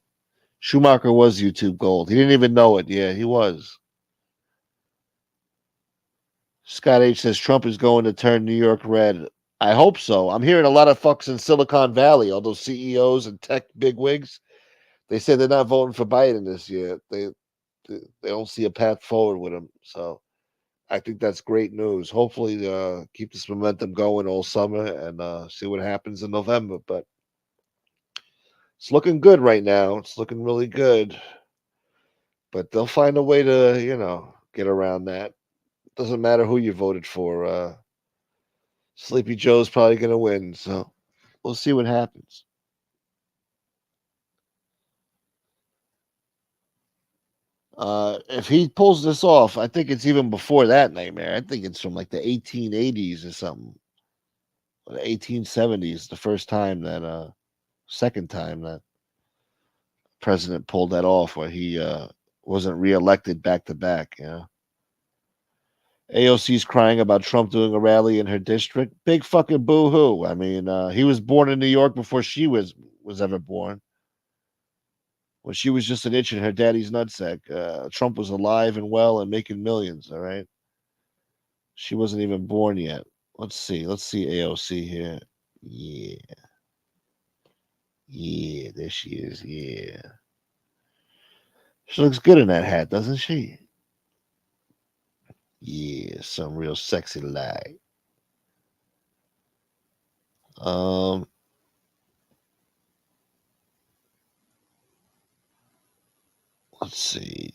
Schumacher was YouTube gold. He didn't even know it. Yeah, he was. Scott H says Trump is going to turn New York red. I hope so. I'm hearing a lot of fucks in Silicon Valley, all those CEOs and tech bigwigs. They say they're not voting for Biden this year. They don't see a path forward with him. So I think that's great news. Hopefully, keep this momentum going all summer and see what happens in November. But it's looking good right now. It's looking really good. But they'll find a way to, get around that. Doesn't matter who you voted for. Sleepy Joe's probably going to win. So we'll see what happens. If he pulls this off, I think it's even before that nightmare. I think it's from like the 1880s or something, or the 1870s. The first time that, second time that president pulled that off, where he wasn't reelected back to back. AOC's crying about Trump doing a rally in her district. Big fucking boo hoo. I mean, he was born in New York before she was ever born. When she was just an itch in her daddy's nutsack, Trump was alive and well and making millions. All right, she wasn't even born yet. Let's see. Let's see AOC here. Yeah, yeah, there she is. Yeah, she looks good in that hat, doesn't she? Yeah, some real sexy light. Um, let's see.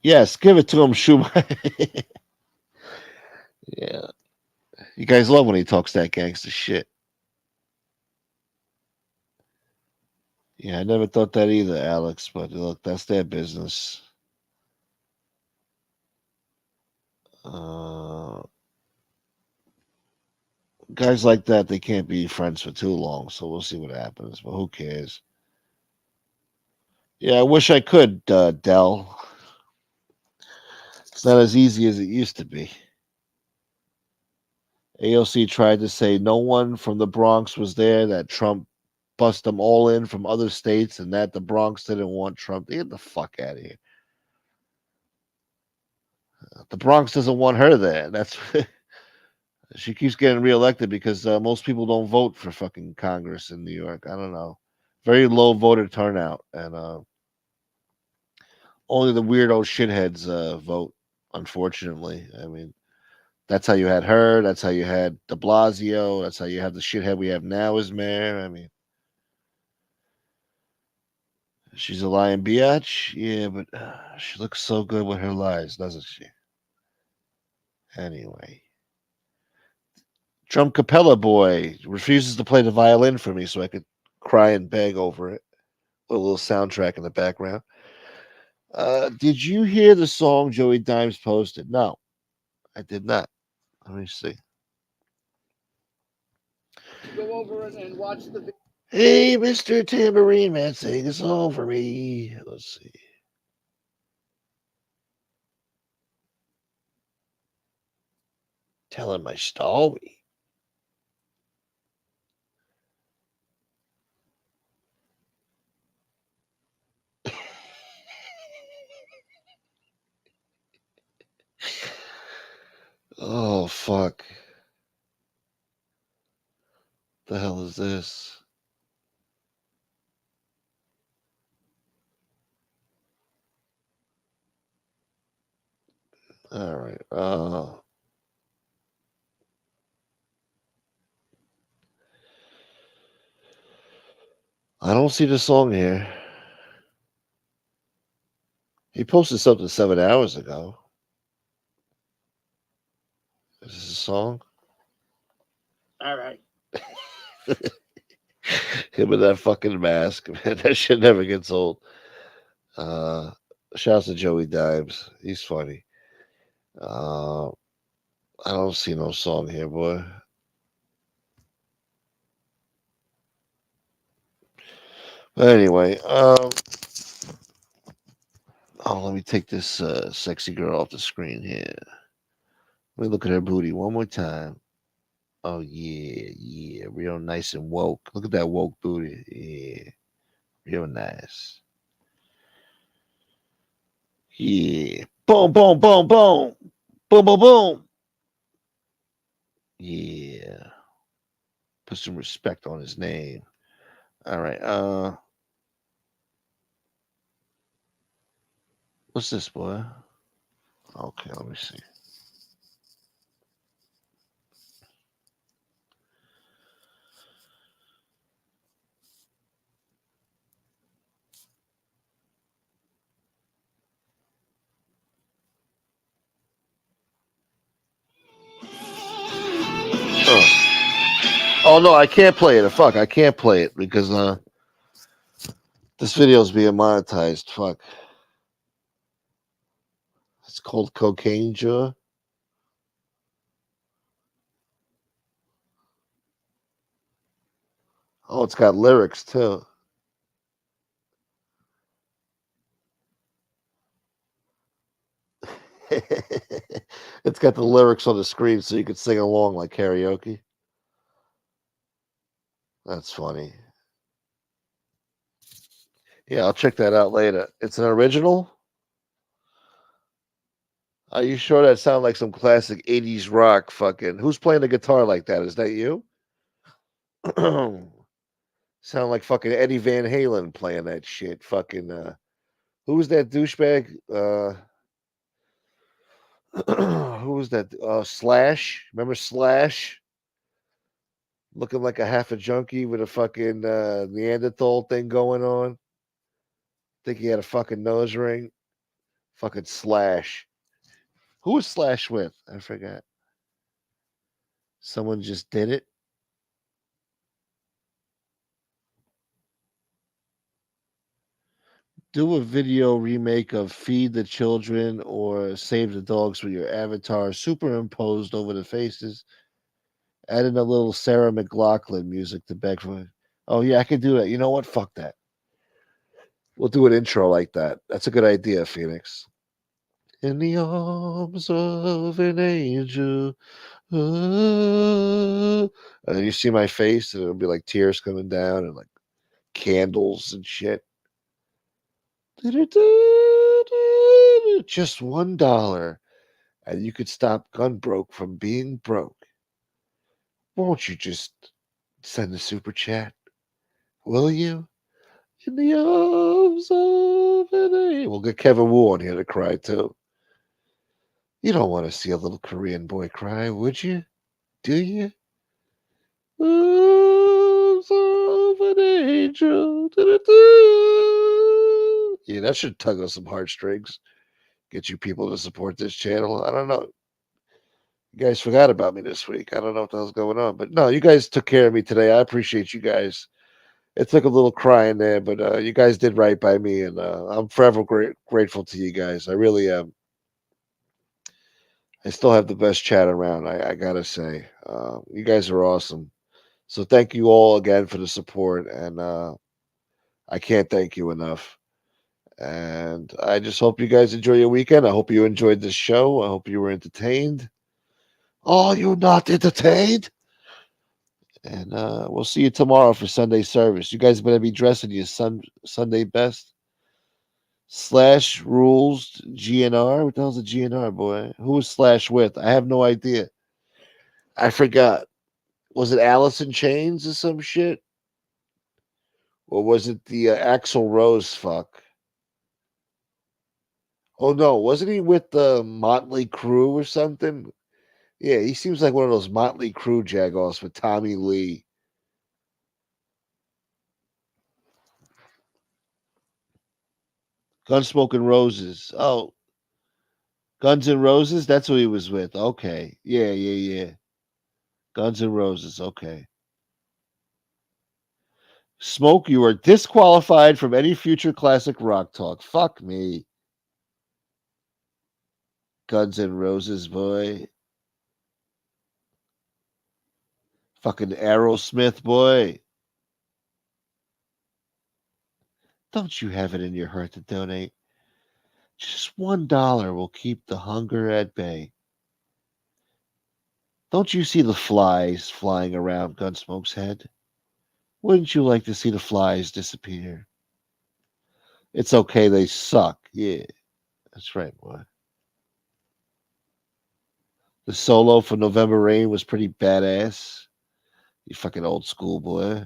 Yes, give it to him, Schumacher. Yeah, you guys love when he talks that gangster shit. Yeah, I never thought that either, Alex. But look, that's their business. Uh, Guys like that, they can't be friends for too long. So we'll see what happens. But who cares? Yeah, I wish I could, Dell. It's not as easy as it used to be. AOC tried to say no one from the Bronx was there, that Trump bust them all in from other states, and that the Bronx didn't want Trump. Get the fuck out of here. The Bronx doesn't want her there. That's she keeps getting reelected because most people don't vote for fucking Congress in New York. I don't know. Very low voter turnout, and only the weirdo shitheads vote. Unfortunately, I mean that's how you had her. That's how you had De Blasio. That's how you have the shithead we have now as mayor. I mean, she's a lying biatch. Yeah, but she looks so good with her lies, doesn't she? Anyway, Drum Capella boy refuses to play the violin for me so I could cry and beg over it. A little soundtrack in the background. Did you hear the song Joey Dimes posted? No, I did not. Let me see. Go over and watch the video. Hey, Mr. Tambourine Man, sing a song for me. Let's see. Telling my story. Oh, fuck. The hell is this? All right. I don't see the song here. He posted something 7 hours ago. Is this a song? All right. Him with that fucking mask, man. That shit never gets old. Uh, Shouts to Joey Dimes. He's funny. Uh, I don't see no song here, boy. But anyway, let me take this sexy girl off the screen here. Let me look at her booty one more time. Oh yeah, yeah, real nice and woke. Look at that woke booty. Yeah, real nice. Yeah, boom, boom, boom, boom, Boom, boom, boom. Yeah. Put some respect on his name. All right. What's this, boy? Okay, let me see. Oh no, I can't play it. Fuck, I can't play it because this video is being monetized. Fuck. It's called Cocaine Jaw. Oh, it's got lyrics too. It's got the lyrics on the screen so you can sing along like karaoke. That's funny. Yeah, I'll check that out later. It's an original? Are you sure that sounds like some classic 80s rock fucking? Who's playing the guitar like that? Is that you? Sound like fucking Eddie Van Halen playing that shit. Fucking who was that douchebag? Who was that? Slash. Remember Slash? Looking like a half a junkie with a fucking Neanderthal thing going on. Think he had a fucking nose ring. Fucking Slash. Who was Slash with? I forgot. Someone just did it. Do a video remake of Feed the Children or Save the Dogs with your avatar superimposed over the faces. Add in a little Sarah McLachlan music to beg for. Oh, yeah, I could do that. You know what? Fuck that. We'll do an intro like that. That's a good idea, Phoenix. In the arms of an angel. And then you see my face, and it'll be like tears coming down and like candles and shit. Just $1, and you could stop Gun Broke from being broke. Won't you just send a super chat? Will you? In the arms of an angel. We'll get Kevin Wu on here to cry too. You don't want to see a little Korean boy cry, would you? Do you? Arms of an angel. Yeah, that should tug on some heartstrings. Get you people to support this channel. I don't know. You guys forgot about me this week. I don't know what the hell's going on. But no, you guys took care of me today. I appreciate you guys. It took a little crying there, but you guys did right by me, and I'm forever grateful to you guys. I really am. I still have the best chat around, I gotta say. You guys are awesome. So thank you all again for the support, and I can't thank you enough. And I just hope you guys enjoy your weekend. I hope you enjoyed this show. I hope you were entertained. Are you not entertained? And we'll see you tomorrow for Sunday service. You guys better be dressing your Sunday best. Slash rules GNR. What the hell's a GNR, boy? Who was Slash with? I have no idea. I forgot. Was it Alice in Chains or some shit? Or was it the Axl Rose fuck? Oh no, wasn't he with the Motley Crue or something? Yeah, he seems like one of those Motley Crue jagoffs with Tommy Lee. Gunsmoking Roses. Oh, Guns N' Roses? That's who he was with. Okay. Yeah, yeah, yeah. Guns N' Roses. Okay. Smoke, you are disqualified from any future classic rock talk. Fuck me. Guns N' Roses, boy. Fucking Aerosmith, boy. Don't you have it in your heart to donate? Just $1 will keep the hunger at bay. Don't you see the flies flying around Gunsmoke's head? Wouldn't you like to see the flies disappear? It's okay, they suck. Yeah, that's right, boy. The solo for November Rain was pretty badass. You fucking old school boy.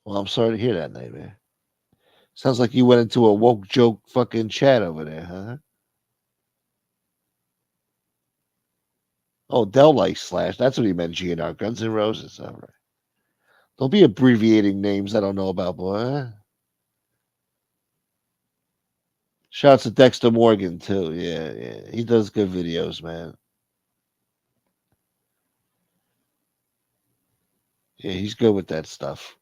Well, I'm sorry to hear that, Nightmare. Sounds like you went into a woke joke fucking chat over there, huh? Oh, Dell likes Slash. That's what he meant, GNR. Guns N' Roses. All right. Don't be abbreviating names I don't know about, boy. Shouts to Dexter Morgan, too. Yeah, yeah. He does good videos, man. Yeah, he's good with that stuff.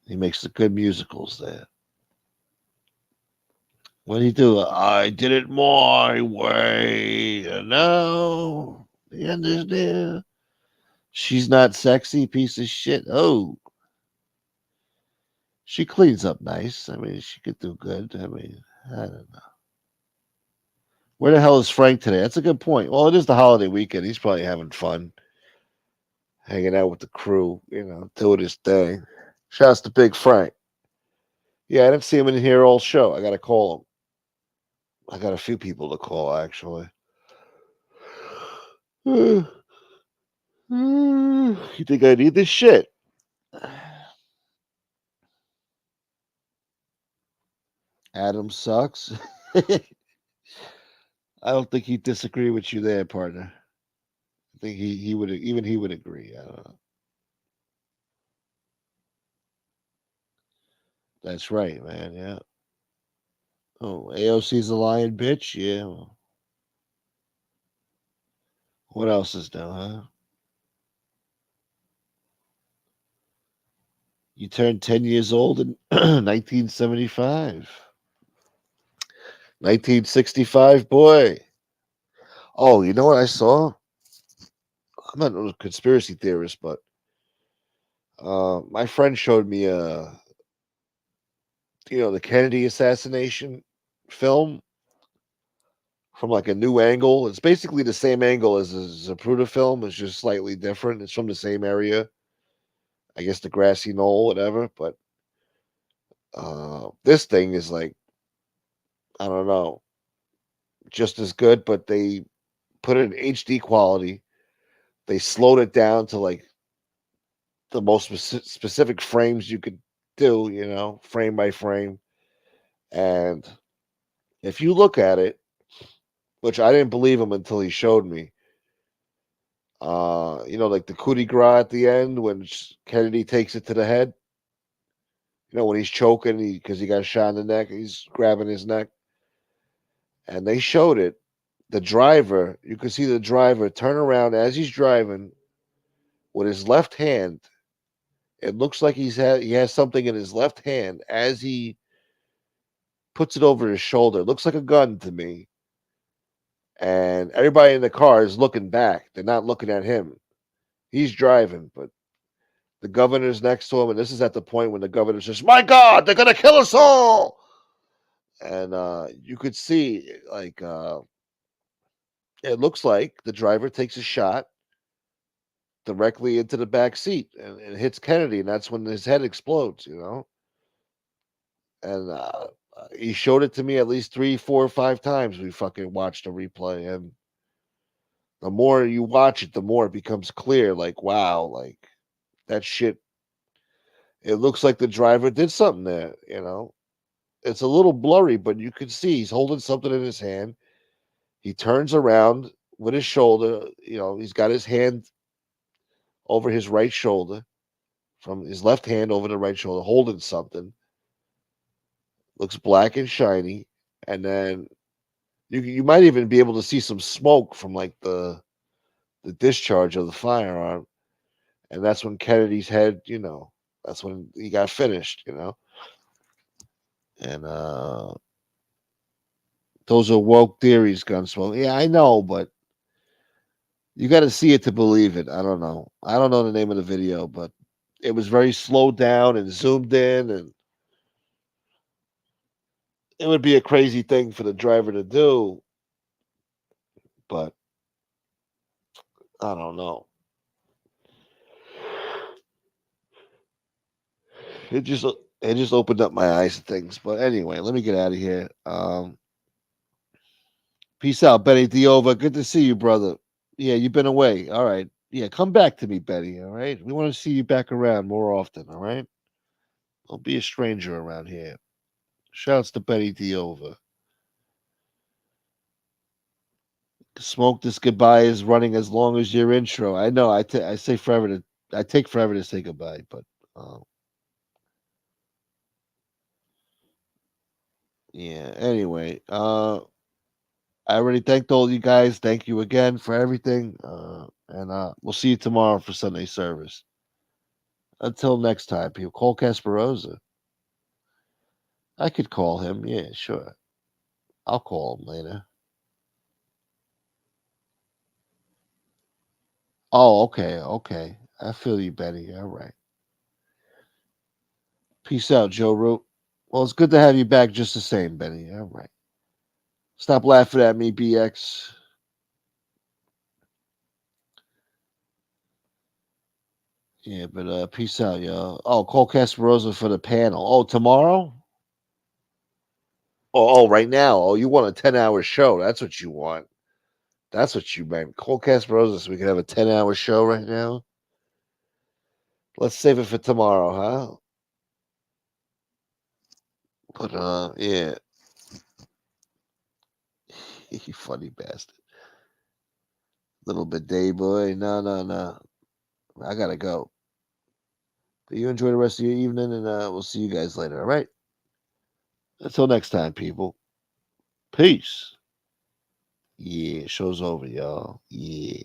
He makes the good musicals there. What did he do? I did it my way. And now the end is near. She's not sexy, piece of shit. Oh, she cleans up nice. I mean, she could do good. I mean, I don't know. Where the hell is Frank today? That's a good point. Well, it is the holiday weekend. He's probably having fun, hanging out with the crew, doing his thing. Shouts to Big Frank. Yeah, I didn't see him in here all show. I got to call him. I got a few people to call, actually. You think I need this shit? Adam sucks. I don't think he'd disagree with you there, partner. I think he would even he would agree. I don't know. That's right, man. Yeah. Oh, AOC's a lion bitch. Yeah. Well, what else is new, huh? You turned 10 years old in 1975. 1965, boy. Oh, you know what I saw? I'm not a conspiracy theorist, but my friend showed me the Kennedy assassination film from like a new angle. It's basically the same angle as the Zapruder film. It's just slightly different. It's from the same area. I guess the grassy knoll, whatever. But this thing is like, I don't know, just as good, but they put it in HD quality. They slowed it down to like the most specific frames you could do, frame by frame. And if you look at it, which I didn't believe him until he showed me, like the coup de grace at the end when Kennedy takes it to the head. When he's choking, because he got shot in the neck, he's grabbing his neck, and they showed it. The driver, you can see the driver turn around as he's driving with his left hand. It looks like he has something in his left hand as he puts it over his shoulder. It looks like a gun to me. And everybody in the car is looking back. They're not looking at him. He's driving, but the governor's next to him, and this is at the point when the governor says, "My God, they're gonna kill us all!" And you could see, like, it looks like the driver takes a shot directly into the back seat and hits Kennedy, and that's when his head explodes. And he showed it to me at least 3, 4, 5 times. We fucking watched a replay, and the more you watch it, the more it becomes clear. Like, wow, like that shit. It looks like the driver did something there. It's a little blurry, but you can see he's holding something in his hand. He turns around with his shoulder. He's got his hand over his right shoulder, from his left hand over the right shoulder, holding something. Looks black and shiny. And then you might even be able to see some smoke from like the discharge of the firearm. And that's when Kennedy's head, that's when he got finished. And those are woke theories, Gunsmoke. Yeah, I know, but you got to see it to believe it. I don't know. I don't know the name of the video, but it was very slowed down and zoomed in, and it would be a crazy thing for the driver to do, but I don't know. It just It just opened up my eyes to things. But anyway, let me get out of here. Peace out, Betty Diova. Good to see you, brother. Yeah, you've been away. All right. Yeah, come back to me, Betty. All right. We want to see you back around more often. All right. Don't be a stranger around here. Shouts to Betty Diova. Smoke this goodbye is running as long as your intro. I know. I say forever to. I take forever to say goodbye, but uh, yeah. Anyway, I already thanked all you guys. Thank you again for everything. And we'll see you tomorrow for Sunday service. Until next time, people. Call Casperosa. I could call him. Yeah, sure. I'll call him later. Oh, okay, okay. I feel you, Betty. All right. Peace out, Joe Root. Well, it's good to have you back just the same, Betty. All right. Stop laughing at me, BX. Yeah, but peace out, y'all. Oh, call Casperosa for the panel. Oh, tomorrow? Right now. Oh, you want a 10-hour show. That's what you want. That's what you meant. Call Casperosa so we can have a 10-hour show right now. Let's save it for tomorrow, huh? But yeah. You funny bastard. Little bit day boy. No, no, no. I gotta go. But you enjoy the rest of your evening, and we'll see you guys later. All right. Until next time, people. Peace. Yeah, show's over, y'all. Yeah.